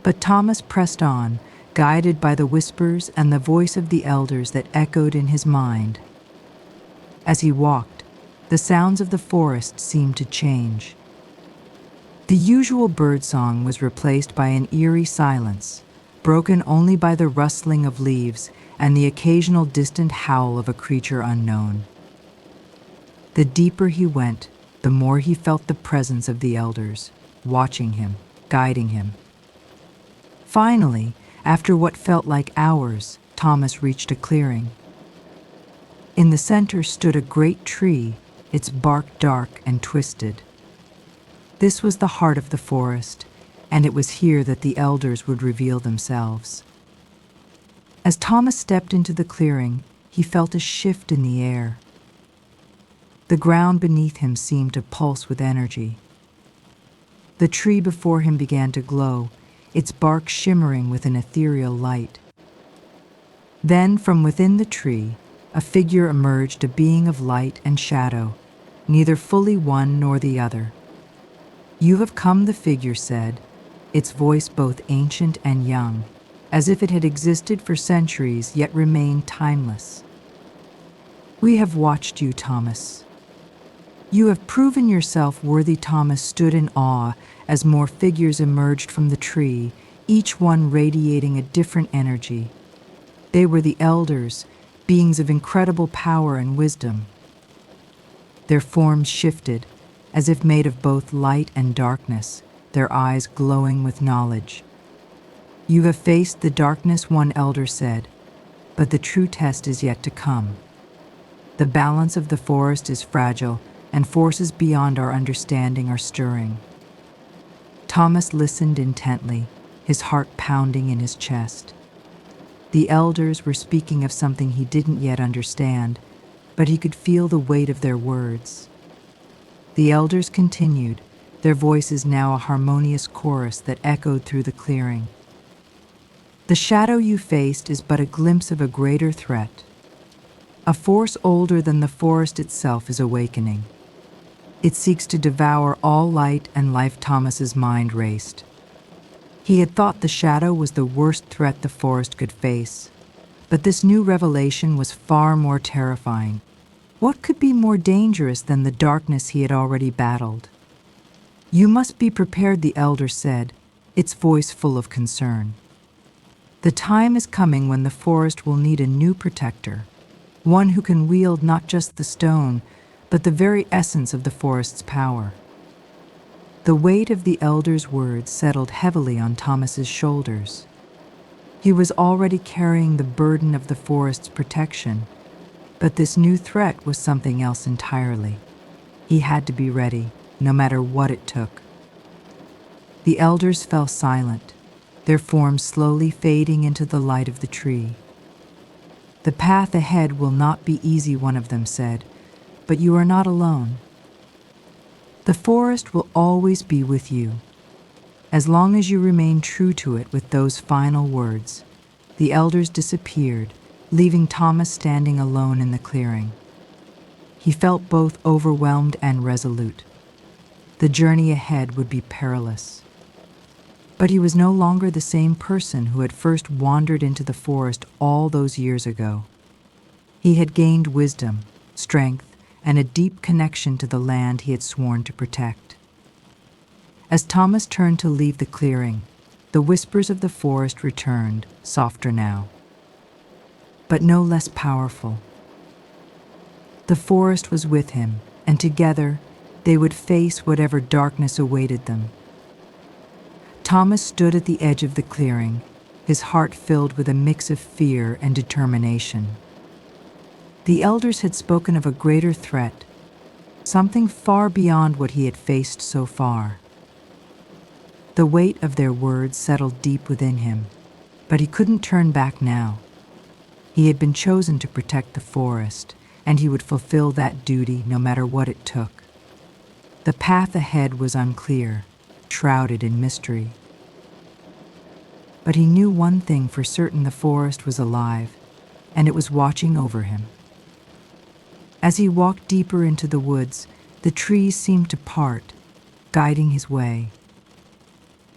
S1: But Thomas pressed on, guided by the whispers and the voice of the elders that echoed in his mind. As he walked, the sounds of the forest seemed to change. The usual birdsong was replaced by an eerie silence, broken only by the rustling of leaves and the occasional distant howl of a creature unknown. The deeper he went, the more he felt the presence of the elders, watching him, guiding him. Finally, after what felt like hours, Thomas reached a clearing. In the center stood a great tree, its bark dark and twisted. This was the heart of the forest, and it was here that the elders would reveal themselves. As Thomas stepped into the clearing, he felt a shift in the air. The ground beneath him seemed to pulse with energy. The tree before him began to glow, its bark shimmering with an ethereal light. Then, from within the tree, a figure emerged, a being of light and shadow, neither fully one nor the other. "You have come," the figure said, its voice both ancient and young, as if it had existed for centuries yet remained timeless. "We have watched you, Thomas. You have proven yourself worthy." Thomas stood in awe as more figures emerged from the tree, each one radiating a different energy. They were the elders, beings of incredible power and wisdom. Their forms shifted, as if made of both light and darkness, their eyes glowing with knowledge. "You have faced the darkness," one elder said, "but the true test is yet to come. The balance of the forest is fragile, and forces beyond our understanding are stirring." Thomas listened intently, his heart pounding in his chest. The elders were speaking of something he didn't yet understand, but he could feel the weight of their words. The elders continued, their voices now a harmonious chorus that echoed through the clearing. "The shadow you faced is but a glimpse of a greater threat. A force older than the forest itself is awakening. It seeks to devour all light and life." Thomas's mind raced. He had thought the shadow was the worst threat the forest could face, but this new revelation was far more terrifying. What could be more dangerous than the darkness he had already battled? "You must be prepared," the elder said, its voice full of concern. "The time is coming when the forest will need a new protector, one who can wield not just the stone, but the very essence of the forest's power." The weight of the elder's words settled heavily on Thomas's shoulders. He was already carrying the burden of the forest's protection, but this new threat was something else entirely. He had to be ready, no matter what it took. The elders fell silent, their forms slowly fading into the light of the tree. "The path ahead will not be easy," one of them said, "but you are not alone. The forest will always be with you. As long as you remain true to it." With those final words, the elders disappeared, leaving Thomas standing alone in the clearing. He felt both overwhelmed and resolute. The journey ahead would be perilous. But he was no longer the same person who had first wandered into the forest all those years ago. He had gained wisdom, strength, and a deep connection to the land he had sworn to protect. As Thomas turned to leave the clearing, the whispers of the forest returned, softer now, but no less powerful. The forest was with him, and together they would face whatever darkness awaited them. Thomas stood at the edge of the clearing, his heart filled with a mix of fear and determination. The elders had spoken of a greater threat, something far beyond what he had faced so far. The weight of their words settled deep within him, but he couldn't turn back now. He had been chosen to protect the forest, and he would fulfill that duty no matter what it took. The path ahead was unclear, shrouded in mystery. But he knew one thing for certain: the forest was alive, and it was watching over him. As he walked deeper into the woods, the trees seemed to part, guiding his way.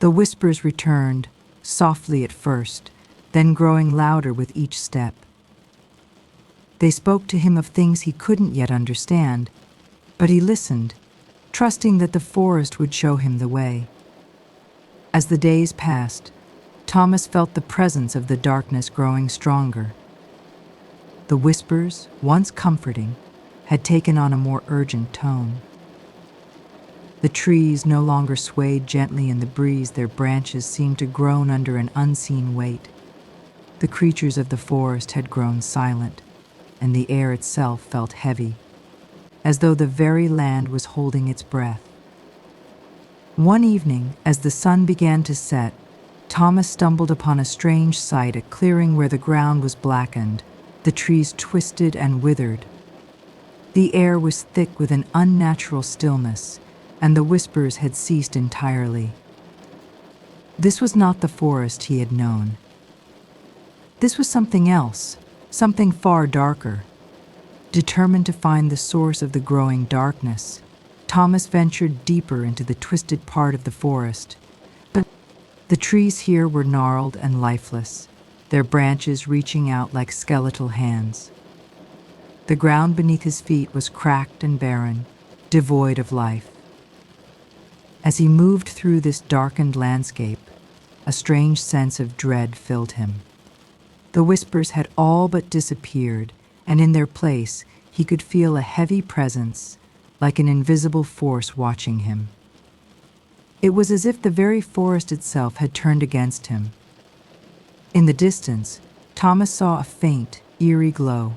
S1: The whispers returned, softly at first, then growing louder with each step. They spoke to him of things he couldn't yet understand, but he listened, trusting that the forest would show him the way. As the days passed, Thomas felt the presence of the darkness growing stronger. The whispers, once comforting, had taken on a more urgent tone. The trees no longer swayed gently in the breeze, their branches seemed to groan under an unseen weight. The creatures of the forest had grown silent, and the air itself felt heavy, as though the very land was holding its breath. One evening, as the sun began to set, Thomas stumbled upon a strange sight: a clearing where the ground was blackened, the trees twisted and withered. The air was thick with an unnatural stillness, and the whispers had ceased entirely. This was not the forest he had known. This was something else, something far darker. Determined to find the source of the growing darkness, Thomas ventured deeper into the twisted part of the forest. But the trees here were gnarled and lifeless, their branches reaching out like skeletal hands. The ground beneath his feet was cracked and barren, devoid of life. As he moved through this darkened landscape, a strange sense of dread filled him. The whispers had all but disappeared, and in their place he could feel a heavy presence, like an invisible force watching him. It was as if the very forest itself had turned against him. In the distance, Thomas saw a faint, eerie glow.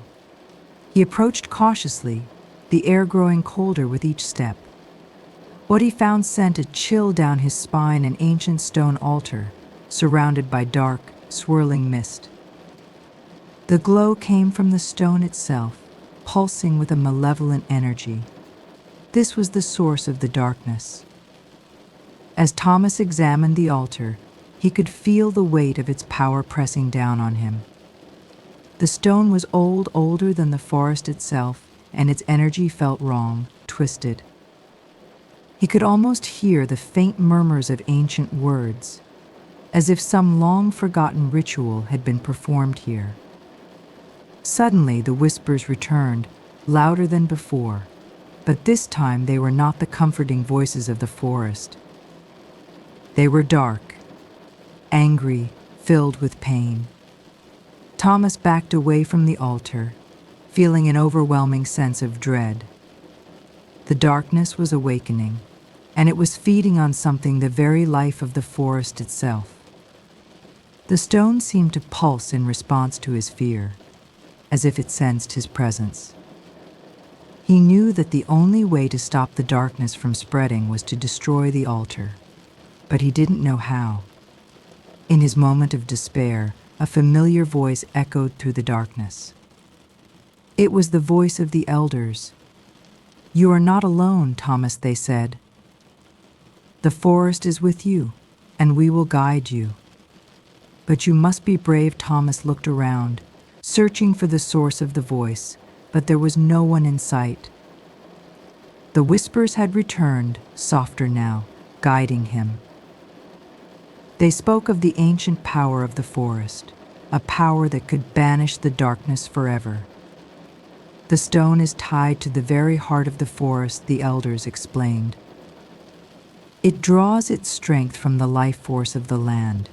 S1: He approached cautiously, the air growing colder with each step. What he found sent a chill down his spine: an ancient stone altar, surrounded by dark, swirling mist. The glow came from the stone itself, pulsing with a malevolent energy. This was the source of the darkness. As Thomas examined the altar, he could feel the weight of its power pressing down on him. The stone was older than the forest itself, and its energy felt wrong, twisted. He could almost hear the faint murmurs of ancient words, as if some long-forgotten ritual had been performed here. Suddenly, the whispers returned, louder than before, but this time they were not the comforting voices of the forest. They were dark, angry, filled with pain. Thomas backed away from the altar, feeling an overwhelming sense of dread. The darkness was awakening, and it was feeding on something, the very life of the forest itself. The stone seemed to pulse in response to his fear, as if it sensed his presence. He knew that the only way to stop the darkness from spreading was to destroy the altar, but he didn't know how. In his moment of despair, a familiar voice echoed through the darkness. It was the voice of the elders. "You are not alone, Thomas," they said. "The forest is with you, and we will guide you. But you must be brave." Thomas looked around, searching for the source of the voice, but there was no one in sight. The whispers had returned, softer now, guiding him. They spoke of the ancient power of the forest, a power that could banish the darkness forever. "The stone is tied to the very heart of the forest," the elders explained. "It draws its strength from the life force of the land.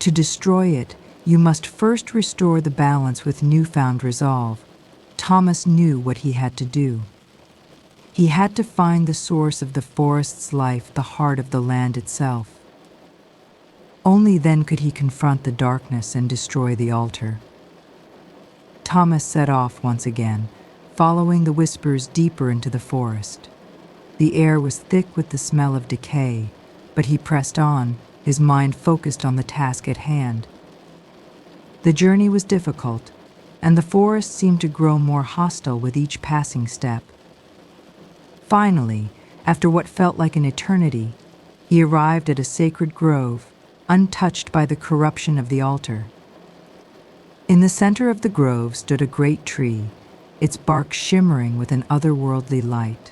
S1: To destroy it, you must first restore the balance." With newfound resolve, Thomas knew what he had to do. He had to find the source of the forest's life, the heart of the land itself. Only then could he confront the darkness and destroy the altar. Thomas set off once again, following the whispers deeper into the forest. The air was thick with the smell of decay, but he pressed on, his mind focused on the task at hand. The journey was difficult, and the forest seemed to grow more hostile with each passing step. Finally, after what felt like an eternity, he arrived at a sacred grove, untouched by the corruption of the altar. In the center of the grove stood a great tree, its bark shimmering with an otherworldly light.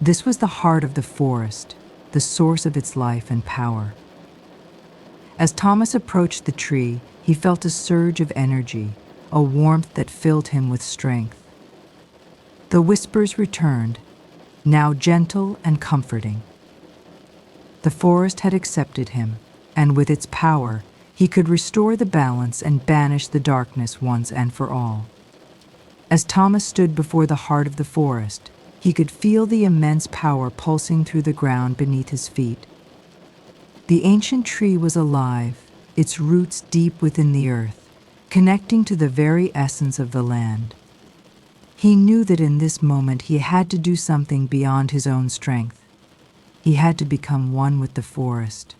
S1: This was the heart of the forest, the source of its life and power. As Thomas approached the tree, he felt a surge of energy, a warmth that filled him with strength. The whispers returned, now gentle and comforting. The forest had accepted him, and with its power, he could restore the balance and banish the darkness once and for all. As Thomas stood before the heart of the forest, he could feel the immense power pulsing through the ground beneath his feet. The ancient tree was alive, its roots deep within the earth, connecting to the very essence of the land. He knew that in this moment he had to do something beyond his own strength. He had to become one with the forest.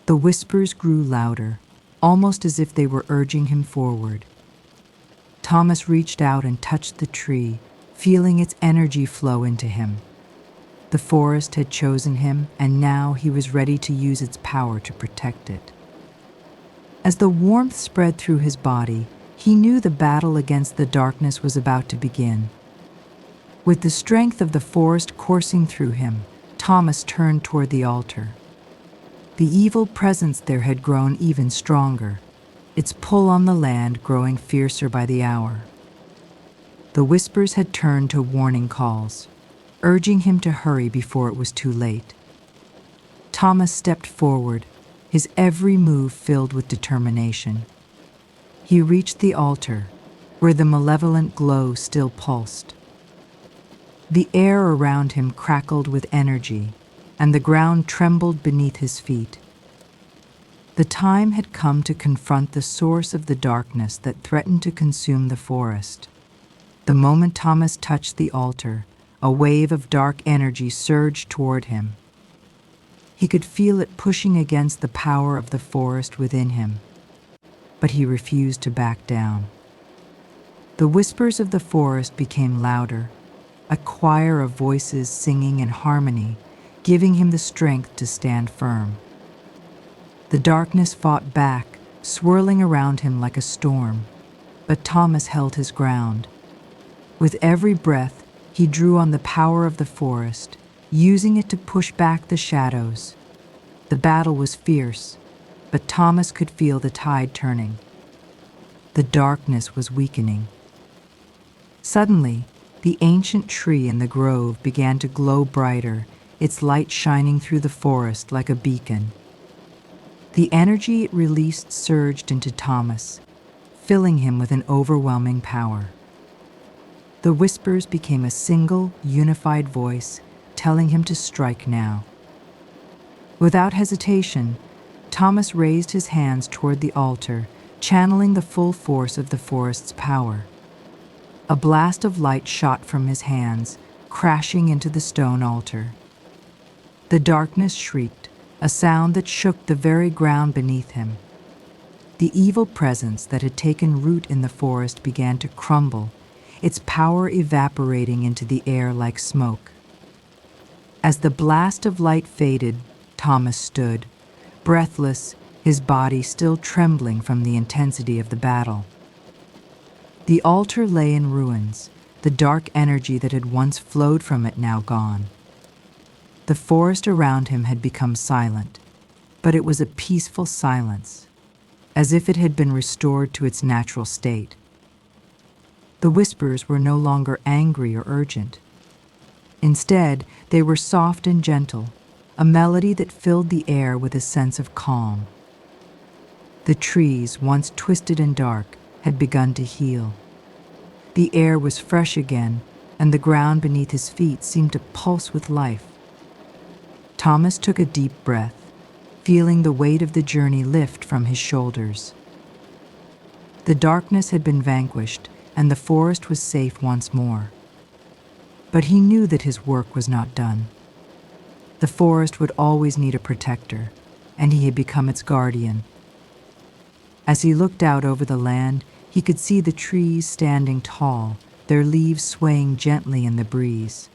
S1: The whispers grew louder, almost as if they were urging him forward. Thomas reached out and touched the tree, feeling its energy flow into him. The forest had chosen him, and now he was ready to use its power to protect it. As the warmth spread through his body, he knew the battle against the darkness was about to begin. With the strength of the forest coursing through him, Thomas turned toward the altar. The evil presence there had grown even stronger, its pull on the land growing fiercer by the hour. The whispers had turned to warning calls, urging him to hurry before it was too late. Thomas stepped forward, his every move filled with determination. He reached the altar, where the malevolent glow still pulsed. The air around him crackled with energy, and the ground trembled beneath his feet. The time had come to confront the source of the darkness that threatened to consume the forest. The moment Thomas touched the altar, a wave of dark energy surged toward him. He could feel it pushing against the power of the forest within him, but he refused to back down. The whispers of the forest became louder, a choir of voices singing in harmony, giving him the strength to stand firm. The darkness fought back, swirling around him like a storm, but Thomas held his ground. With every breath, he drew on the power of the forest, using it to push back the shadows. The battle was fierce, but Thomas could feel the tide turning. The darkness was weakening. Suddenly, the ancient tree in the grove began to glow brighter, its light shining through the forest like a beacon. The energy it released surged into Thomas, filling him with an overwhelming power. The whispers became a single, unified voice, telling him to strike now. Without hesitation, Thomas raised his hands toward the altar, channeling the full force of the forest's power. A blast of light shot from his hands, crashing into the stone altar. The darkness shrieked, a sound that shook the very ground beneath him. The evil presence that had taken root in the forest began to crumble, its power evaporating into the air like smoke. As the blast of light faded, Thomas stood, breathless, his body still trembling from the intensity of the battle. The altar lay in ruins, the dark energy that had once flowed from it now gone. The forest around him had become silent, but it was a peaceful silence, as if it had been restored to its natural state. The whispers were no longer angry or urgent. Instead, they were soft and gentle, a melody that filled the air with a sense of calm. The trees, once twisted and dark, had begun to heal. The air was fresh again, and the ground beneath his feet seemed to pulse with life. Thomas took a deep breath, feeling the weight of the journey lift from his shoulders. The darkness had been vanquished, and the forest was safe once more. But he knew that his work was not done. The forest would always need a protector, and he had become its guardian. As he looked out over the land, he could see the trees standing tall, their leaves swaying gently in the breeze.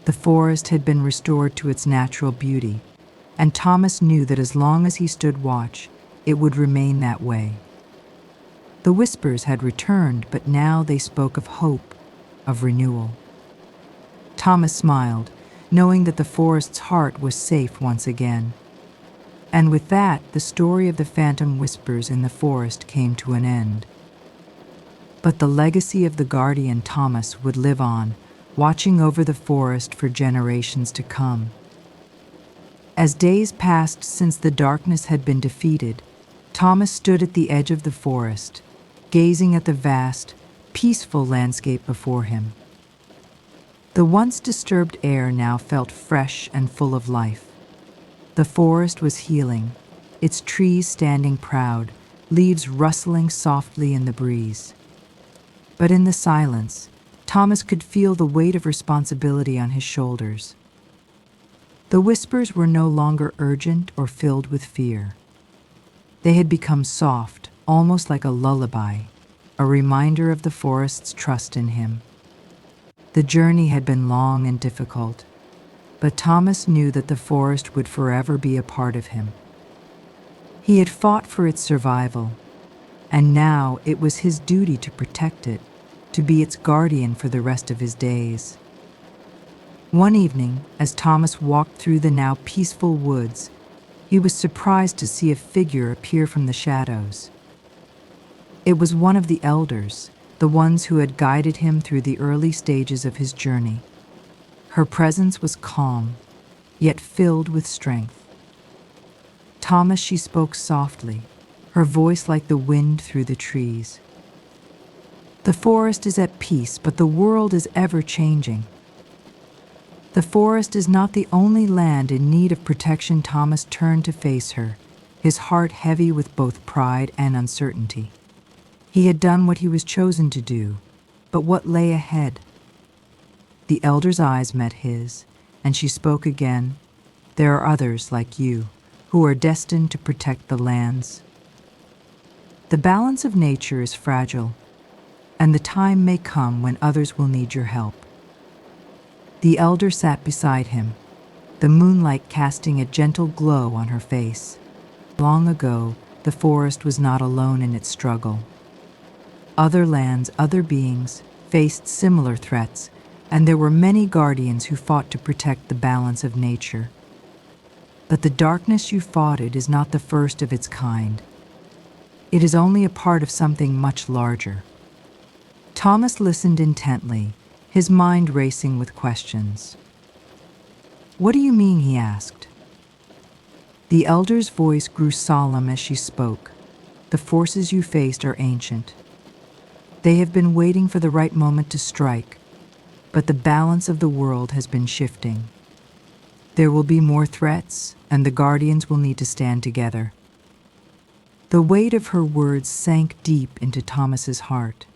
S1: The forest had been restored to its natural beauty, and Thomas knew that as long as he stood watch, it would remain that way. The whispers had returned, but now they spoke of hope, of renewal. Thomas smiled, knowing that the forest's heart was safe once again. And with that, the story of the phantom whispers in the forest came to an end. But the legacy of the guardian Thomas would live on, watching over the forest for generations to come. As days passed since the darkness had been defeated, Thomas stood at the edge of the forest, gazing at the vast, peaceful landscape before him. The once disturbed air now felt fresh and full of life. The forest was healing, its trees standing proud, leaves rustling softly in the breeze. But in the silence, Thomas could feel the weight of responsibility on his shoulders. The whispers were no longer urgent or filled with fear. They had become soft, almost like a lullaby, a reminder of the forest's trust in him. The journey had been long and difficult, but Thomas knew that the forest would forever be a part of him. He had fought for its survival, and now it was his duty to protect it, to be its guardian for the rest of his days. One evening, as Thomas walked through the now peaceful woods, he was surprised to see a figure appear from the shadows. It was one of the elders, the ones who had guided him through the early stages of his journey. Her presence was calm, yet filled with strength. Thomas, she spoke softly, her voice like the wind through the trees. The forest is at peace, but the world is ever changing. The forest is not the only land in need of protection. Thomas turned to face her, his heart heavy with both pride and uncertainty. He had done what he was chosen to do, but what lay ahead? The elder's eyes met his, and she spoke again. There are others like you, who are destined to protect the lands. The balance of nature is fragile, and the time may come when others will need your help. The elder sat beside him, the moonlight casting a gentle glow on her face. Long ago, the forest was not alone in its struggle. Other lands, other beings, faced similar threats, and there were many guardians who fought to protect the balance of nature. But the darkness you fought it is not the first of its kind. It is only a part of something much larger. Thomas listened intently, his mind racing with questions. What do you mean? He asked. The elder's voice grew solemn as she spoke. The forces you faced are ancient. They have been waiting for the right moment to strike, but the balance of the world has been shifting. There will be more threats, and the guardians will need to stand together. The weight of her words sank deep into Thomas's heart.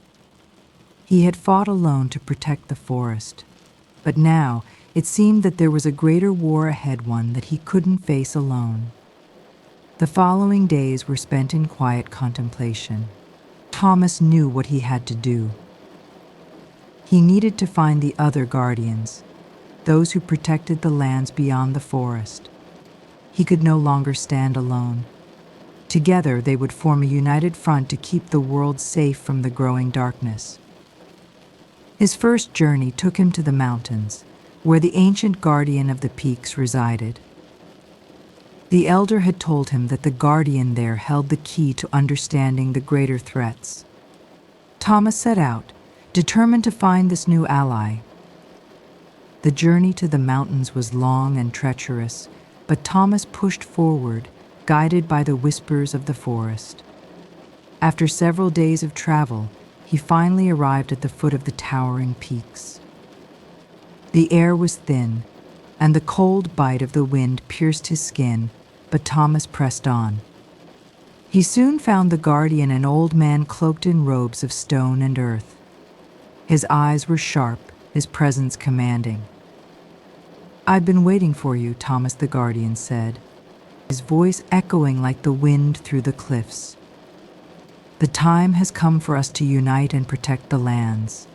S1: He had fought alone to protect the forest, but now it seemed that there was a greater war ahead, one that he couldn't face alone. The following days were spent in quiet contemplation. Thomas knew what he had to do. He needed to find the other guardians, those who protected the lands beyond the forest. He could no longer stand alone. Together they would form a united front to keep the world safe from the growing darkness. His first journey took him to the mountains, where the ancient guardian of the peaks resided. The elder had told him that the guardian there held the key to understanding the greater threats. Thomas set out, determined to find this new ally. The journey to the mountains was long and treacherous, but Thomas pushed forward, guided by the whispers of the forest. After several days of travel, he finally arrived at the foot of the towering peaks. The air was thin, and the cold bite of the wind pierced his skin, but Thomas pressed on. He soon found the guardian, an old man cloaked in robes of stone and earth. His eyes were sharp, his presence commanding. "I've been waiting for you," Thomas the guardian said, his voice echoing like the wind through the cliffs. "The time has come for us to unite and protect the lands."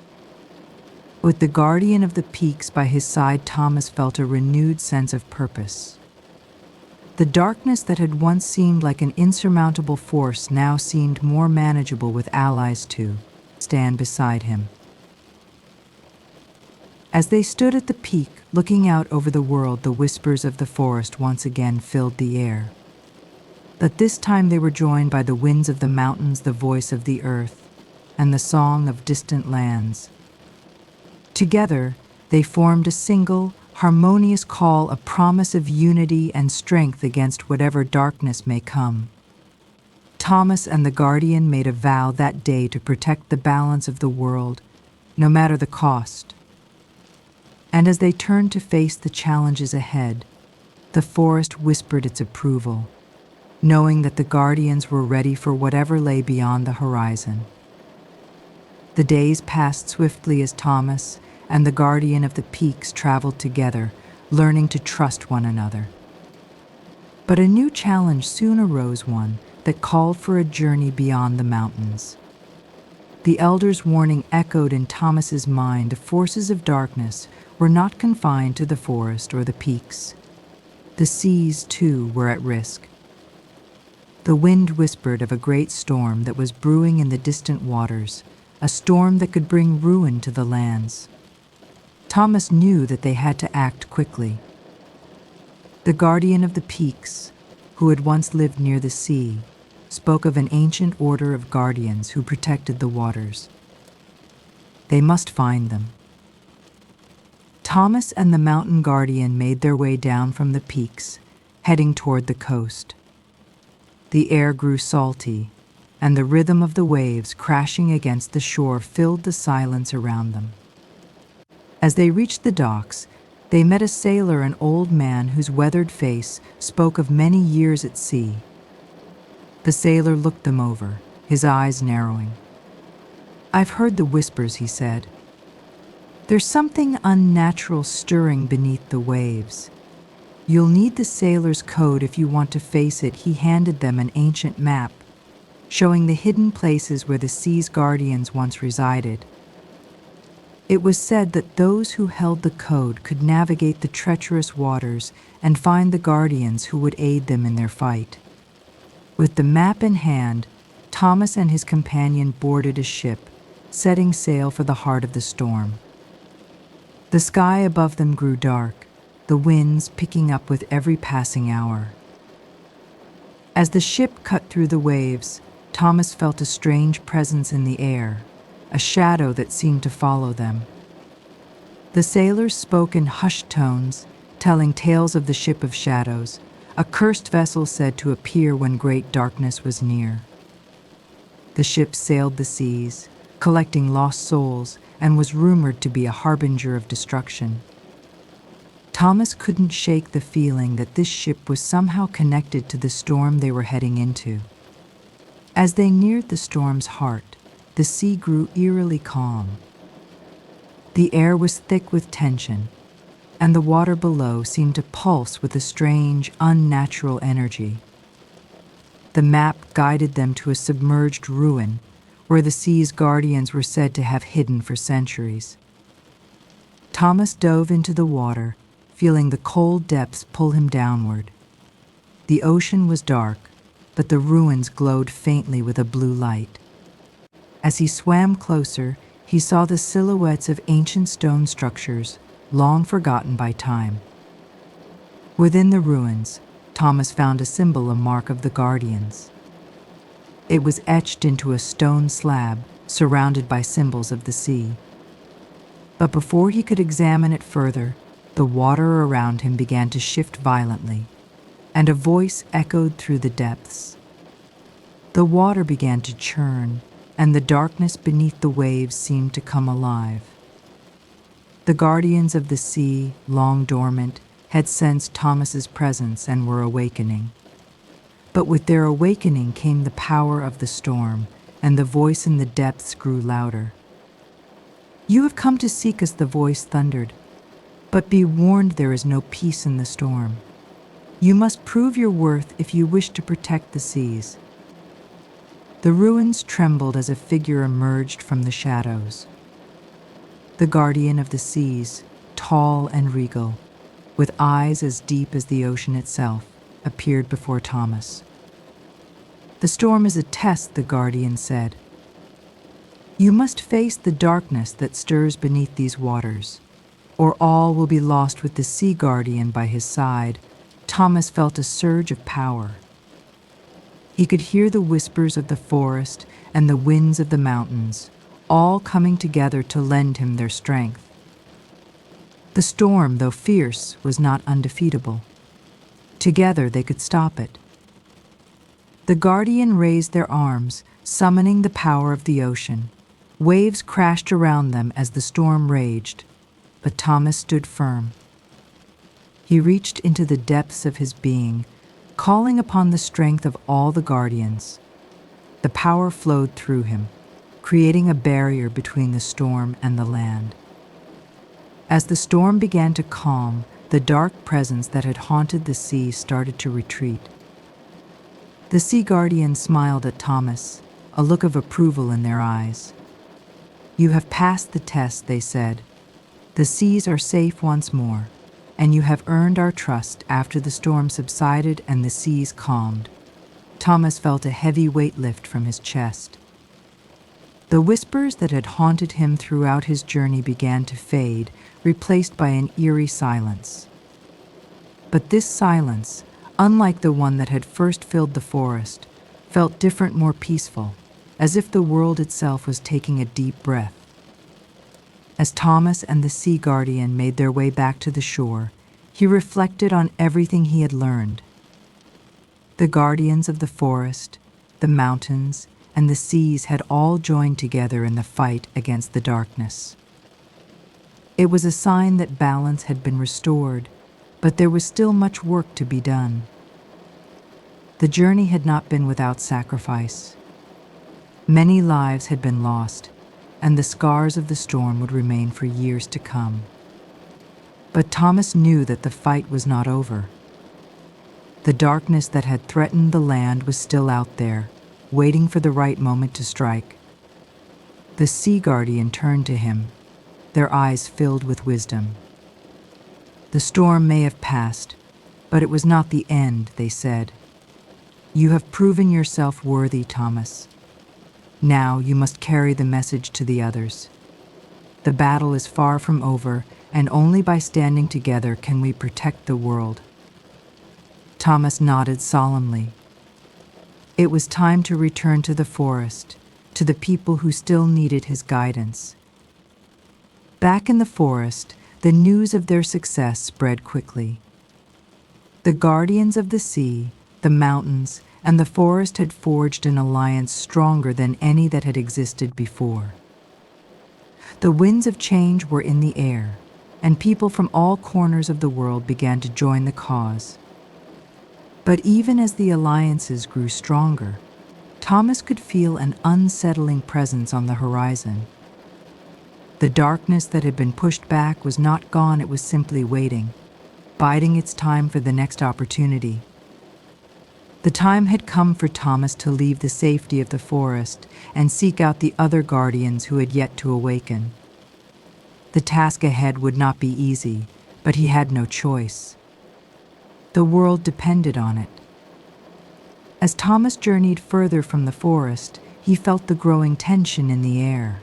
S1: With the guardian of the peaks by his side, Thomas felt a renewed sense of purpose. The darkness that had once seemed like an insurmountable force now seemed more manageable with allies to stand beside him. As they stood at the peak, looking out over the world, the whispers of the forest once again filled the air. But this time they were joined by the winds of the mountains, the voice of the earth, and the song of distant lands. Together, they formed a single, harmonious call, a promise of unity and strength against whatever darkness may come. Thomas and the guardian made a vow that day to protect the balance of the world, no matter the cost. And as they turned to face the challenges ahead, the forest whispered its approval, knowing that the guardians were ready for whatever lay beyond the horizon. The days passed swiftly as Thomas and the guardian of the peaks traveled together, learning to trust one another. But a new challenge soon arose, one that called for a journey beyond the mountains. The elder's warning echoed in Thomas's mind. The forces of darkness were not confined to the forest or the peaks. The seas, too, were at risk. The wind whispered of a great storm that was brewing in the distant waters, a storm that could bring ruin to the lands. Thomas knew that they had to act quickly. The guardian of the peaks, who had once lived near the sea, spoke of an ancient order of guardians who protected the waters. They must find them. Thomas and the mountain guardian made their way down from the peaks, heading toward the coast. The air grew salty, and the rhythm of the waves crashing against the shore filled the silence around them. As they reached the docks, they met a sailor, an old man whose weathered face spoke of many years at sea. The sailor looked them over, his eyes narrowing. "I've heard the whispers," he said. "There's something unnatural stirring beneath the waves. You'll need the sailor's code if you want to face it." He handed them an ancient map, showing the hidden places where the sea's guardians once resided. It was said that those who held the code could navigate the treacherous waters and find the guardians who would aid them in their fight. With the map in hand, Thomas and his companion boarded a ship, setting sail for the heart of the storm. The sky above them grew dark, the winds picking up with every passing hour. As the ship cut through the waves, Thomas felt a strange presence in the air, a shadow that seemed to follow them. The sailors spoke in hushed tones, telling tales of the ship of shadows, a cursed vessel said to appear when great darkness was near. The ship sailed the seas, collecting lost souls, and was rumored to be a harbinger of destruction. Thomas couldn't shake the feeling that this ship was somehow connected to the storm they were heading into. As they neared the storm's heart, the sea grew eerily calm. The air was thick with tension, and the water below seemed to pulse with a strange, unnatural energy. The map guided them to a submerged ruin where the sea's guardians were said to have hidden for centuries. Thomas dove into the water, feeling the cold depths pull him downward. The ocean was dark, but the ruins glowed faintly with a blue light. As he swam closer, he saw the silhouettes of ancient stone structures, long forgotten by time. Within the ruins, Thomas found a symbol, a mark of the guardians. It was etched into a stone slab, surrounded by symbols of the sea. But before he could examine it further, the water around him began to shift violently, and a voice echoed through the depths. The water began to churn, and the darkness beneath the waves seemed to come alive. The guardians of the sea, long dormant, had sensed Thomas's presence and were awakening. But with their awakening came the power of the storm, and the voice in the depths grew louder. "You have come to seek us," the voice thundered. "But be warned, there is no peace in the storm. You must prove your worth if you wish to protect the seas." The ruins trembled as a figure emerged from the shadows. The guardian of the seas, tall and regal, with eyes as deep as the ocean itself, appeared before Thomas. "The storm is a test," the guardian said. "You must face the darkness that stirs beneath these waters, or all will be lost." With the sea guardian by his side, Thomas felt a surge of power. He could hear the whispers of the forest and the winds of the mountains, all coming together to lend him their strength. The storm, though fierce, was not undefeatable. Together they could stop it. The guardian raised their arms, summoning the power of the ocean. Waves crashed around them as the storm raged, but Thomas stood firm. He reached into the depths of his being, calling upon the strength of all the guardians. The power flowed through him, creating a barrier between the storm and the land. As the storm began to calm, the dark presence that had haunted the sea started to retreat. The sea guardians smiled at Thomas, a look of approval in their eyes. "You have passed the test," they said. "The seas are safe once more, and you have earned our trust." After the storm subsided and the seas calmed, Thomas felt a heavy weight lift from his chest. The whispers that had haunted him throughout his journey began to fade, replaced by an eerie silence. But this silence, unlike the one that had first filled the forest, felt different, more peaceful, as if the world itself was taking a deep breath. As Thomas and the sea guardian made their way back to the shore, he reflected on everything he had learned. The guardians of the forest, the mountains, and the seas had all joined together in the fight against the darkness. It was a sign that balance had been restored, but there was still much work to be done. The journey had not been without sacrifice. Many lives had been lost, and the scars of the storm would remain for years to come. But Thomas knew that the fight was not over. The darkness that had threatened the land was still out there, waiting for the right moment to strike. The Sea Guardian turned to him, their eyes filled with wisdom. "The storm may have passed, but it was not the end," they said. "You have proven yourself worthy, Thomas. Now you must carry the message to the others. The battle is far from over, and only by standing together can we protect the world." Thomas nodded solemnly. It was time to return to the forest, to the people who still needed his guidance. Back in the forest, the news of their success spread quickly. The guardians of the sea, the mountains, and the forest had forged an alliance stronger than any that had existed before. The winds of change were in the air, and people from all corners of the world began to join the cause. But even as the alliances grew stronger, Thomas could feel an unsettling presence on the horizon. The darkness that had been pushed back was not gone, it was simply waiting, biding its time for the next opportunity. The time had come for Thomas to leave the safety of the forest and seek out the other guardians who had yet to awaken. The task ahead would not be easy, but he had no choice. The world depended on it. As Thomas journeyed further from the forest, he felt the growing tension in the air.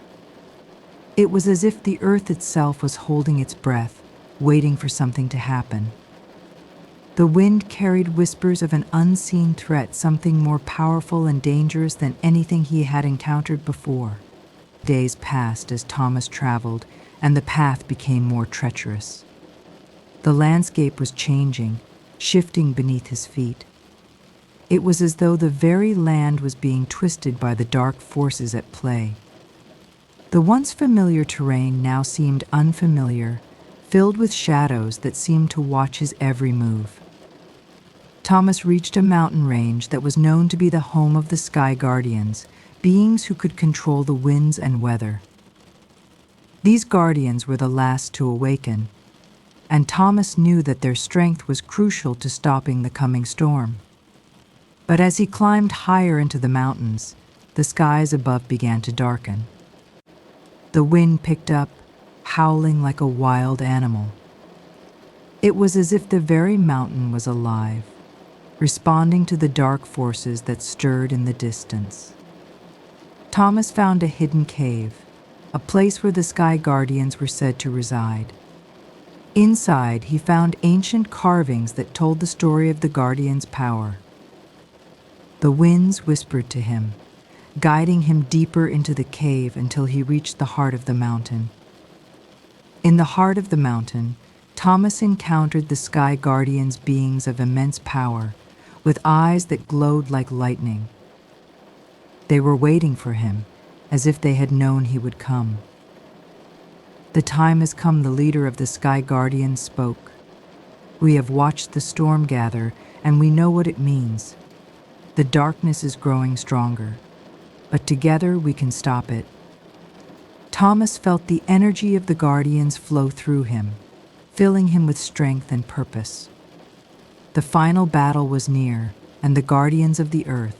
S1: It was as if the earth itself was holding its breath, waiting for something to happen. The wind carried whispers of an unseen threat, something more powerful and dangerous than anything he had encountered before. Days passed as Thomas traveled, and the path became more treacherous. The landscape was changing, shifting beneath his feet. It was as though the very land was being twisted by the dark forces at play. The once familiar terrain now seemed unfamiliar, filled with shadows that seemed to watch his every move. Thomas reached a mountain range that was known to be the home of the Sky Guardians, beings who could control the winds and weather. These guardians were the last to awaken, and Thomas knew that their strength was crucial to stopping the coming storm. But as he climbed higher into the mountains, the skies above began to darken. The wind picked up, howling like a wild animal. It was as if the very mountain was alive, responding to the dark forces that stirred in the distance. Thomas found a hidden cave, a place where the Sky Guardians were said to reside. Inside, he found ancient carvings that told the story of the Guardians' power. The winds whispered to him, guiding him deeper into the cave until he reached the heart of the mountain. In the heart of the mountain, Thomas encountered the Sky Guardians, beings of immense power, with eyes that glowed like lightning. They were waiting for him, as if they had known he would come. "The time has come," the leader of the Sky Guardians spoke. "We have watched the storm gather, and we know what it means. The darkness is growing stronger, but together we can stop it." Thomas felt the energy of the Guardians flow through him, filling him with strength and purpose. The final battle was near, and the guardians of the earth,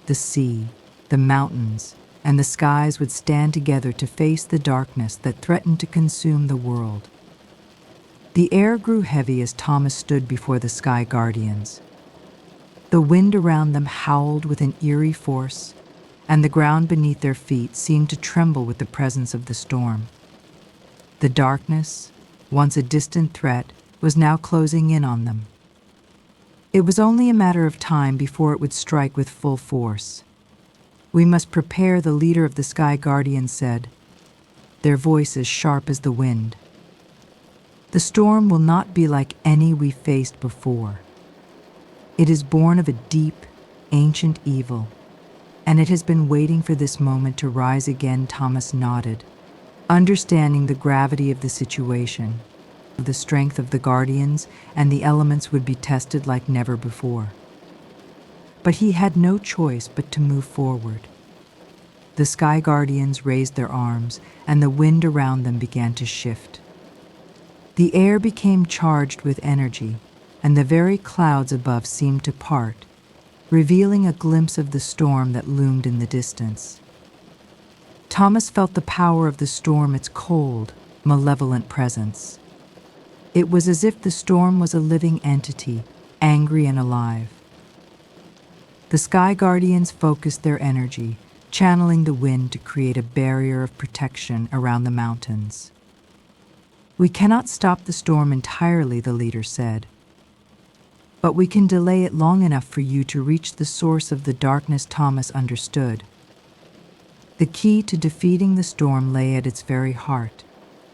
S1: the sea, the mountains, and the skies would stand together to face the darkness that threatened to consume the world. The air grew heavy as Thomas stood before the Sky Guardians. The wind around them howled with an eerie force, and the ground beneath their feet seemed to tremble with the presence of the storm. The darkness, once a distant threat, was now closing in on them. It was only a matter of time before it would strike with full force. "We must prepare," the leader of the Sky Guardians said, their voices sharp as the wind. "The storm will not be like any we faced before. It is born of a deep, ancient evil, And it has been waiting for this moment to rise again, Thomas nodded, understanding the gravity of the situation. The strength of the Guardians and the elements would be tested like never before. But he had no choice but to move forward. The Sky Guardians raised their arms, and the wind around them began to shift. The air became charged with energy, and the very clouds above seemed to part, revealing a glimpse of the storm that loomed in the distance. Thomas felt the power of the storm, its cold, malevolent presence. It was as if the storm was a living entity, angry and alive. The Sky Guardians focused their energy, channeling the wind to create a barrier of protection around the mountains. "We cannot stop the storm entirely," the leader said, "but we can delay it long enough for you to reach the source of the darkness." Thomas understood. The key to defeating the storm lay at its very heart,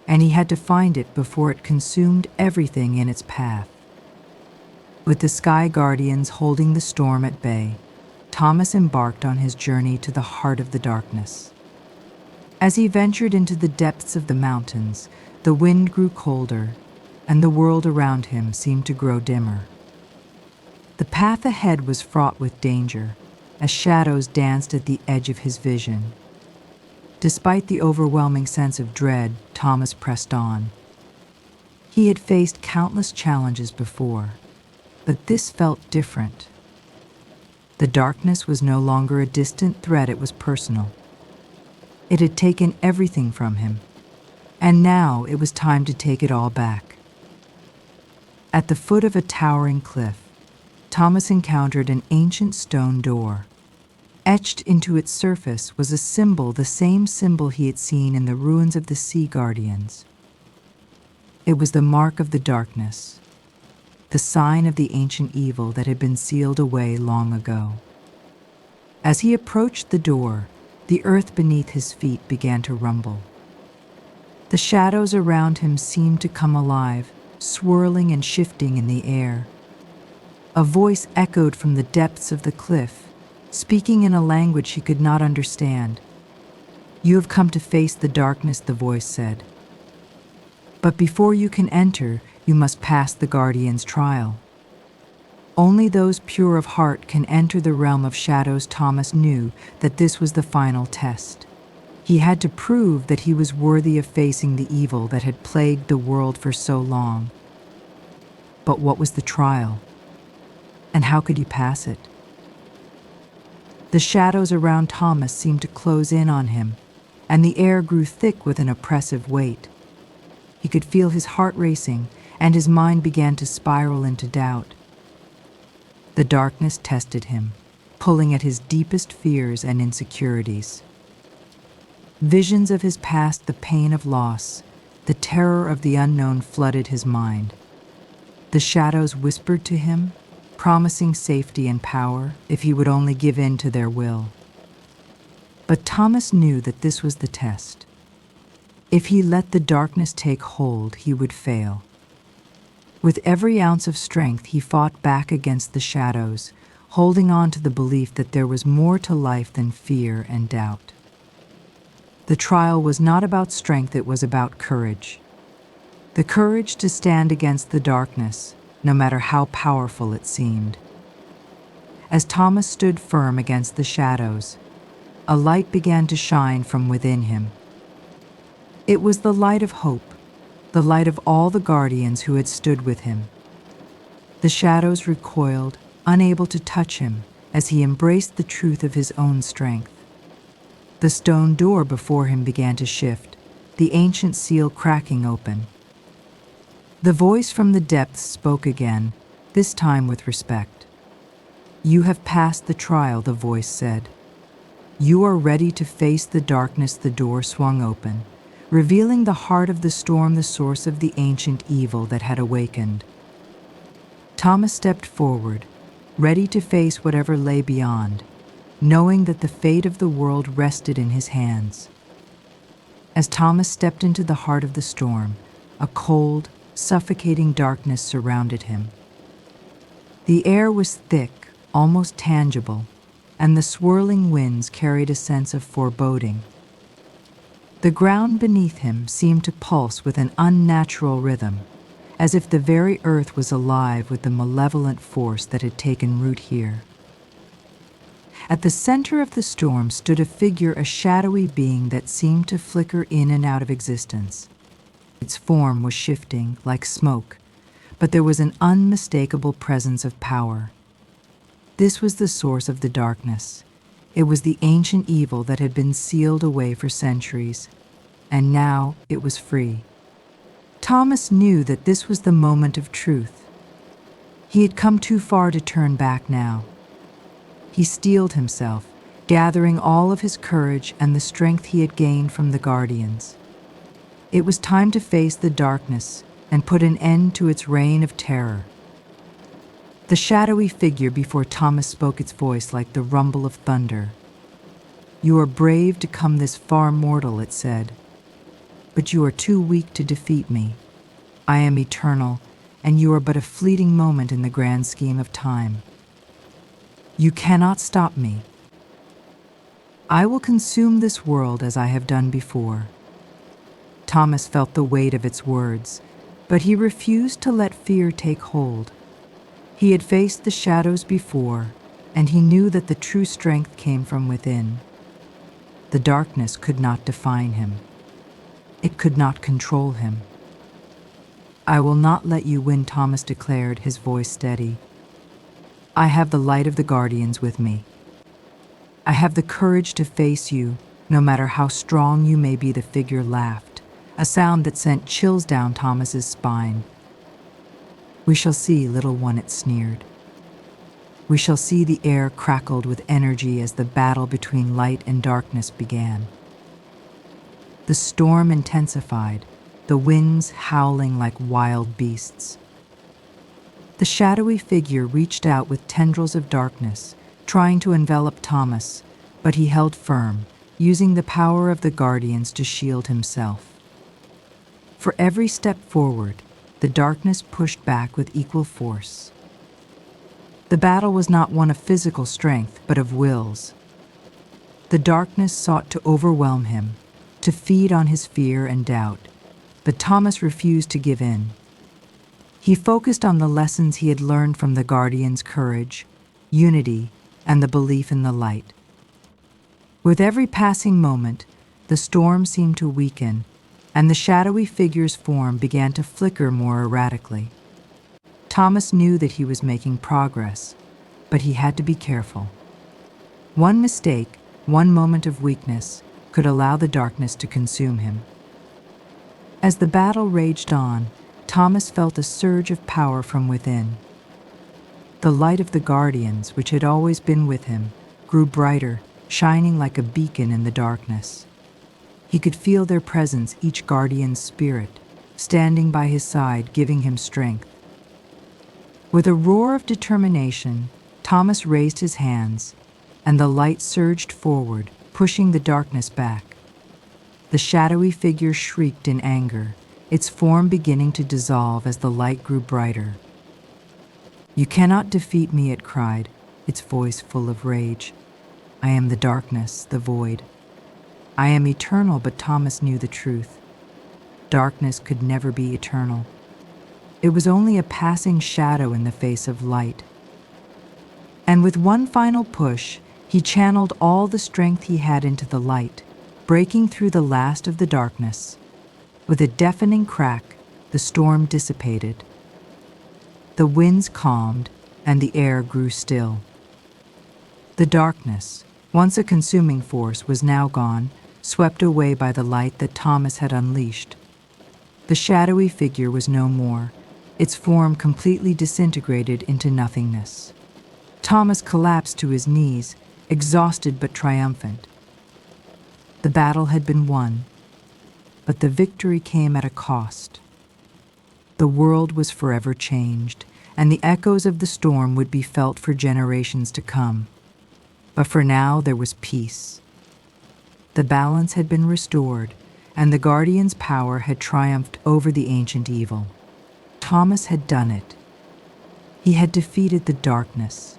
S1: and he had to find it before it consumed everything in its path. With the Sky Guardians holding the storm at bay, Thomas embarked on his journey to the heart of the darkness. As he ventured into the depths of the mountains, the wind grew colder, and the world around him seemed to grow dimmer. The path ahead was fraught with danger, as shadows danced at the edge of his vision. Despite the overwhelming sense of dread, Thomas pressed on. He had faced countless challenges before, but this felt different. The darkness was no longer a distant threat, it was personal. It had taken everything from him, and now it was time to take it all back. At the foot of a towering cliff, Thomas encountered an ancient stone door. Etched into its surface was a symbol, the same symbol he had seen in the ruins of the Sea Guardians. It was the mark of the darkness, the sign of the ancient evil that had been sealed away long ago. As he approached the door, the earth beneath his feet began to rumble. The shadows around him seemed to come alive, swirling and shifting in the air. A voice echoed from the depths of the cliff, speaking in a language he could not understand. "You have come to face the darkness," the voice said. "But before you can enter, you must pass the Guardian's trial. Only those pure of heart can enter the realm of shadows." Thomas knew that this was the final test. He had to prove that he was worthy of facing the evil that had plagued the world for so long. But what was the trial? And how could he pass it? The shadows around Thomas seemed to close in on him, and the air grew thick with an oppressive weight. He could feel his heart racing, and his mind began to spiral into doubt. The darkness tested him, pulling at his deepest fears and insecurities. Visions of his past, the pain of loss, the terror of the unknown flooded his mind. The shadows whispered to him, promising safety and power if he would only give in to their will. But Thomas knew that this was the test. If he let the darkness take hold, he would fail. With every ounce of strength, he fought back against the shadows, holding on to the belief that there was more to life than fear and doubt. The trial was not about strength, it was about courage. The courage to stand against the darkness, no matter how powerful it seemed. As Thomas stood firm against the shadows, a light began to shine from within him. It was the light of hope, the light of all the Guardians who had stood with him. The shadows recoiled, unable to touch him, as he embraced the truth of his own strength. The stone door before him began to shift, the ancient seal cracking open. The voice from the depths spoke again, this time with respect. "You have passed the trial," the voice said. "You are ready to face the darkness." The door swung open, revealing the heart of the storm, the source of the ancient evil that had awakened. Thomas stepped forward, ready to face whatever lay beyond, knowing that the fate of the world rested in his hands. As Thomas stepped into the heart of the storm, a cold, suffocating darkness surrounded him. The air was thick, almost tangible, and the swirling winds carried a sense of foreboding. The ground beneath him seemed to pulse with an unnatural rhythm, as if the very earth was alive with the malevolent force that had taken root here. At the center of the storm stood a figure, a shadowy being that seemed to flicker in and out of existence. Its form was shifting, like smoke, but there was an unmistakable presence of power. This was the source of the darkness. It was the ancient evil that had been sealed away for centuries, and now it was free. Thomas knew that this was the moment of truth. He had come too far to turn back now. He steeled himself, gathering all of his courage and the strength he had gained from the Guardians. It was time to face the darkness and put an end to its reign of terror. The shadowy figure before Thomas spoke its voice like the rumble of thunder. "You are brave to come this far, mortal," it said. "But you are too weak to defeat me. I am eternal, and you are but a fleeting moment in the grand scheme of time. You cannot stop me. I will consume this world as I have done before." Thomas felt the weight of its words, but he refused to let fear take hold. He had faced the shadows before, and he knew that the true strength came from within. The darkness could not define him. It could not control him. "I will not let you win," Thomas declared, his voice steady. "I have the light of the Guardians with me. I have the courage to face you, no matter how strong you may be." The figure laughed, a sound that sent chills down Thomas's spine. "We shall see, little one," it sneered. "We shall see." The air crackled with energy as the battle between light and darkness began. The storm intensified, the winds howling like wild beasts. The shadowy figure reached out with tendrils of darkness, trying to envelop Thomas, but he held firm, using the power of the Guardians to shield himself. For every step forward, the darkness pushed back with equal force. The battle was not one of physical strength, but of wills. The darkness sought to overwhelm him, to feed on his fear and doubt, but Thomas refused to give in. He focused on the lessons he had learned from the Guardians' courage, unity, and the belief in the light. With every passing moment, the storm seemed to weaken, and the shadowy figure's form began to flicker more erratically. Thomas knew that he was making progress, but he had to be careful. One mistake, one moment of weakness, could allow the darkness to consume him. As the battle raged on, Thomas felt a surge of power from within. The light of the Guardians, which had always been with him, grew brighter, shining like a beacon in the darkness. He could feel their presence, each Guardian's spirit, standing by his side, giving him strength. With a roar of determination, Thomas raised his hands, and the light surged forward, pushing the darkness back. The shadowy figure shrieked in anger, its form beginning to dissolve as the light grew brighter. "You cannot defeat me," it cried, its voice full of rage. "I am the darkness, the void. I am eternal." But Thomas knew the truth. Darkness could never be eternal. It was only a passing shadow in the face of light. And with one final push, he channeled all the strength he had into the light, breaking through the last of the darkness. With a deafening crack, the storm dissipated. The winds calmed, and the air grew still. The darkness, once a consuming force, was now gone, swept away by the light that Thomas had unleashed. The shadowy figure was no more, its form completely disintegrated into nothingness. Thomas collapsed to his knees, exhausted but triumphant. The battle had been won, but the victory came at a cost. The world was forever changed, and the echoes of the storm would be felt for generations to come. But for now, there was peace. The balance had been restored, and the Guardian's power had triumphed over the ancient evil. Thomas had done it. He had defeated the darkness.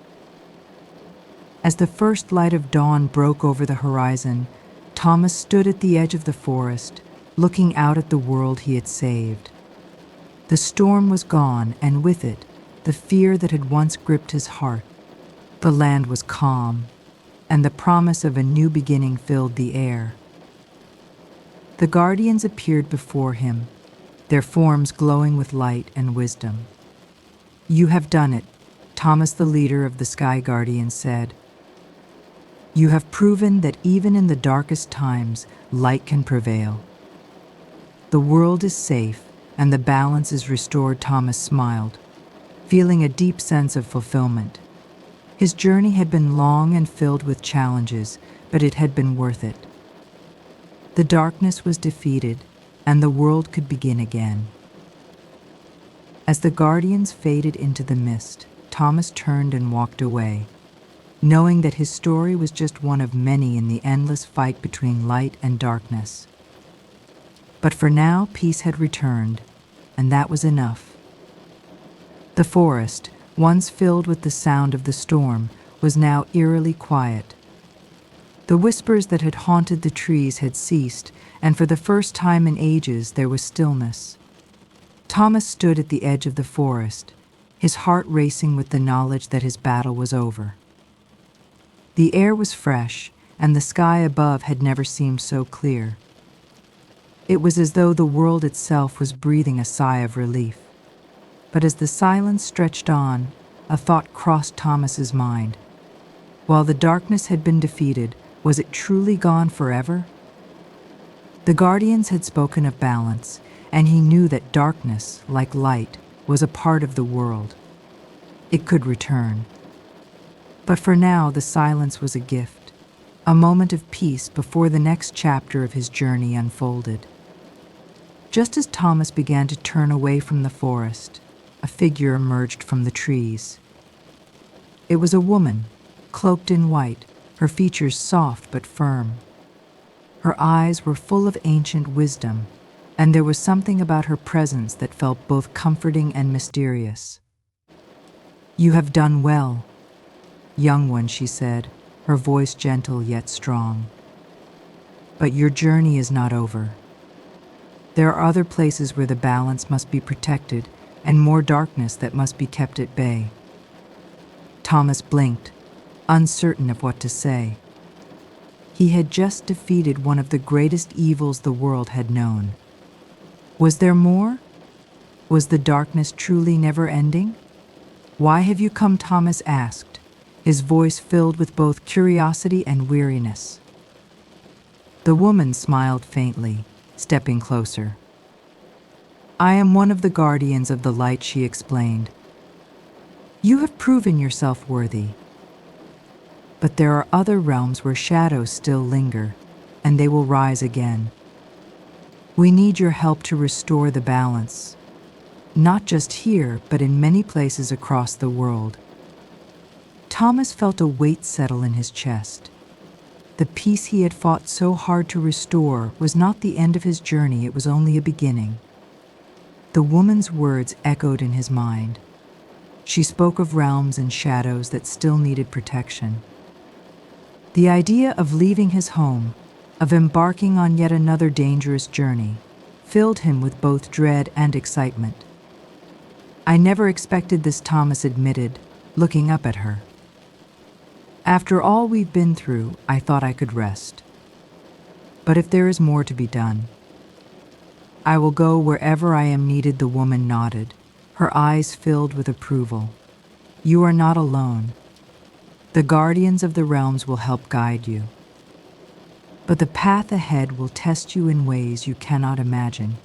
S1: As the first light of dawn broke over the horizon, Thomas stood at the edge of the forest, looking out at the world he had saved. The storm was gone, and with it, the fear that had once gripped his heart. The land was calm, and the promise of a new beginning filled the air. The guardians appeared before him, their forms glowing with light and wisdom. "You have done it," Thomas, the leader of the Sky Guardians, said. "You have proven that even in the darkest times, light can prevail. The world is safe, and the balance is restored." Thomas smiled, feeling a deep sense of fulfillment. His journey had been long and filled with challenges, but it had been worth it. The darkness was defeated, and the world could begin again. As the guardians faded into the mist, Thomas turned and walked away, knowing that his story was just one of many in the endless fight between light and darkness. But for now, peace had returned, and that was enough. The forest, once filled with the sound of the storm, was now eerily quiet. The whispers that had haunted the trees had ceased, and for the first time in ages there was stillness. Thomas stood at the edge of the forest, his heart racing with the knowledge that his battle was over. The air was fresh, and the sky above had never seemed so clear. It was as though the world itself was breathing a sigh of relief. But as the silence stretched on, a thought crossed Thomas's mind. While the darkness had been defeated, was it truly gone forever? The guardians had spoken of balance, and he knew that darkness, like light, was a part of the world. It could return. But for now, the silence was a gift, a moment of peace before the next chapter of his journey unfolded. Just as Thomas began to turn away from the forest, a figure emerged from the trees. It was a woman, cloaked in white, her features soft but firm. Her eyes were full of ancient wisdom, and there was something about her presence that felt both comforting and mysterious. "You have done well, young one," she said, her voice gentle yet strong. "But your journey is not over. There are other places where the balance must be protected, and more darkness that must be kept at bay." Thomas blinked, uncertain of what to say. He had just defeated one of the greatest evils the world had known. Was there more? Was the darkness truly never ending? "Why have you come?" Thomas asked, his voice filled with both curiosity and weariness. The woman smiled faintly, stepping closer. "I am one of the guardians of the light," she explained. "You have proven yourself worthy. But there are other realms where shadows still linger, and they will rise again. We need your help to restore the balance, not just here, but in many places across the world." Thomas felt a weight settle in his chest. The peace he had fought so hard to restore was not the end of his journey, it was only a beginning. The woman's words echoed in his mind. She spoke of realms and shadows that still needed protection. The idea of leaving his home, of embarking on yet another dangerous journey, filled him with both dread and excitement. "I never expected this," Thomas admitted, looking up at her. "After all we've been through, I thought I could rest. But if there is more to be done, I will go wherever I am needed." The woman nodded, her eyes filled with approval. "You are not alone. The guardians of the realms will help guide you. But the path ahead will test you in ways you cannot imagine.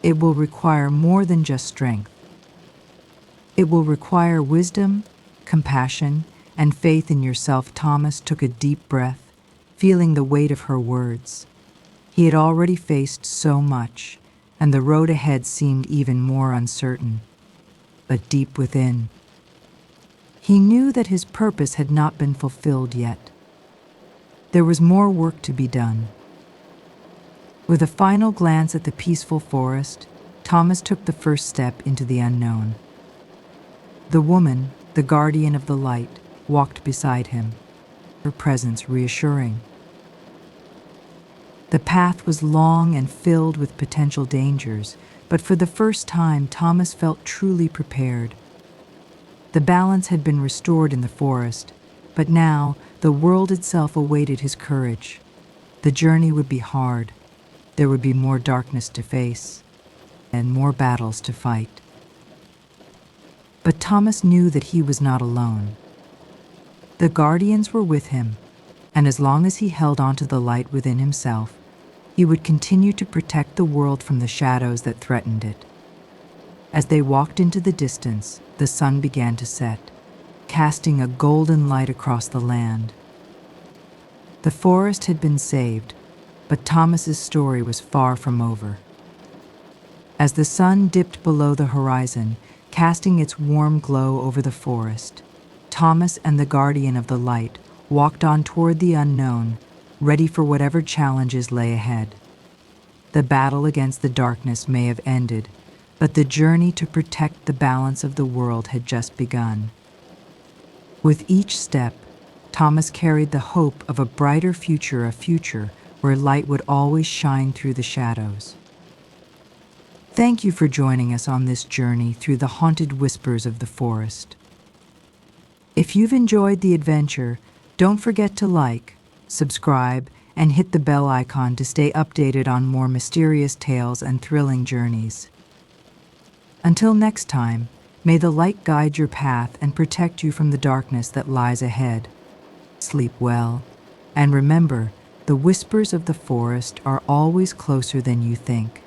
S1: It will require more than just strength. It will require wisdom, compassion, and faith in yourself." Thomas took a deep breath, feeling the weight of her words. He had already faced so much, and the road ahead seemed even more uncertain. But deep within, he knew that his purpose had not been fulfilled yet. There was more work to be done. With a final glance at the peaceful forest, Thomas took the first step into the unknown. The woman, the guardian of the light, walked beside him, her presence reassuring. The path was long and filled with potential dangers, but for the first time Thomas felt truly prepared. The balance had been restored in the forest, but now the world itself awaited his courage. The journey would be hard. There would be more darkness to face and more battles to fight. But Thomas knew that he was not alone. The guardians were with him, and as long as he held on to the light within himself, he would continue to protect the world from the shadows that threatened it. As they walked into the distance, the sun began to set, casting a golden light across the land. The forest had been saved, but Thomas's story was far from over. As the sun dipped below the horizon, casting its warm glow over the forest, Thomas and the guardian of the light walked on toward the unknown, ready for whatever challenges lay ahead. The battle against the darkness may have ended, but the journey to protect the balance of the world had just begun. With each step, Thomas carried the hope of a brighter future, a future where light would always shine through the shadows. Thank you for joining us on this journey through the haunted whispers of the forest. If you've enjoyed the adventure, don't forget to like, subscribe, and hit the bell icon to stay updated on more mysterious tales and thrilling journeys. Until next time, may the light guide your path and protect you from the darkness that lies ahead. Sleep well, and remember, the whispers of the forest are always closer than you think.